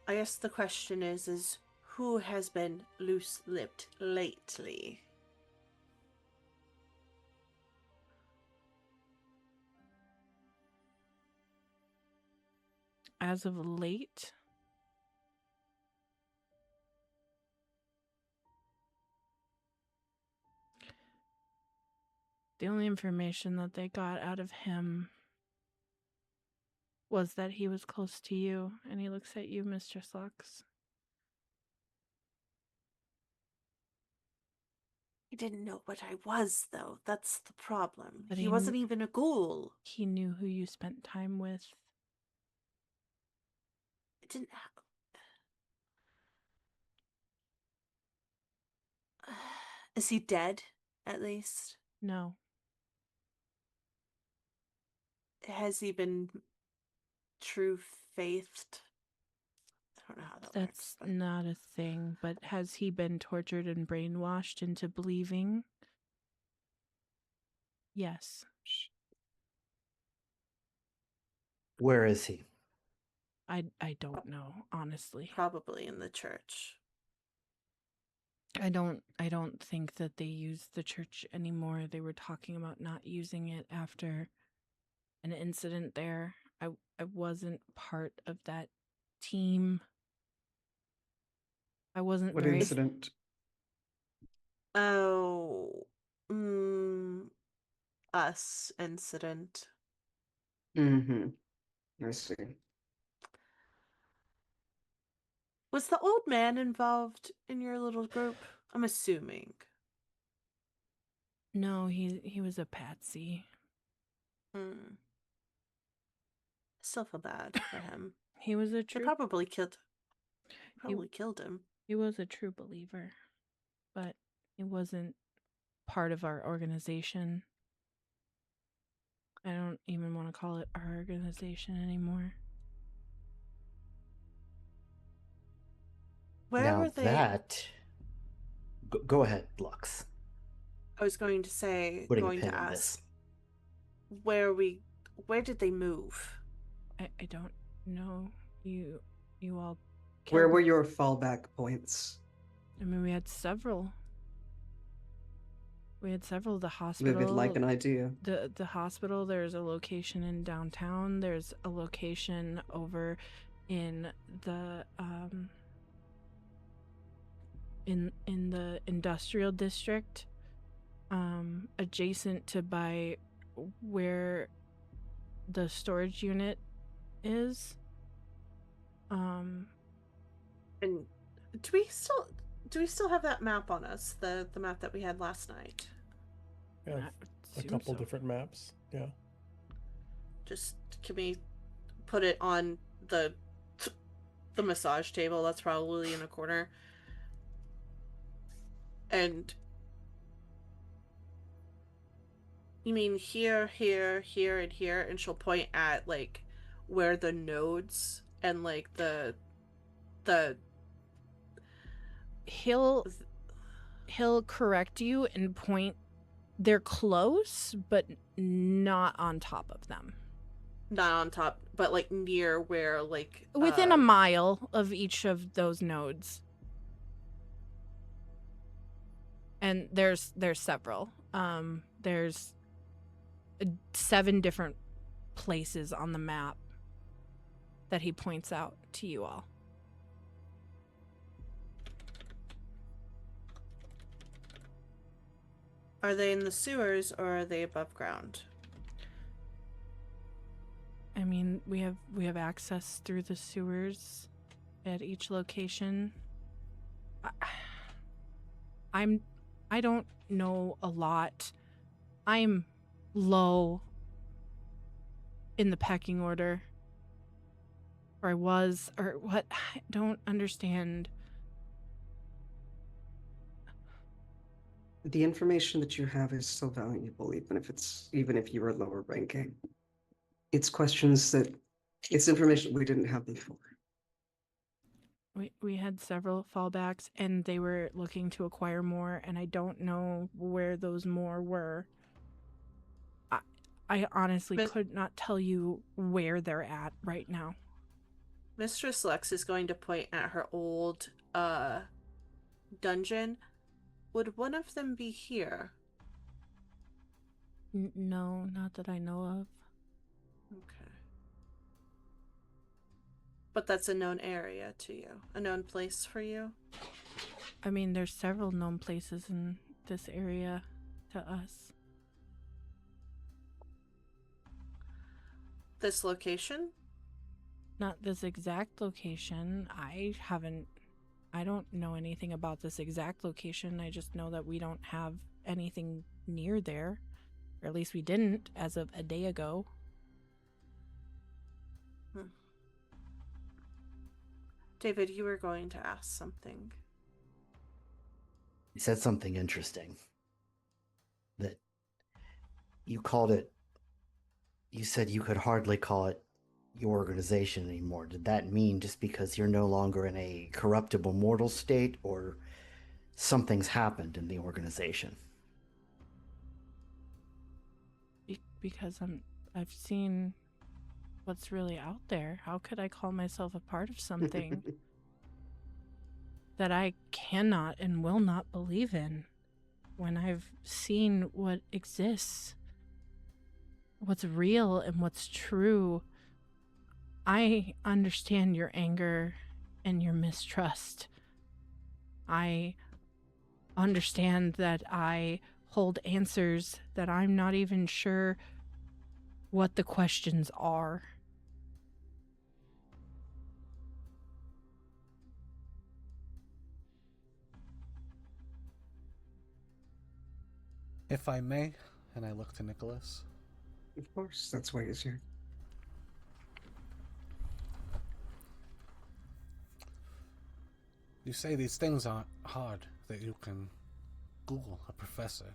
I guess the question is who has been loose-lipped lately? As of late, the only information that they got out of him was that he was close to you, and he looks at you, Mistress Lux. He didn't know what I was, though. That's the problem. But He he wasn't even a ghoul. He knew who you spent time with. It didn't Is he dead, at least? No. Has he been true faithed? I don't know how that That's works. not a thing, but has he been tortured and brainwashed into believing? Yes. Where is he? I don't know, honestly. Probably in the church. I don't think that they use the church anymore. They were talking about not using it after an incident there. I wasn't part of that team. I wasn't What very incident? Oh, us incident. Mm-hmm. I see. Was the old man involved in your little group? I'm assuming. No, he was a patsy. I still feel bad for him. He was a They true probably killed him. He was a true believer, but he wasn't part of our organization. I don't even want to call it our organization anymore. Where Now were they? that... Go ahead, Lux. I was going to say, Putting a going pin to in ask, this. where did they move? I don't know. You all Where killed were me. your fallback points? I mean, we had several. The We hospital. would like an idea. The hospital, there's a location in downtown. There's a location over in the in the industrial district, adjacent to by where the storage unit is. And do we still have that map on us? The map that we had last night. Yeah, I a couple assume so. different maps. Yeah. Just can we put it on the massage table? That's probably in a corner. And you mean here, here, here, and here, and she'll point at like where the nodes and like the He'll correct you and point. They're close, but not on top of them. not on top, but like near where like Within a mile of each of those nodes. And there's several. There's 7 different places on the map that he points out to you all. Are they in the sewers or are they above ground? I mean, we have access through the sewers at each location. I don't know a lot. I'm low in the pecking order. Or I was, or what? I don't understand. The information that you have is still valuable, even if you were lower ranking. It's information we didn't have before. We had several fallbacks, and they were looking to acquire more, and I don't know where those more were. I honestly But- could not tell you where they're at right now. Mistress Lex is going to point at her old dungeon. Would one of them be here? No, not that I know of. Okay. But that's a known area to you, a known place for you? I mean, there's several known places in this area to us. This location? Not this exact location. I don't know anything about this exact location. I just know that we don't have anything near there. Or at least we didn't as of a day ago. David, you were going to ask something. You said something interesting. That you called it. You said you could hardly call it your organization anymore. Did that mean just because you're no longer in a corruptible mortal state, or something's happened in the organization? Because I've seen what's really out there. How could I call myself a part of something that I cannot and will not believe in when I've seen what exists, what's real and what's true? I understand your anger and your mistrust. I understand that I hold answers that I'm not even sure what the questions are. If I may, and I look to Nicholas. Of course, that's why he's here. You say these things aren't hard, that you can Google a professor.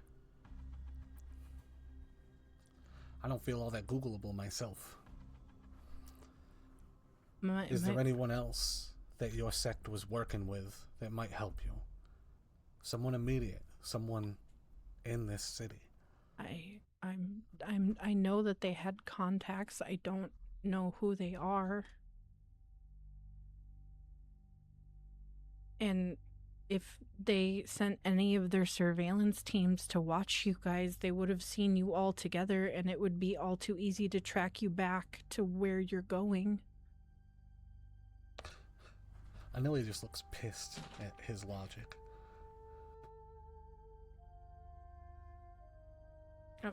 I don't feel all that Googleable myself. Is there anyone else that your sect was working with that might help you? Someone immediate, someone in this city. I know that they had contacts. I don't know who they are. And if they sent any of their surveillance teams to watch you guys, they would have seen you all together, and it would be all too easy to track you back to where you're going. Anili just looks pissed at his logic.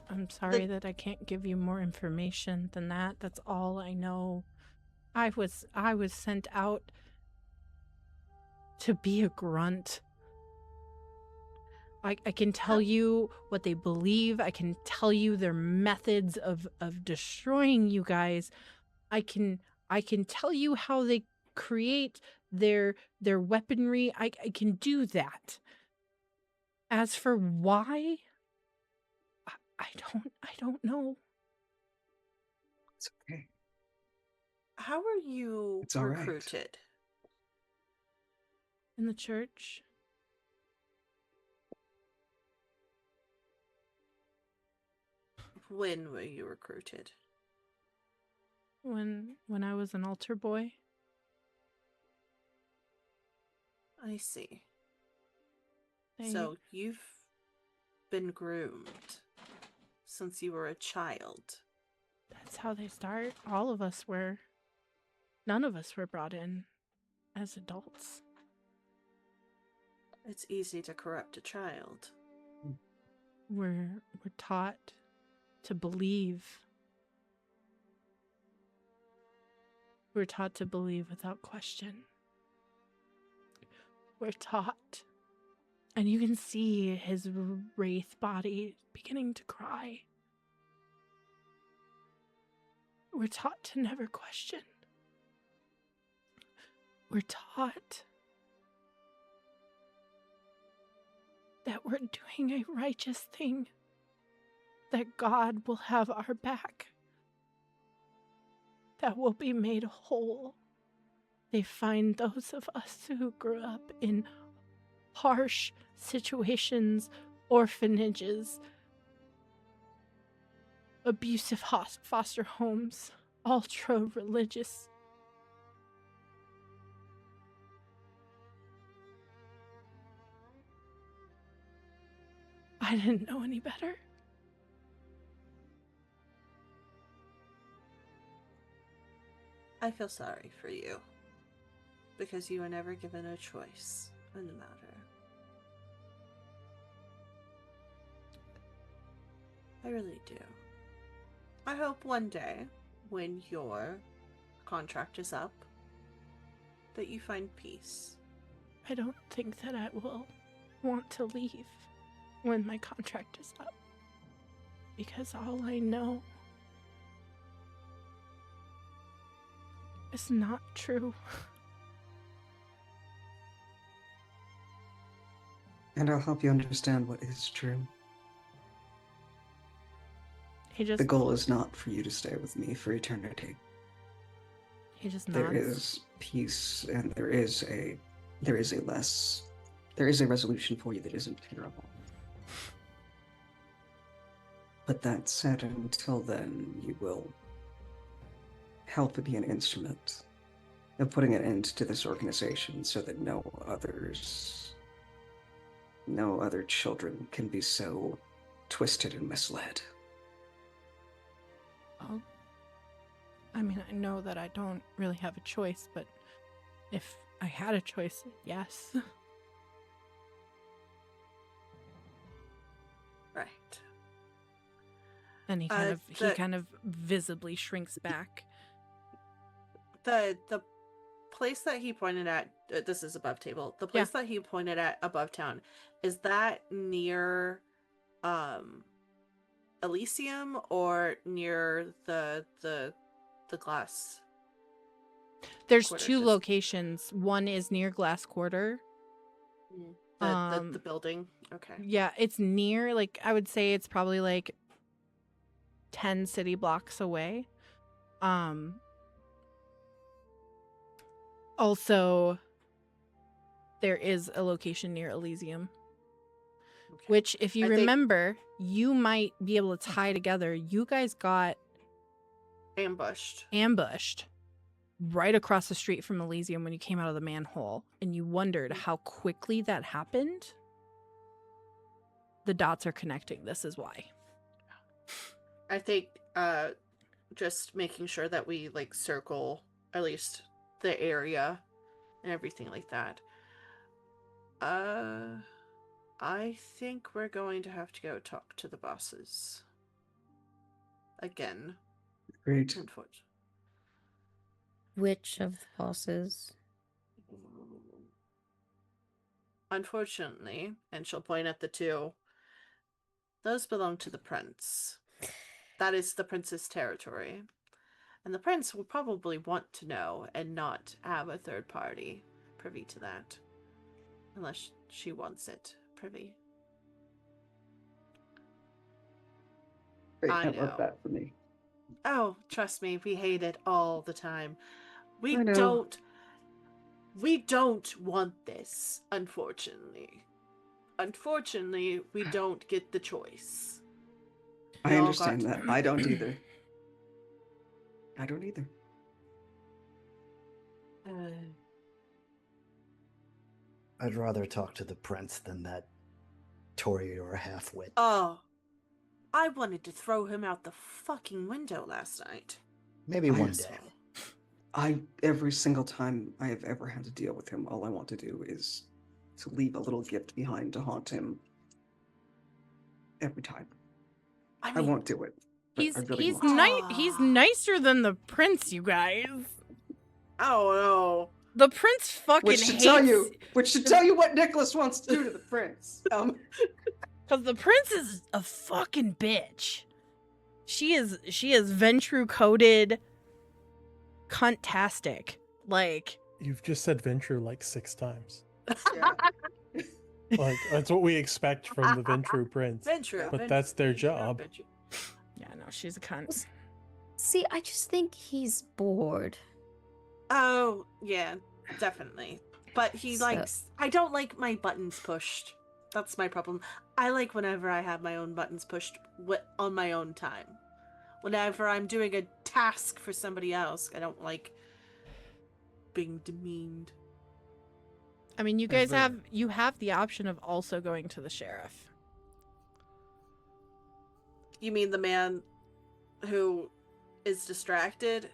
I'm sorry that I can't give you more information than that. That's all I know. I was sent out to be a grunt. I can tell you what they believe. I can tell you their methods of destroying you guys. I can tell you how they create their weaponry. I can do that. As for why, I don't know. It's okay. How are you It's all right. recruited? In the church. When were you recruited? When I was an altar boy. I see. So you've been groomed since you were a child. That's how they start. All of us were. None of us were brought in as adults. It's easy to corrupt a child. We're taught to believe. We're taught to believe without question. We're taught. And you can see his wraith body beginning to cry. We're taught to never question. We're taught that we're doing a righteous thing, that God will have our back, that we'll be made whole. They find those of us who grew up in harsh situations, orphanages, abusive foster homes, ultra-religious. I didn't know any better. I feel sorry for you. Because you were never given a choice in the matter. I really do. I hope one day, when your contract is up, that you find peace. I don't think that I will want to leave when my contract is up. Because all I know is not true. And I'll help you understand what is true. The The goal is not for you to stay with me for eternity. He just There nods. is peace, and there is a resolution for you that isn't terrible. But that said, until then, you will help be an instrument of putting an end to this organization so that no other children can be so twisted and misled. Well, I mean, I know that I don't really have a choice, but if I had a choice, yes. Right. And he kind of visibly shrinks back. The place that he pointed at, this is above table. The place that he pointed at above town, is that near Elysium or near the glass? There's quarter two just- locations. One is near Glass Quarter. The building. Okay. Yeah, it's near, like, I would say it's probably like 10 city blocks away. Also, there is a location near Elysium, Okay. which, if you I think- remember, you might be able to tie together. You guys got ambushed right across the street from Elysium when you came out of the manhole, and you wondered how quickly that happened. The dots are connecting. This is why. I think just making sure that we like circle at least the area and everything like that. I think we're going to have to go talk to the bosses again. Great. Unfortunately. Which of the bosses? Unfortunately, and she'll point at the two, those belong to the prince. That is the prince's territory. And the prince will probably want to know and not have a third party privy to that. Unless she wants it privy. Great. I I love know. that for me. Oh, trust me, we hate it all the time. I know. We don't want this, unfortunately. Unfortunately, we don't get the choice. I We all understand got- that. I don't either. I'd rather talk to the prince than that Tory or half-wit. Oh, I wanted to throw him out the fucking window last night. Maybe one day. Every single time I have ever had to deal with him, all I want to do is to leave a little gift behind to haunt him. Every time. I won't do it. but He's I really he's want to. he's nicer than the prince, you guys. Oh no. The prince fucking Which should hates. tell you what Nicholas wants to do to the prince. Because the prince is a fucking bitch. She is Ventru coded cuntastic. Like, You've just said Venture like 6 times. Yeah. Like, that's what we expect from the Ventru Prince. Venture. But that's their job. yeah, no, she's a cunt. See, I just think he's bored. Oh, yeah, definitely. But he So- likes... I don't like my buttons pushed. That's my problem. I like whenever I have my own buttons pushed on my own time. whenever I'm doing a task for somebody else. I don't like being demeaned. I mean, you Is guys there- have the option of also going to the sheriff. You mean the man who is distracted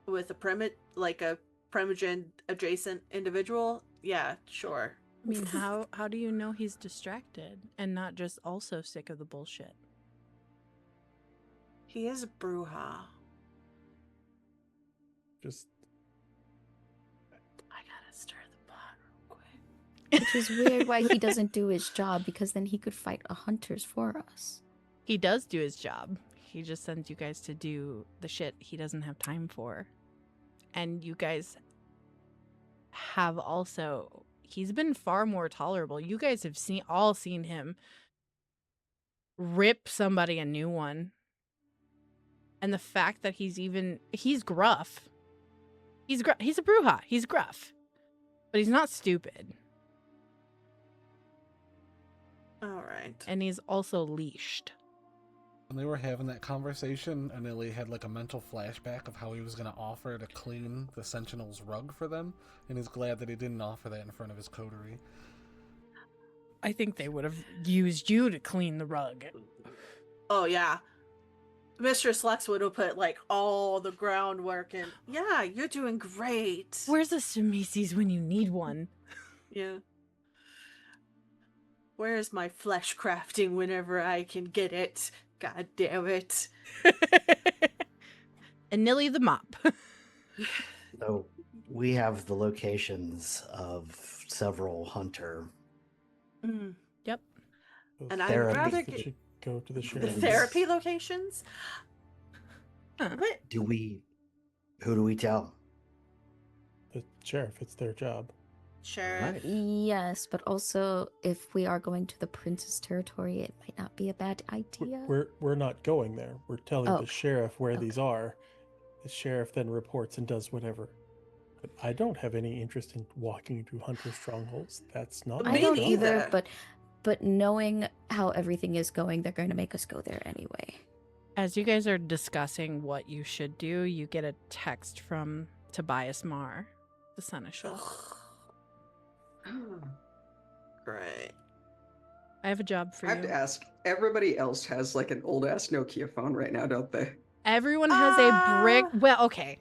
with a Primogen adjacent individual? Yeah, sure. I mean, how do you know he's distracted and not just also sick of the bullshit? He is a Bruja. Just I gotta stir the pot real quick. Which is weird why he doesn't do his job, because then he could fight hunters for us. He does do his job. He just sends you guys to do the shit he doesn't have time for. And you guys have also... He's been far more tolerable. You guys have all seen him rip somebody a new one. And the fact that he's gruff. He's a Bruja. He's gruff. But he's not stupid. All right. And he's also leashed. When they were having that conversation, Anili had like a mental flashback of how he was going to offer to clean the Sentinel's rug for them, and he's glad that he didn't offer that in front of his coterie. I think they would have used you to clean the rug. Oh yeah. Mistress Lux would have put like all the groundwork in. Yeah, you're doing great. Where's a Sumises when you need one? Yeah. Where's my flesh crafting whenever I can get it? God damn it. And Nilly the mop. So we have the locations of several hunter. Mm. Yep. And I'd Therapy. rather That get should go to the the sheriff. therapy locations. Huh. What? Who do we tell? The sheriff, it's their job. Sheriff. Yes, but also if we are going to the prince's territory, it might not be a bad idea. We're not going there. We're telling Oh, the sheriff where these okay. are. The sheriff then reports and does whatever. But I don't have any interest in walking into hunter strongholds. That's not Me I my don't job. either, neither. but knowing how everything is going, they're going to make us go there anyway. As you guys are discussing what you should do, you get a text from Tobias Marr, the Seneschal. Great. I have a job for I have you. to ask. Everybody else has like an old ass Nokia phone right now, don't they? Everyone has a brick. Ah. Well, okay.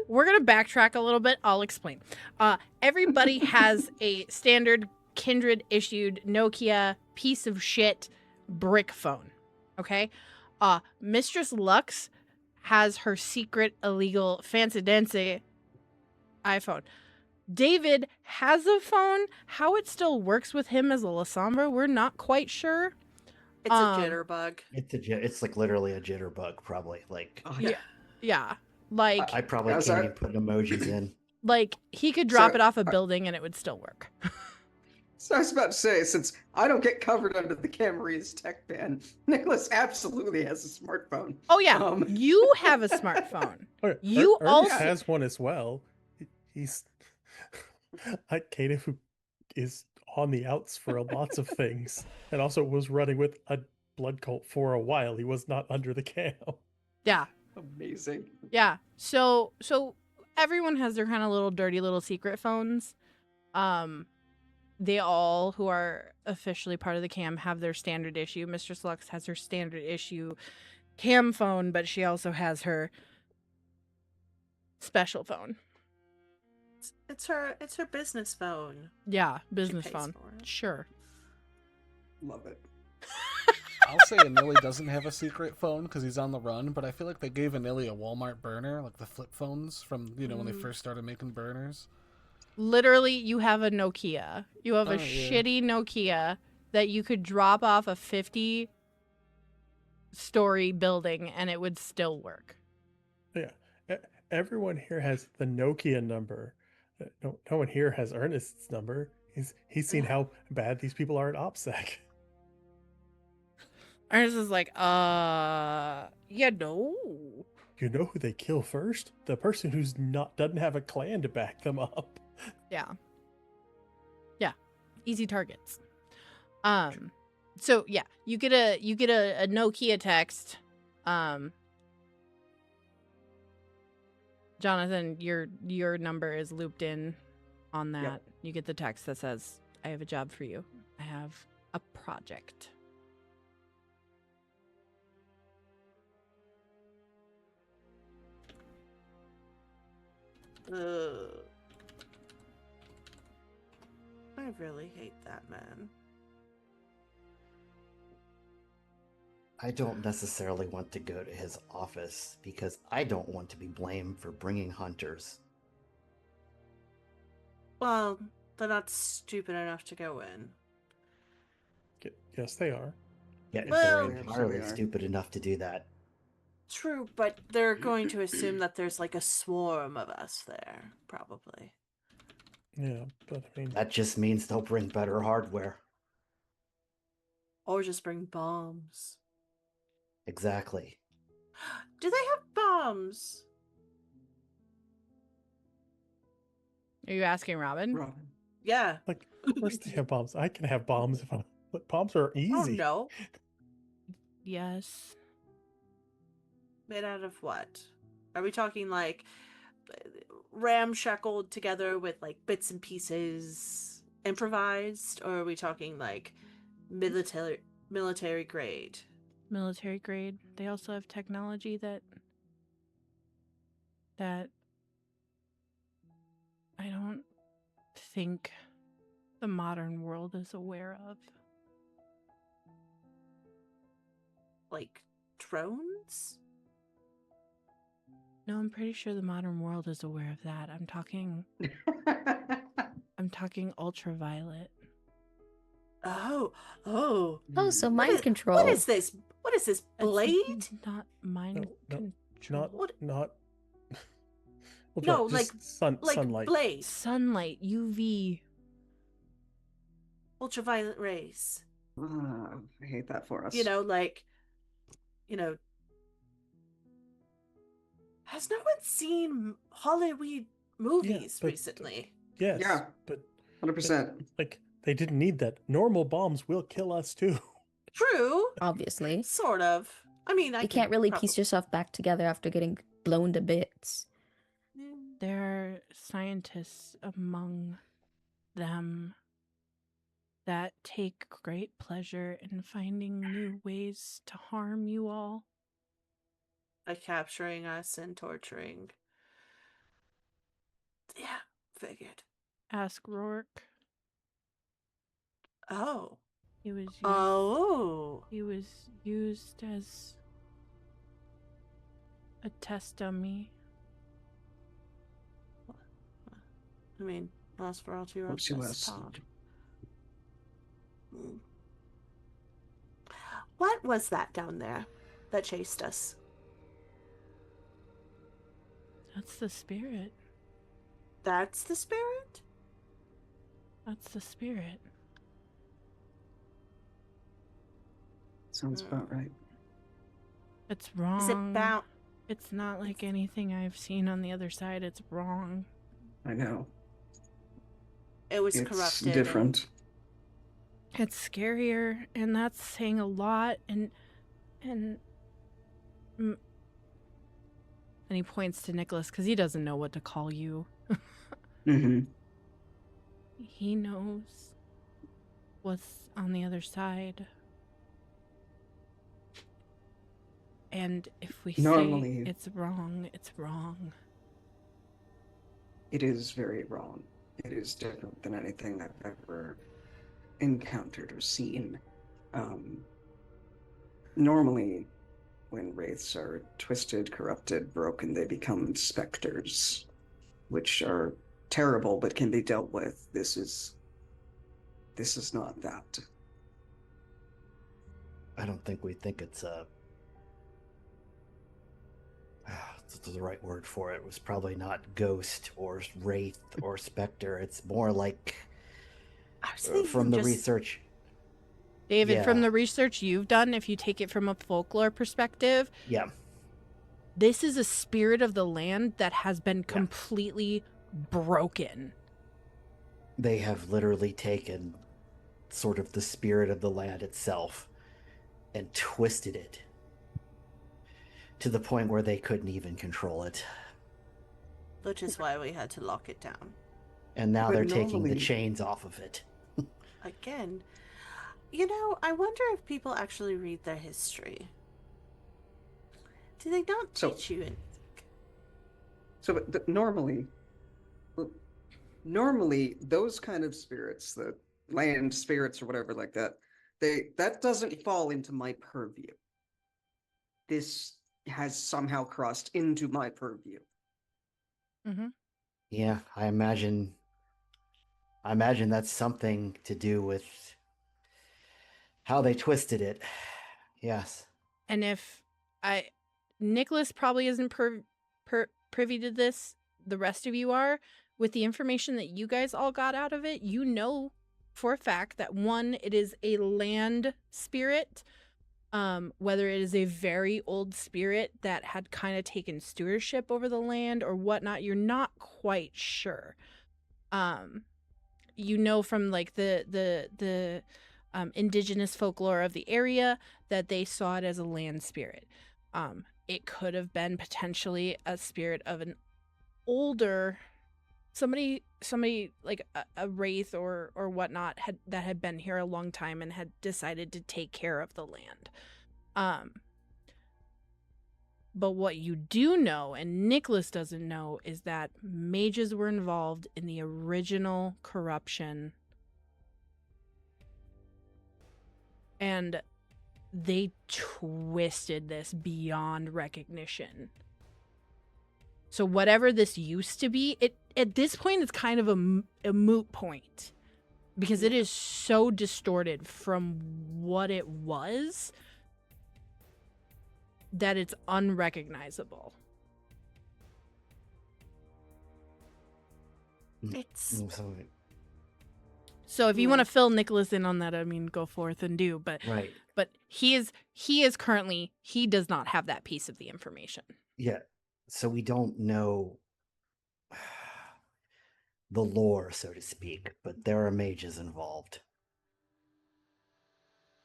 We're gonna backtrack a little bit. I'll explain. Everybody has a standard Kindred issued Nokia piece of shit brick phone. Okay. Mistress Lux has her secret illegal fancy dancy iPhone. David has a phone. How it still works with him as a Lasombra, we're not quite sure. It's a jitterbug. It's like literally a jitterbug, probably. Like Oh, Yeah. Like, I probably As can't I- even put emojis in. like he could drop So, it off a building and it would still work. So I was about to say, since I don't get covered under the Camrys tech ban, Nicholas absolutely has a smartphone. Oh yeah, Um, you have a smartphone. Okay, You Ernest also- has one as well. He's like Kato, who is on the outs for lots of things, and also was running with a blood cult for a while. He was not under the cam. Yeah, Amazing. yeah. So everyone has their kind of little dirty little secret phones. They all who are officially part of the cam have their standard issue. Mistress Lux has her standard issue cam phone, but she also has her special phone. It's her business phone. Yeah, business pays phone. for it. Sure. Love it. I'll say Anili doesn't have a secret phone because he's on the run, but I feel like they gave Anili a Walmart burner, like the flip phones from, when they first started making burners. Literally, you have a Nokia. You have a Oh, yeah. shitty Nokia that you could drop off a 50-story building and it would still work. Yeah, everyone here has the Nokia number. No one here has Ernest's number. He's seen how bad these people are at OPSEC. Ernest is like, no. You know who they kill first? The person who's doesn't have a clan to back them up. Yeah. Easy targets. So yeah, you get a Nokia text Jonathan, your number is looped in on that. Yep. You get the text that says, I have a job for you. I have a project. Ugh. I really hate that man. I don't necessarily want to go to his office because I don't want to be blamed for bringing hunters. Well, they're not stupid enough to go in. Yes, they are. Yeah, Well- they're They entirely absolutely are. stupid enough to do that. True, but they're going to assume that there's like a swarm of us there, probably. Yeah, but I mean, That just means they'll bring better hardware. Or just bring bombs. Exactly. Do they have bombs? Are you asking Robin? Robin. Yeah. like, of course they have bombs. I can have bombs if I. But bombs are Oh easy. no. Yes. Made out of what? Are we talking like ramshackled together with like bits and pieces improvised? Or are we talking like military grade? Military grade. They also have technology that I don't think the modern world is aware of. Like drones? No, I'm pretty sure the modern world is aware of that. I'm talking ultraviolet. Oh. Oh, so What mind is- control. What is this? What is this? That's Blade? not mind No, control. not. Well, No, just like sunlight. blade. Sunlight, UV. Ultraviolet rays. I hate that for us. You know, like, has no one seen Hollywood movies but- recently? Yes, Yeah. but 100%. like they didn't need that. Normal bombs will kill us too. True, Obviously. sort of. I mean, I You can can't really probably- piece yourself back together after getting blown to bits. Mm, There are scientists among them that take great pleasure in finding new ways to harm you all. By capturing us and torturing. Yeah, figured. Ask Rourke. Oh. He was used, Oh. he was used as a test dummy. I mean, Nosferatu Hope she this was. pod. Hmm. What was that down there that chased us? That's the spirit. That's the spirit? That's the spirit. Sounds about right. It's wrong. Is it bound? It's not like anything I've seen on the other side. It's wrong. I know. It was It's corrupted. different. It's scarier, and that's saying a lot. And he points to Nicholas because he doesn't know what to call you. Mm-hmm. He knows what's on the other side. And if we Normally- say it's wrong, it's wrong. It is very wrong. It is different than anything I've ever encountered or seen. Normally, when wraiths are twisted, corrupted, broken, they become specters, which are terrible but can be dealt with. This is not that. I don't think we think it's the right word for it. It was probably not ghost or wraith or specter. It's more like I was thinking from the just- research. David, from Yeah. the research you've done, if you take it from a folklore perspective, Yeah, this is a spirit of the land that has been completely broken. they have literally taken sort of the spirit of the land itself and twisted it to the point where they couldn't even control it. Which is why we had to lock it down. And now But they're taking the normally- chains off of it. Again, you know, I wonder if people actually read their history. Do they not So- teach you anything? So normally those kind of spirits, the land spirits or whatever like that, that doesn't fall into my purview. This has somehow crossed into my purview. Mm-hmm. Yeah, I imagine that's something to do with how they twisted it. Yes. And if Nicholas probably isn't privy to this, the rest of you are. With the information that you guys all got out of it, you know for a fact that one, it is a land spirit. Whether it is a very old spirit that had kind of taken stewardship over the land or whatnot, you're not quite sure. You know from like the indigenous folklore of the area that they saw it as a land spirit. It could have been potentially a spirit of an older somebody like a wraith or whatnot that had been here a long time and had decided to take care of the land. But what you do know, and Nicholas doesn't know, is that mages were involved in the original corruption. And they twisted this beyond recognition. So whatever this used to be, it at this point it's kind of a moot point. Because it is so distorted from what it was that it's unrecognizable. It's So if you want to fill Nicholas in on that, I mean, go forth and do. But Right. but he is currently, he does not have that piece of the information. Yeah. So we don't know the lore, so to speak, but there are mages involved.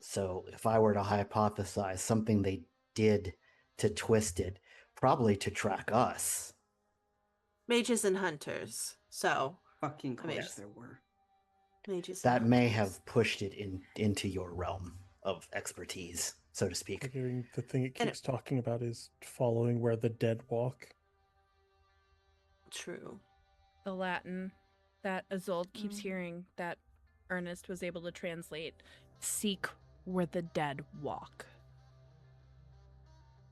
So if I were to hypothesize something they did to twist it, probably to track us. mages and hunters. So Fucking I mean, course there were. mages. That and may hunters. have pushed it into your realm of expertise, so to speak. Figuring the thing it And keeps talking about is following where the dead walk. True. The Latin that Isolde keeps hearing that Ernest was able to translate, seek where the dead walk.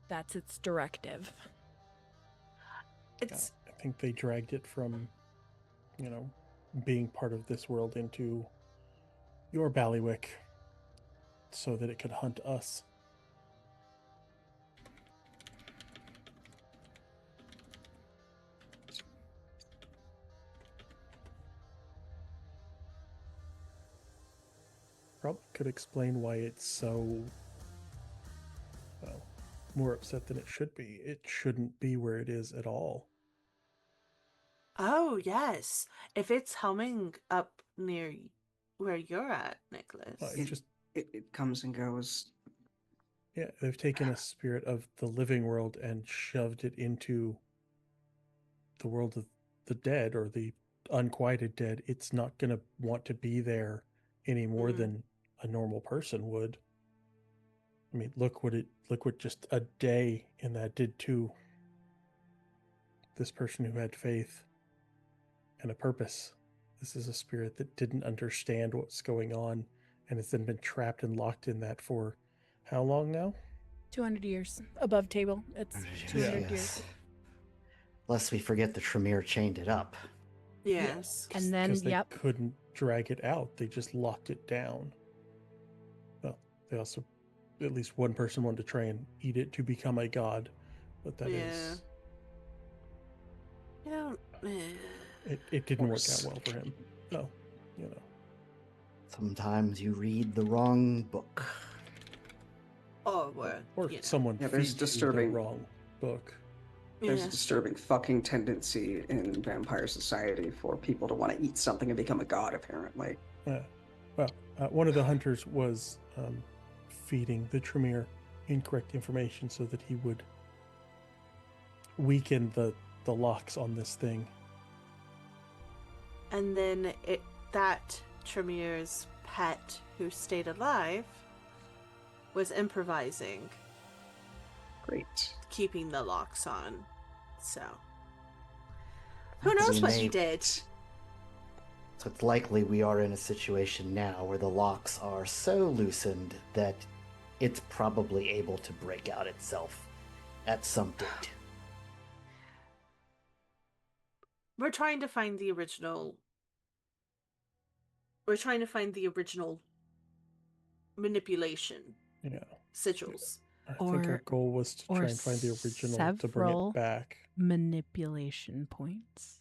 That's its directive. It's I think they dragged it from, being part of this world into your Ballywick so that it could hunt us. Probably could explain why it's so, more upset than it should be. It shouldn't be where it is at all. oh yes. If it's humming up near where you're at, Nicholas. It comes and goes. Yeah, they've taken a spirit of the living world and shoved it into the world of the dead or the unquieted dead. It's not going to want to be there any more than a normal person would. I mean, look what just a day in that did to this person who had faith and a purpose. This is a spirit that didn't understand what's going on and has then been trapped and locked in that for how long now? 200 years above table. It's 200 years. Lest we forget the Tremere chained it up. Yes. And then, Because they yep. couldn't drag it out. They just locked it down. Well, they also, at least one person wanted to try and eat it to become a god. But that is, You know, it didn't work out well for him. So, Sometimes you read the wrong book. Or you know. someone Yeah, there's feeds you disturbing- the wrong book. There's Yeah. a disturbing fucking tendency in vampire society for people to want to eat something and become a god, apparently. One of the hunters was feeding the Tremere incorrect information so that he would weaken the locks on this thing. And then that Tremere's pet who stayed alive was improvising, Great. keeping the locks on. So who We knows what may- he did? So it's likely we are in a situation now where the locks are so loosened that it's probably able to break out itself at some date. We're trying to find the original. We're trying to find the original manipulation Yeah. sigils. I think our Or- goal was to or try and find the original to bring several. it back. Manipulation points.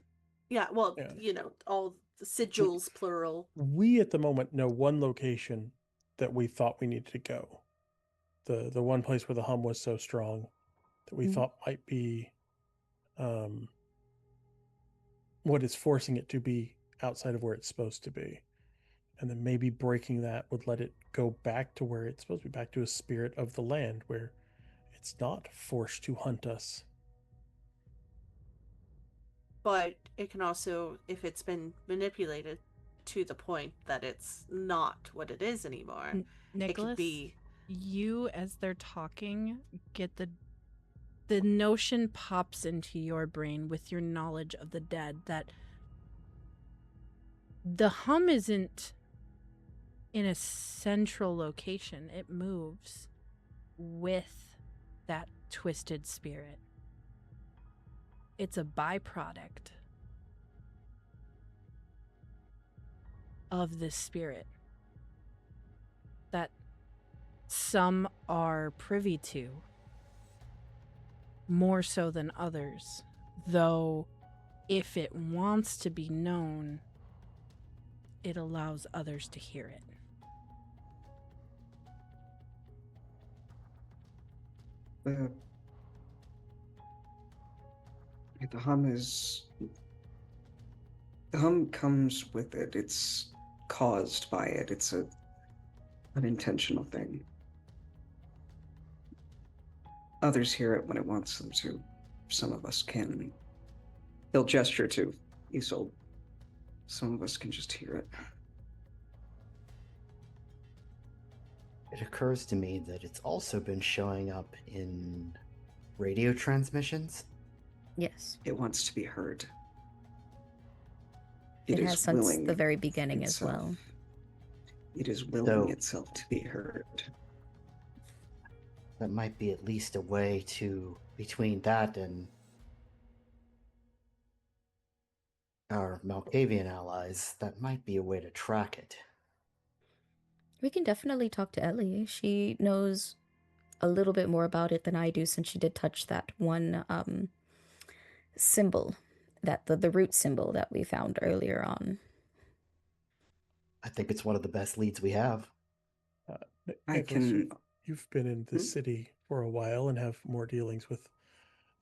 Yeah, well, Yeah. you know, all the sigils, plural. We at the moment know one location that we thought we needed to go. The one place where the hum was so strong that we Mhm. thought might be what is forcing it to be outside of where it's supposed to be. And then maybe breaking that would let it go back to where it's supposed to be, back to a spirit of the land where it's not forced to hunt us. But it can also, if it's been manipulated to the point that it's not what it is anymore, it Nicholas, could be. you, as they're talking, get the notion pops into your brain with your knowledge of the dead that the hum isn't in a central location. It moves with that twisted spirit. It's a byproduct of this spirit that some are privy to, more so than others. Though, if it wants to be known, it allows others to hear it. The hum is. The hum comes with it. It's caused by it. It's an intentional thing. Others hear it when it wants them to. Some of us can. They'll gesture to Isolde. Some of us can just hear it. It occurs to me that it's also been showing up in radio transmissions. Yes. It wants to be heard. It is has since willing the very beginning as itself. well. It is willing So- itself to be heard. That might be at least a way to, between that and our Malkavian allies, that might be a way to track it. We can definitely talk to Ellie. She knows a little bit more about it than I do, since she did touch that one symbol, that the root symbol that we found earlier on. I think it's one of the best leads we have. I Nicholas, can. You've been in the city for a while and have more dealings with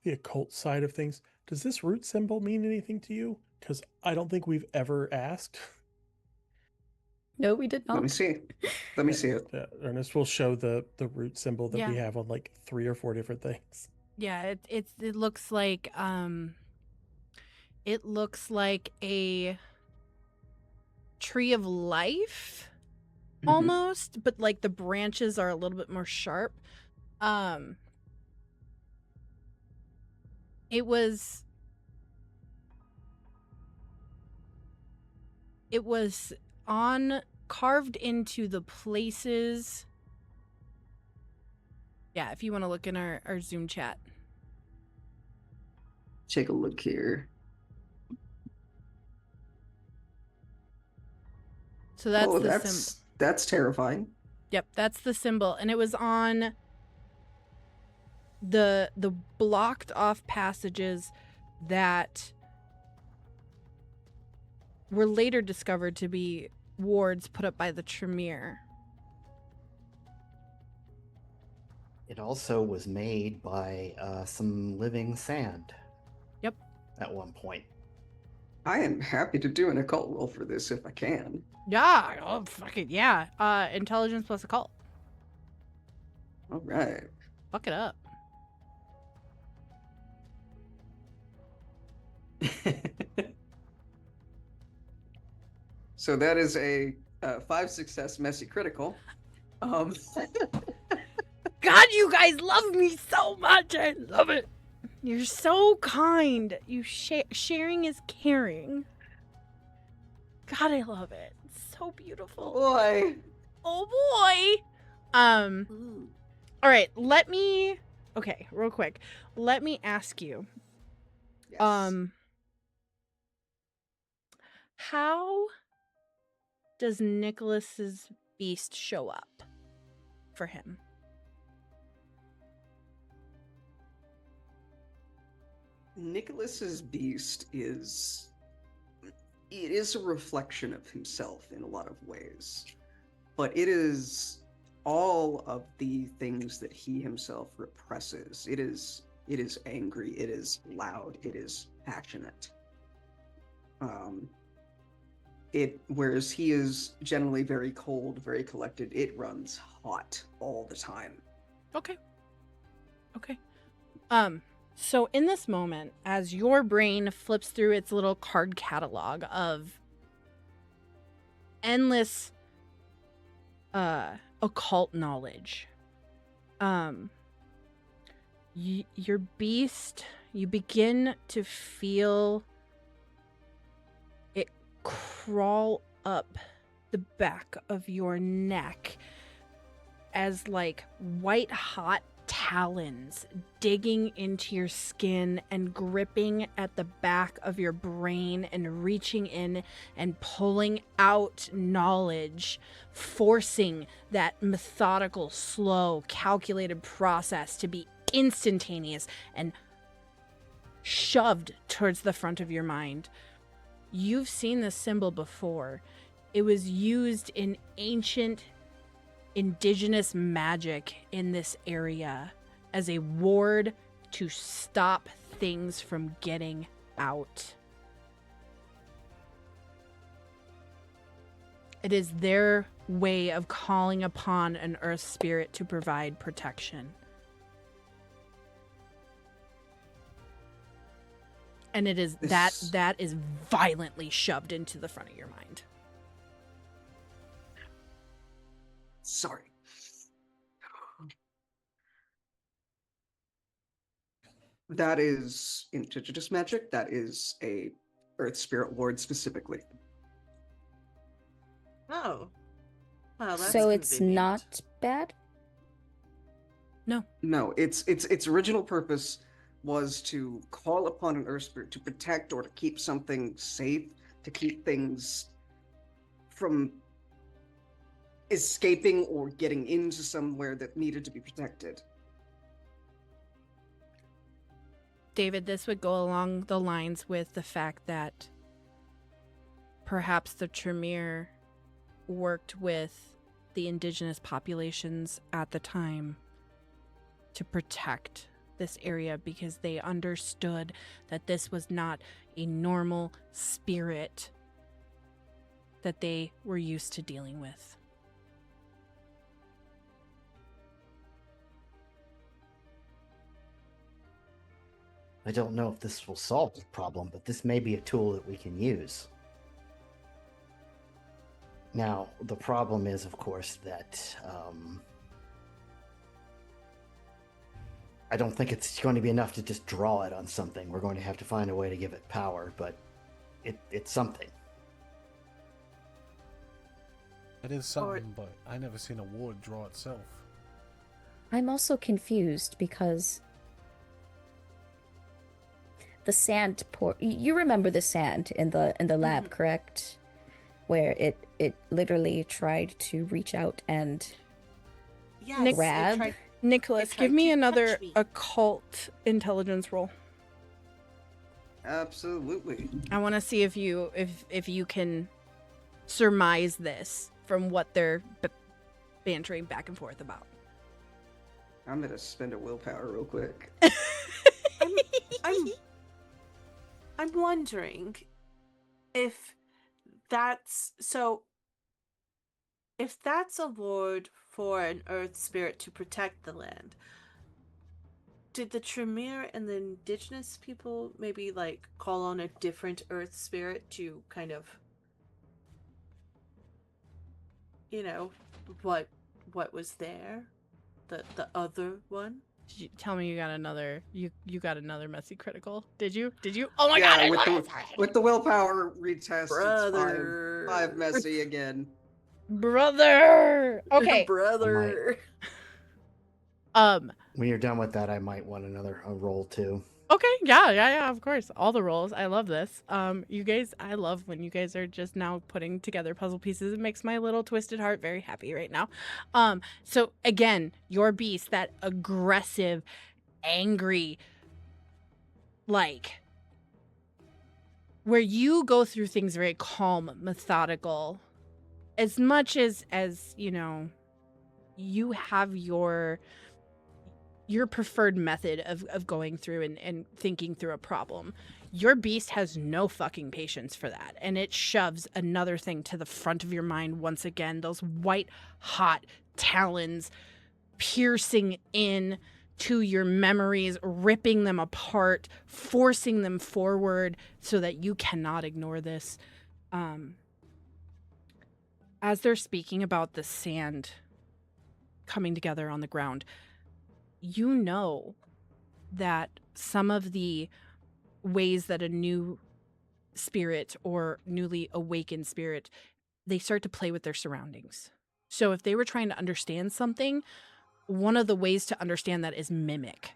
the occult side of things. Does this root symbol mean anything to you? Because I don't think we've ever asked. No, we did not. Let me see. Let me see it. Ernest will show the root symbol that we Yeah. have on like 3 or 4 different things. Yeah, it looks like a tree of life Mhm. almost, but like the branches are a little bit more sharp. It was carved into the places. Yeah, if you want to look in our Zoom chat. Take a look here. So that's Oh, the that's symbol. that's terrifying. Yep, that's the symbol, and it was on the blocked off passages that were later discovered to be wards put up by the Tremere. It also was made by some living sand. Yep. At one point. I am happy to do an occult roll for this if I can. Yeah, oh fuck it, yeah. Intelligence plus occult. All right. Fuck it up. So that is a 5 success messy critical. God, you guys love me so much. I love it. You're so kind. You sharing is caring. God, I love it. It's so beautiful. Boy. Oh boy. Ooh. All right, okay, real quick. Let me ask you. Yes. How does Nicholas's beast show up for him? Nicholas's beast is a reflection of himself in a lot of ways, but it is all of the things that he himself represses. It is angry, it is loud, it is passionate. Whereas he is generally very cold, very collected, it runs hot all the time. Okay. So in this moment, as your brain flips through its little card catalog of endless occult knowledge, your beast, you begin to feel it crawl up the back of your neck as like white hot talons digging into your skin and gripping at the back of your brain and reaching in and pulling out knowledge, forcing that methodical, slow, calculated process to be instantaneous and shoved towards the front of your mind. You've seen this symbol before. It was used in ancient indigenous magic in this area as a ward to stop things from getting out. It is their way of calling upon an earth spirit to provide protection. And it is that is violently shoved into the front of your mind. Sorry. That is indigenous magic. That is a earth spirit ward specifically. Oh. Well, that's So it's convenient. not bad? No, its original purpose was to call upon an earth spirit to protect or to keep something safe, to keep things from escaping or getting into somewhere that needed to be protected. David, this would go along the lines with the fact that perhaps the Tremere worked with the indigenous populations at the time to protect this area because they understood that this was not a normal spirit that they were used to dealing with. I don't know if this will solve the problem, but this may be a tool that we can use. Now, the problem is, of course, that I don't think it's going to be enough to just draw it on something. We're going to have to find a way to give it power, but it's something. It is something, but I never seen a ward draw itself. I'm also confused because the sand you remember the sand in the lab, correct? Where it literally tried to reach out and Yes, grab. Nicholas, It tried give me to another touch me. occult intelligence roll. Absolutely. I want to see if you can surmise this from what they're bantering back and forth about. I'm gonna spend a willpower real quick. I'm wondering if that's a ward for an earth spirit to protect the land. Did the Tremere and the indigenous people maybe like call on a different earth spirit to kind of what was there, the other one. Did you tell me you got another you got another messy critical? Did you? Oh my Yeah, god! with the willpower retest, Brother. it's five messy again. Brother. Okay. Brother. When you're done with that, I might want a roll too. Okay, yeah, of course. All the rolls. I love this. You guys, I love when you guys are just now putting together puzzle pieces. It makes my little twisted heart very happy right now. So again, your beast, that aggressive, angry, like, where you go through things very calm, methodical, as much as you have your preferred method of going through and thinking through a problem. Your beast has no fucking patience for that. And it shoves another thing to the front of your mind once again. Those white, hot talons piercing in to your memories, ripping them apart, forcing them forward so that you cannot ignore this. As they're speaking about the sand coming together on the ground, you know that some of the ways that a new spirit or newly awakened spirit, they start to play with their surroundings. So if they were trying to understand something, one of the ways to understand that is mimic.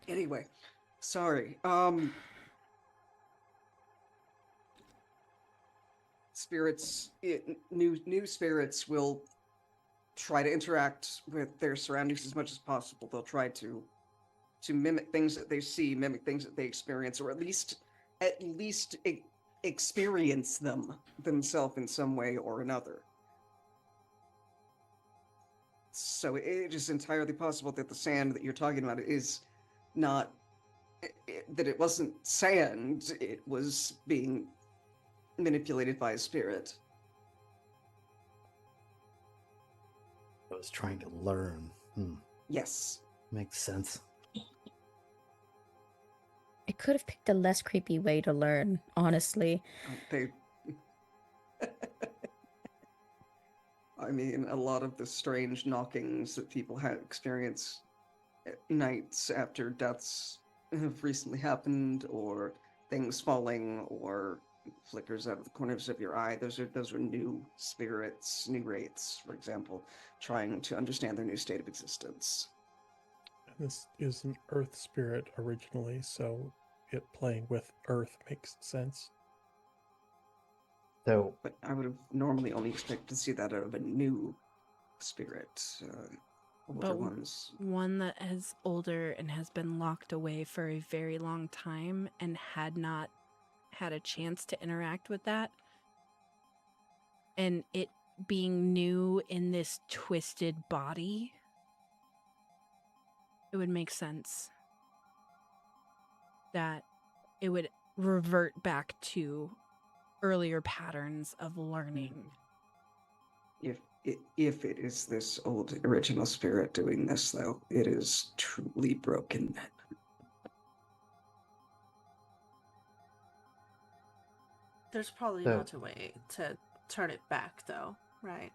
Anyway, sorry. Spirits, new spirits will try to interact with their surroundings as much as possible. They'll try to mimic things that they see, mimic things that they experience, or at least experience them themselves in some way or another. So it is entirely possible that the sand that you're talking about is not, that it wasn't sand, it was being manipulated by a spirit. I was trying to learn. Yes. Makes sense. I could have picked a less creepy way to learn, honestly. I mean, a lot of the strange knockings that people had experienced at nights after deaths have recently happened, or things falling, or flickers out of the corners of your eye. Those are new spirits, new wraiths, for example, trying to understand their new state of existence. This is an earth spirit originally, so it playing with earth makes sense. So, but I would have normally only expected to see that out of a new spirit. Older ones. One that is older and has been locked away for a very long time and had not had a chance to interact with that. And it being new in this twisted body, it would make sense that it would revert back to earlier patterns of learning. If it is this old original spirit doing this, though, it is truly broken. There's probably not a way to turn it back, though, right?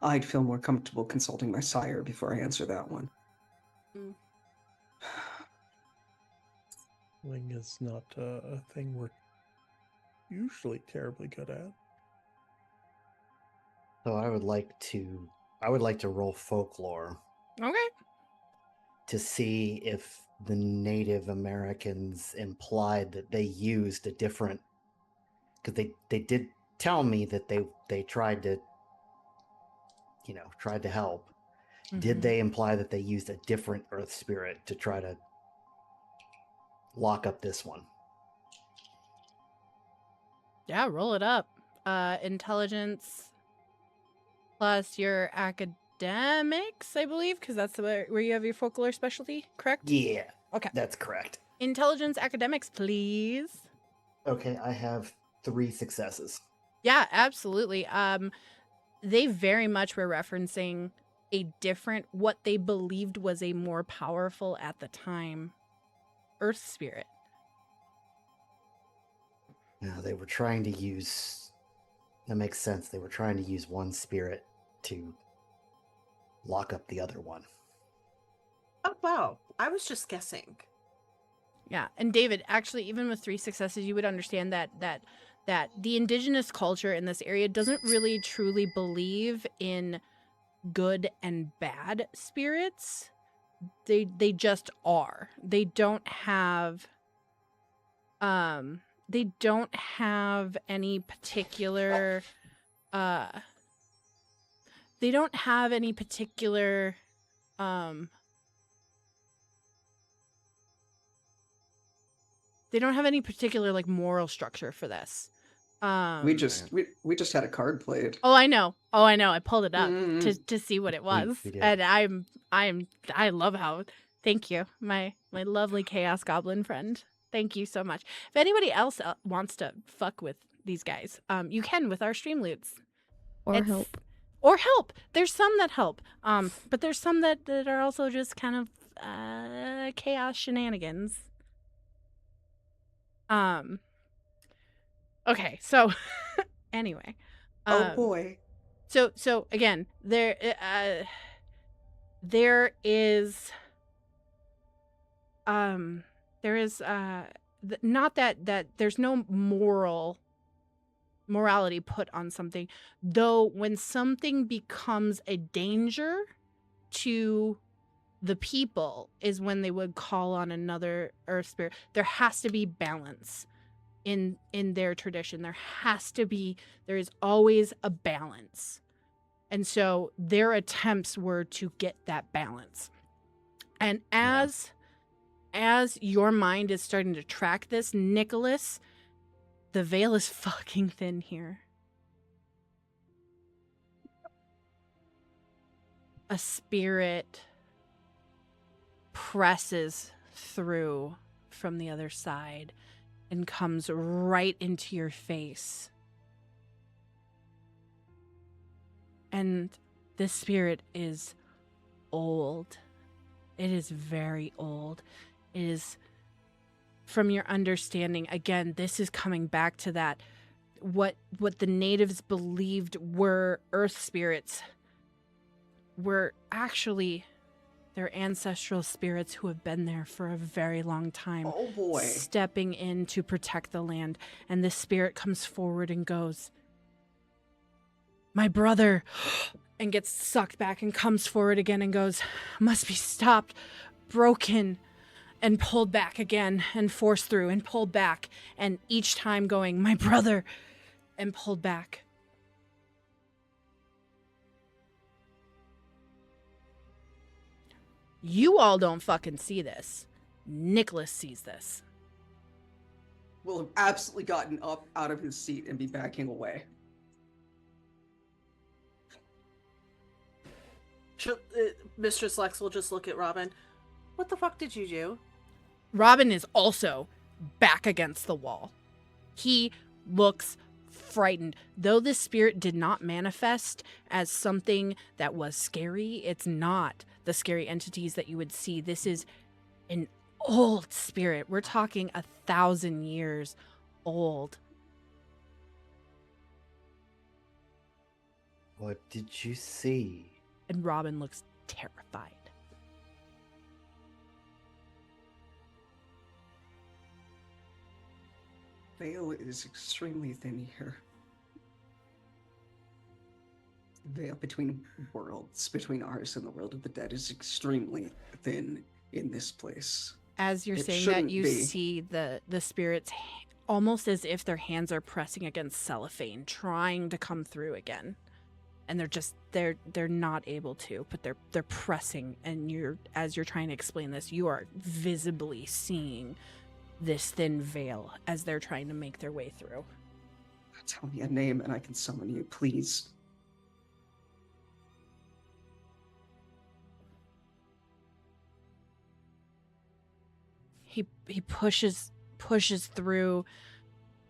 I'd feel more comfortable consulting my sire before I answer that one. Healing is not a thing we're usually terribly good at. So I would like to roll folklore. Okay. To see if the Native Americans implied that they used a different, because they did tell me that they tried to help. Mm-hmm. Did they imply that they used a different earth spirit to try to lock up this one? Yeah, roll it up. Intelligence plus your academics, I believe, because that's where you have your folklore specialty, correct? Yeah. Okay. That's correct. Intelligence academics, please. Okay, I have 3 successes. Yeah, absolutely. They very much were referencing a different, what they believed was a more powerful at the time earth spirit. Now, they were trying to use... That makes sense. They were trying to use one spirit to lock up the other one. Oh, wow. I was just guessing. Yeah, and David, actually, even with 3 successes, you would understand that the indigenous culture in this area doesn't really truly believe in good and bad spirits. They just are. They don't have any particular they don't have any particular like moral structure for this. We just had a card played. Oh, I know. I pulled it up Mm. to see what it was. We did. And I love how, thank you, my lovely chaos goblin friend. Thank you so much. If anybody else wants to fuck with these guys, you can with our stream loots. Or help. Or help. There's some that help. But there's some that are also just kind of chaos shenanigans. Okay, so anyway. Oh boy. So again, there is not that there's no morality put on something, though when something becomes a danger to the people is when they would call on another earth spirit. There has to be balance in their tradition. There is always a balance. And so their attempts were to get that balance. And as your mind is starting to track this, Nicholas, the veil is fucking thin here. A spirit presses through from the other side and comes right into your face. And this spirit is old. It is very old. It is, from your understanding, again, this is coming back to that, what the natives believed were earth spirits were actually their ancestral spirits who have been there for a very long time. Oh boy. Stepping in to protect the land. And this spirit comes forward and goes, "My brother," and gets sucked back and comes forward again and goes, "Must be stopped, broken," and pulled back again and forced through and pulled back. And each time going, "My brother," and pulled back. You all don't fucking see this. Nicholas sees this. Will have absolutely gotten up out of his seat and be backing away. Mistress Lex will just look at Robin. What the fuck did you do? Robin is also back against the wall. He looks frightened. Though this spirit did not manifest as something that was scary, it's not the scary entities that you would see. This is an old spirit. We're talking 1,000 years old. What did you see? And Robin looks terrified. Veil is extremely thin here. Veil between worlds, between ours and the world of the dead, is extremely thin in this place. As you're saying that, you see the spirits almost as if their hands are pressing against cellophane, trying to come through again. And they're not able to, but they're pressing, and as you're trying to explain this, you are visibly seeing this thin veil as they're trying to make their way through. Tell me a name and I can summon you, please. He pushes through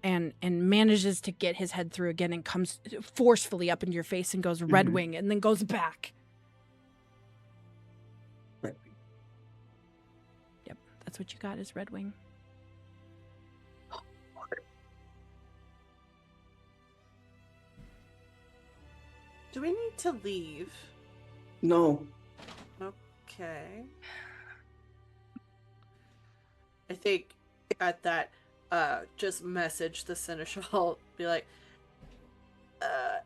and manages to get his head through again and comes forcefully up into your face and goes Red Wing and then goes back. Red Wing. Yep, That's what you got is Redwing. Do we need to leave? No. Okay. I think at that, just message the Seneschal, be like,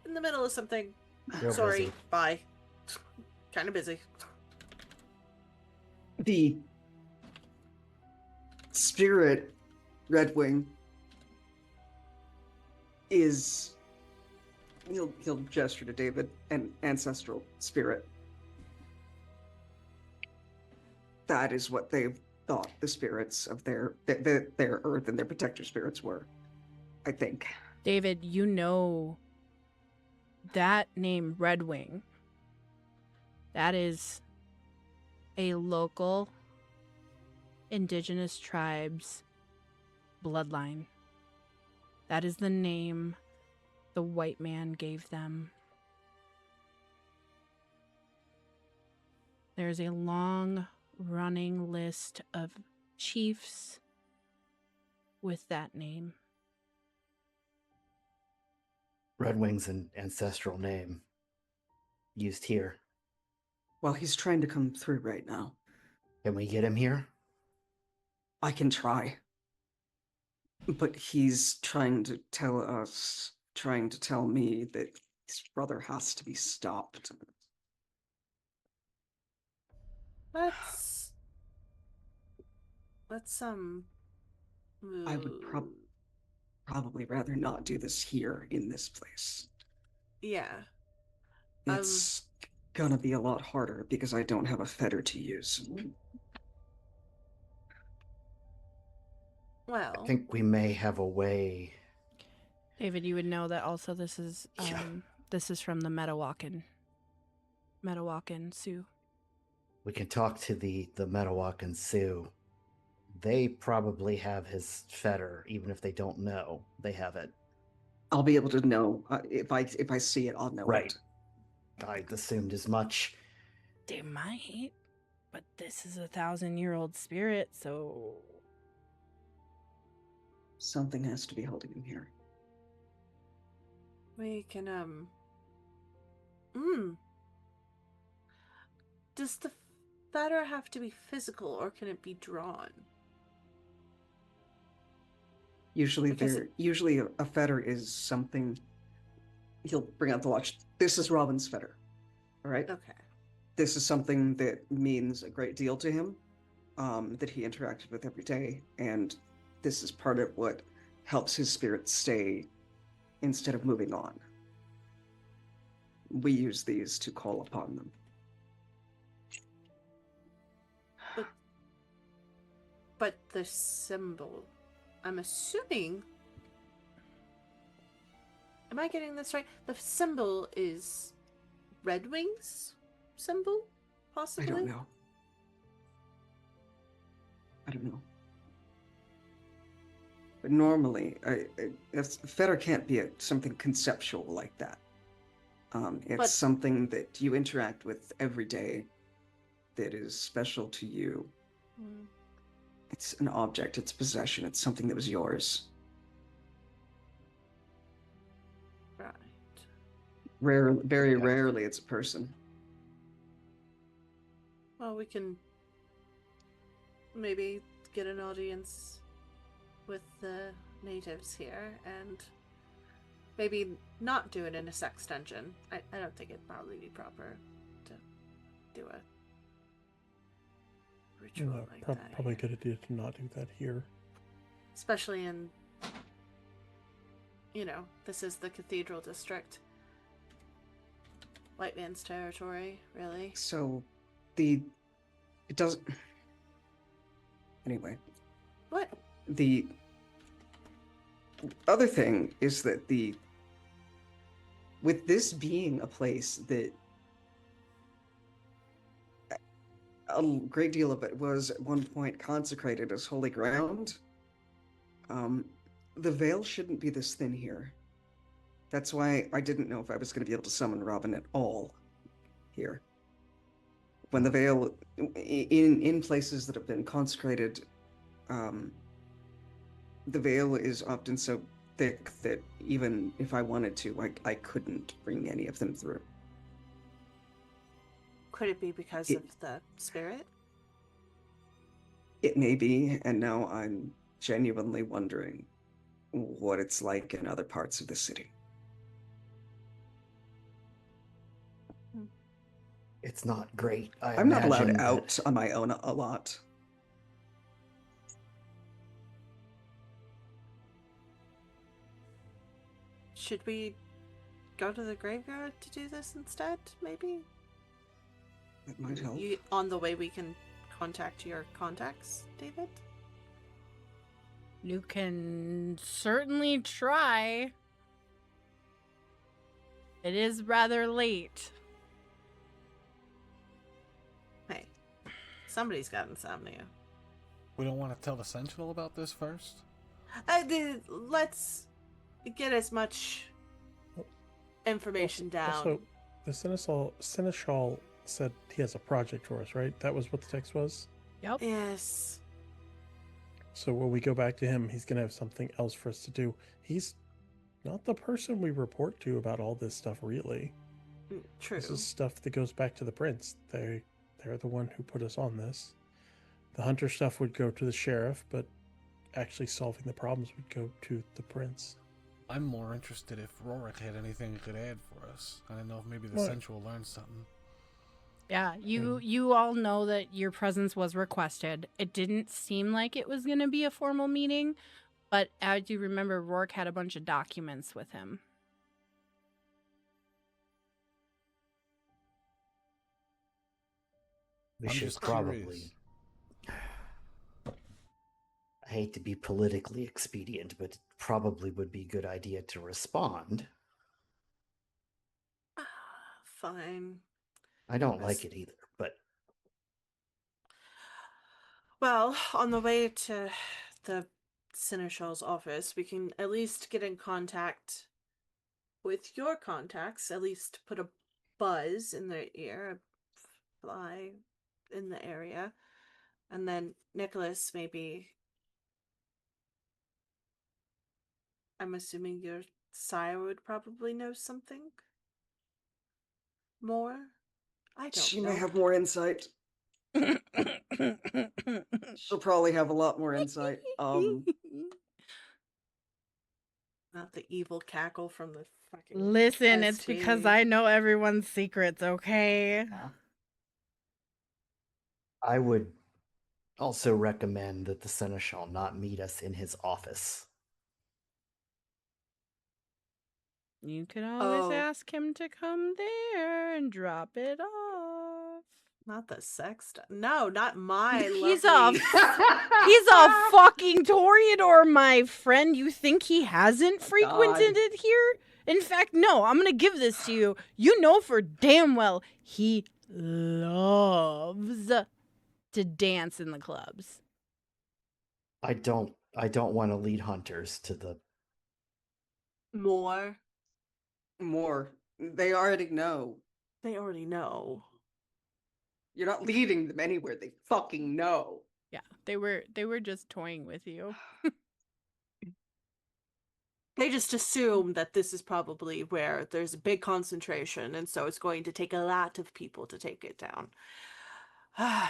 in the middle of something. Real Sorry, busy. bye. Kind of busy. The spirit Redwing is he'll gesture to David, an ancestral spirit. That is what they thought the spirits of their earth and their protector spirits were, I think. David, you know that name Redwing. That is a local indigenous tribe's bloodline. That is the name the white man gave them. There's a long running list of chiefs with that name. Red Wing's an ancestral name used here. Well, he's trying to come through right now. Can we get him here? I can try. But he's trying to tell me that his brother has to be stopped. Let's I would probably rather not do this here in this place. Yeah. It's gonna be a lot harder because I don't have a fetter to use. Well, I think we may have a way. David, you would know that also this is from the Metawakan Sioux. We can talk to the Metawakan Sioux. They probably have his fetter, even if they don't know they have it. I'll be able to know if I see it. I'll know Right. it. I assumed as much. They might, but this is 1,000-year-old spirit, so Something has to be holding him here. we can Does the fetter have to be physical, or can it be drawn? Usually Because a fetter is something. He'll bring out the watch. This is Robin's fetter. All right. Okay. This is something that means a great deal to him, that he interacted with every day, and this is part of what helps his spirit stay instead of moving on. We use these to call upon them. But the symbol, I'm assuming. Am I getting this right? The symbol is Red Wings symbol, possibly? I don't know. But normally, a fetter can't be something conceptual like that. It's something that you interact with every day that is special to you. Mm. It's an object, it's possession, it's something that was yours. Right. Very rarely it's a person. Well, we can maybe get an audience with the natives here and maybe not do it in a sex dungeon. I don't think it'd probably be proper to do a ritual like that. Probably a here. good idea to not do that here. Especially in, this is the Cathedral District. White man's territory, really. So, it doesn't... Anyway. What? The other thing is that with this being a place that a great deal of it was at one point consecrated as holy ground, the veil shouldn't be this thin here. That's why I didn't know if I was going to be able to summon Robin at all here. When the veil, in places that have been consecrated the veil is often so thick that even if I wanted to, I couldn't bring any of them through. Could it be because of the spirit? It may be, and now I'm genuinely wondering what it's like in other parts of the city. It's not great. I'm not allowed imagine out on my own a lot. Should we go to the graveyard to do this instead, maybe? It might help. On the way we can contact your contacts, David? You can certainly try. It is rather late. Hey, somebody's got insomnia. We don't want to tell the Sentinel about this first? Let's get as much information down. Also, the Seneschal said he has a project for us, right? That was what the text was? Yep. Yes. So when we go back to him, he's going to have something else for us to do. He's not the person we report to about all this stuff, really. True. This is stuff that goes back to the prince. They're the one who put us on this. The hunter stuff would go to the sheriff, but actually solving the problems would go to the prince. I'm more interested if Rorik had anything he could add for us. I don't know if maybe the What? Sentinel learned something. Yeah, you all know that your presence was requested. It didn't seem like it was going to be a formal meeting, but as you remember, Rourke had a bunch of documents with him. we I'm should just probably. curious. I hate to be politically expedient, but it probably would be a good idea to respond. Fine. I don't like it either, but Well, on the way to the Seneschal's office, we can at least get in contact with your contacts, at least put a buzz in their ear, a fly in the area, and then Nicholas, maybe. I'm assuming your sire would probably know something more. I don't She know. may have more insight. She'll probably have a lot more insight. Not the evil cackle from the fucking. Listen, it's ST. because I know everyone's secrets, okay? I would also recommend that the Seneschal not meet us in his office. You could always Oh. ask him to come there and drop it off. Not the sex stuff. No, not my He's lovely. He's a fucking Toreador, my friend. You think he hasn't frequented it here? In fact, no, I'm gonna give this to you. You know for damn well he loves to dance in the clubs. I don't want to lead hunters to the More. They already know. They already know. You're not leading them anywhere. They fucking know. Yeah, they were just toying with you. They just assume that this is probably where there's a big concentration, and so it's going to take a lot of people to take it down.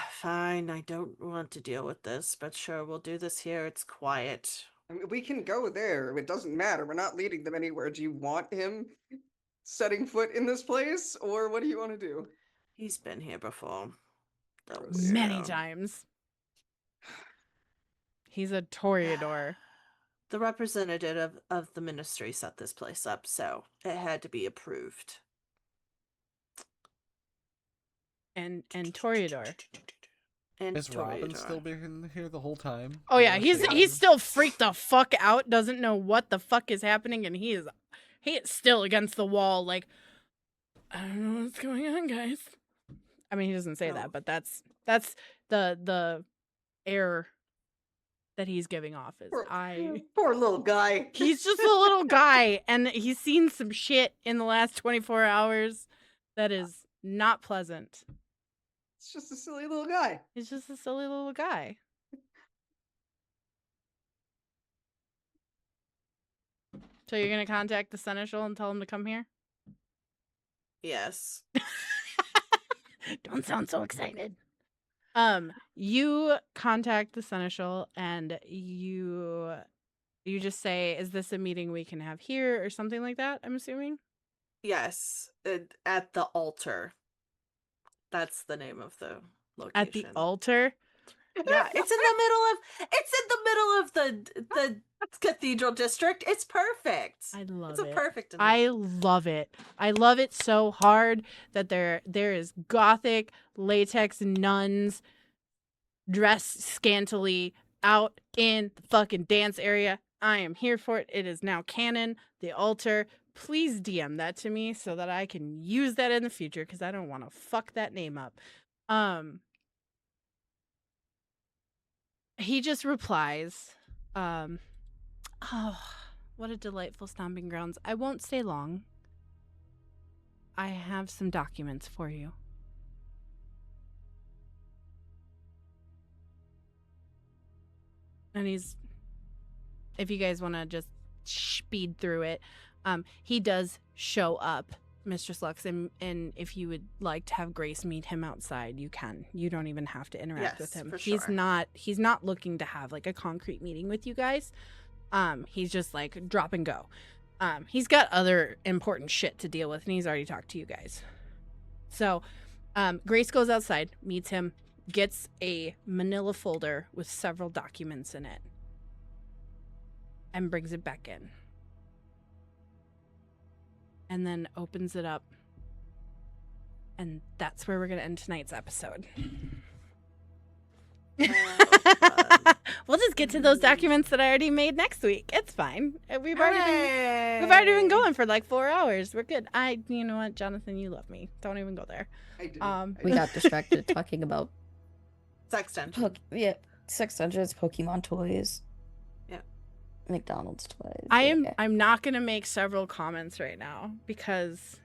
Fine, I don't want to deal with this, but sure, we'll do this here. It's quiet. I mean, we can go there. It doesn't matter. We're not leading them anywhere. Do you want him setting foot in this place, or what do you want to do? He's been here before. Many times. He's a Toreador. The representative of the ministry set this place up, so it had to be approved. And Toreador. And Has Robin Toreador. still been here the whole time? Oh yeah, Or he's still freaked the fuck out, doesn't know what the fuck is happening, and he is still against the wall, like, I don't know what's going on, guys. I mean, he doesn't say that, but that's the air that he's giving off is Poor little guy. He's just a little guy, and he's seen some shit in the last 24 hours that is not pleasant. It's just a silly little guy. He's just a silly little guy. So you're gonna contact the Seneschal and tell him to come here? Yes. Don't sound so excited. You contact the Seneschal and you just say, "Is this a meeting we can have here?" or something like that, I'm assuming? Yes. At the altar. That's the name of the location. At the altar? Yeah, it's in the middle of the cathedral district. It's perfect. I love it's it. a perfect. I love it. I love it so hard that there is gothic latex nuns dressed scantily out in the fucking dance area. I am here for it. It is now canon. The altar. Please DM that to me so that I can use that in the future because I don't want to fuck that name up. He just replies, oh, what a delightful stomping grounds. I won't stay long. I have some documents for you. And if you guys want to just speed through it, he does show up, Mistress Lux, and if you would like to have Grace meet him outside, you can. You don't even have to interact with him. For He's sure. He's not looking to have like a concrete meeting with you guys. He's just like drop and go. He's got other important shit to deal with, and he's already talked to you guys. So, Grace goes outside, meets him, gets a manila folder with several documents in it, and brings it back in. And then opens it up. And that's where we're going to end tonight's episode. We'll just get to those documents that I already made next week. It's fine. We've already been going for like 4 hours. We're good. You know what, Jonathan, you love me. Don't even go there. I do. We got distracted talking about Sex dungeon. sex dungeons, Pokemon toys. Yeah. McDonald's toys. I'm not going to make several comments right now because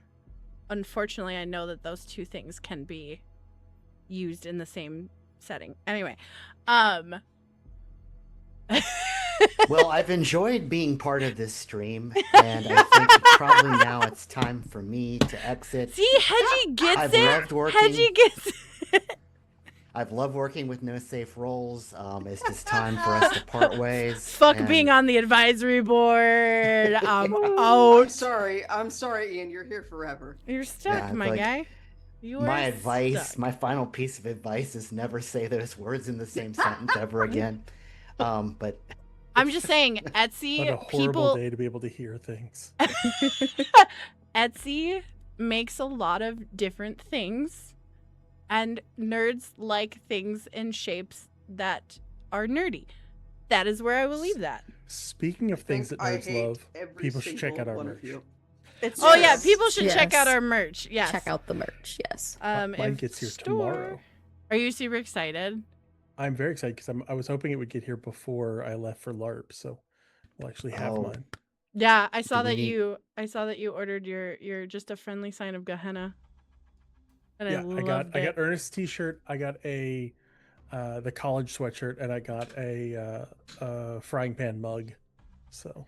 unfortunately I know that those two things can be used in the same setting. Anyway, Well, I've enjoyed being part of this stream, and I think probably now it's time for me to exit. See, Hedgie gets I've it. loved working. Hedgie gets it. I've loved working with No Safe Roles. It's just time for us to part ways. Fuck being on the advisory board. I'm Out. sorry, Ian. You're here forever. You're stuck, Yeah, my like, guy. You are My advice, stuck. my final piece of advice is never say those words in the same sentence ever again. But I'm just saying, What Etsy a horrible people. day to be able to hear things. Etsy makes a lot of different things, and nerds like things in shapes that are nerdy. That is where I will leave that. Speaking of things that I nerds hate love, every people should check out single our one of merch. you. Oh yeah, Yes. people should check out Yes. our merch. Yes. Check out the merch, yes. Mine if gets here store- tomorrow. Are you super excited? I'm very excited because I was hoping it would get here before I left for LARP, so we'll actually have Oh. mine. Yeah, I saw Do we that need- I saw that you ordered your just a friendly sign of Gehenna. And Yeah, I got loved it. Ernest's t-shirt, I got the college sweatshirt, and I got a frying pan mug. So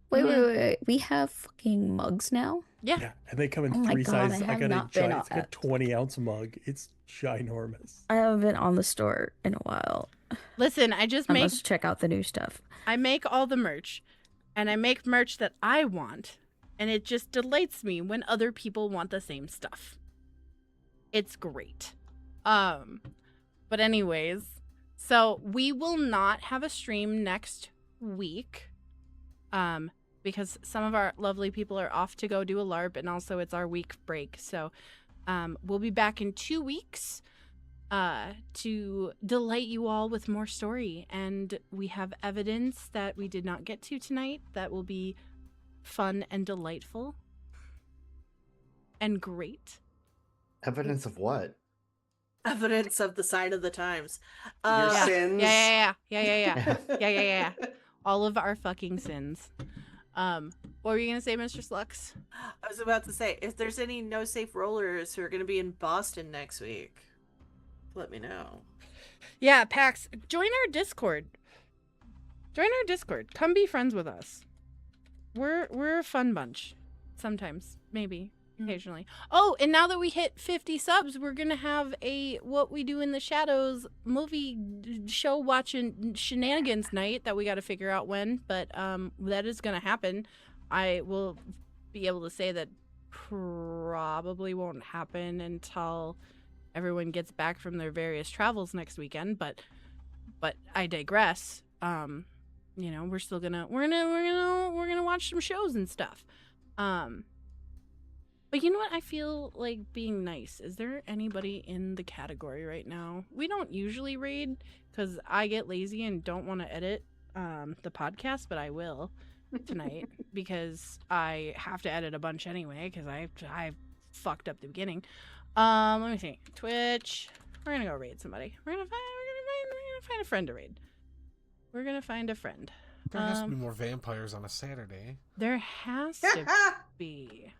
Wait. We have fucking mugs now? Yeah. and they come in Oh my 3 God, I sizes. I have got not been it's like a at- 20-ounce mug. It's ginormous. I haven't been on the store in a while. Listen, I I must check out the new stuff. I make all the merch, and I make merch that I want, and it just delights me when other people want the same stuff. It's great. But anyways, so we will not have a stream next week. Because some of our lovely people are off to go do a LARP, and also it's our week break. So we'll be back in 2 weeks to delight you all with more story. And we have evidence that we did not get to tonight that will be fun and delightful and great. evidence of what? Evidence of the sign of the times. Your Yeah. sins. Yeah. All of our fucking sins. What were you gonna say, Mr. Slux? I was about to say, if there's any no safe rollers who are going to be in Boston next week, let me know. Yeah, Pax, join our Discord. Come be friends with us. we're a fun bunch. Sometimes, maybe, occasionally. Oh, and now that we hit 50 subs, we're gonna have a What We Do in the Shadows movie show watching shenanigans night that we got to figure out when, but that is gonna happen. I will be able to say that probably won't happen until everyone gets back from their various travels next weekend, but I digress. You know, we're gonna watch some shows and stuff. But you know what? I feel like being nice. Is there anybody in the category right now? We don't usually raid because I get lazy and don't want to edit the podcast, but I will tonight because I have to edit a bunch anyway because I fucked up the beginning. Let me see. Twitch. We're gonna go raid somebody. We're gonna find a friend to raid. We're gonna find a friend. There has to be more vampires on a Saturday. There has to be.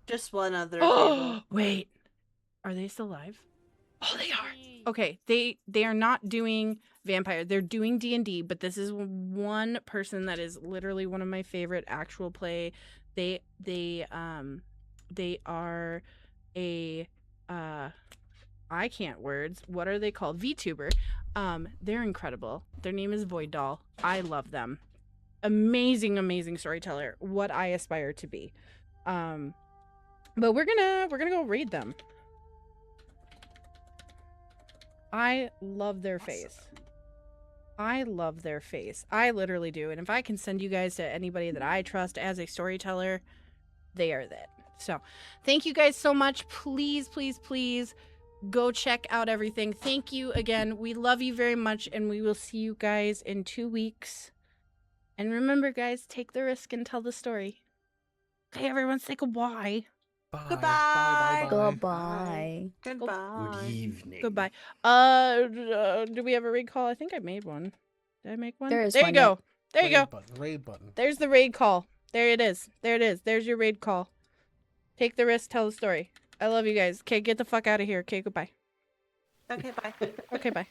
Just one other. Oh, wait. Are they still alive? Oh, they are. Okay, they are not doing vampire. They're doing D&D, but this is one person that is literally one of my favorite actual play. They are a I can't words. What are they called? VTuber. They're incredible. Their name is Void Doll. I love them. Amazing storyteller. What I aspire to be. But we're gonna go raid them. I love their face. I love their face. I literally do. And if I can send you guys to anybody that I trust as a storyteller, they are that. So, thank you guys so much. Please go check out everything. Thank you again. We love you very much, and we will see you guys in 2 weeks. And remember, guys, take the risk and tell the story. Okay, everyone, say goodbye. Bye. Goodbye. Goodbye. Goodbye. Good evening. Goodbye. Do we have a raid call? I think I made one. Did I make one? There is There one, you go. There you go. Raid button. There's the raid call. There it is. There it is. There's your raid call. Take the risk, tell the story. I love you guys. Okay, get the fuck out of here. Okay, goodbye. Okay, bye. Okay, bye.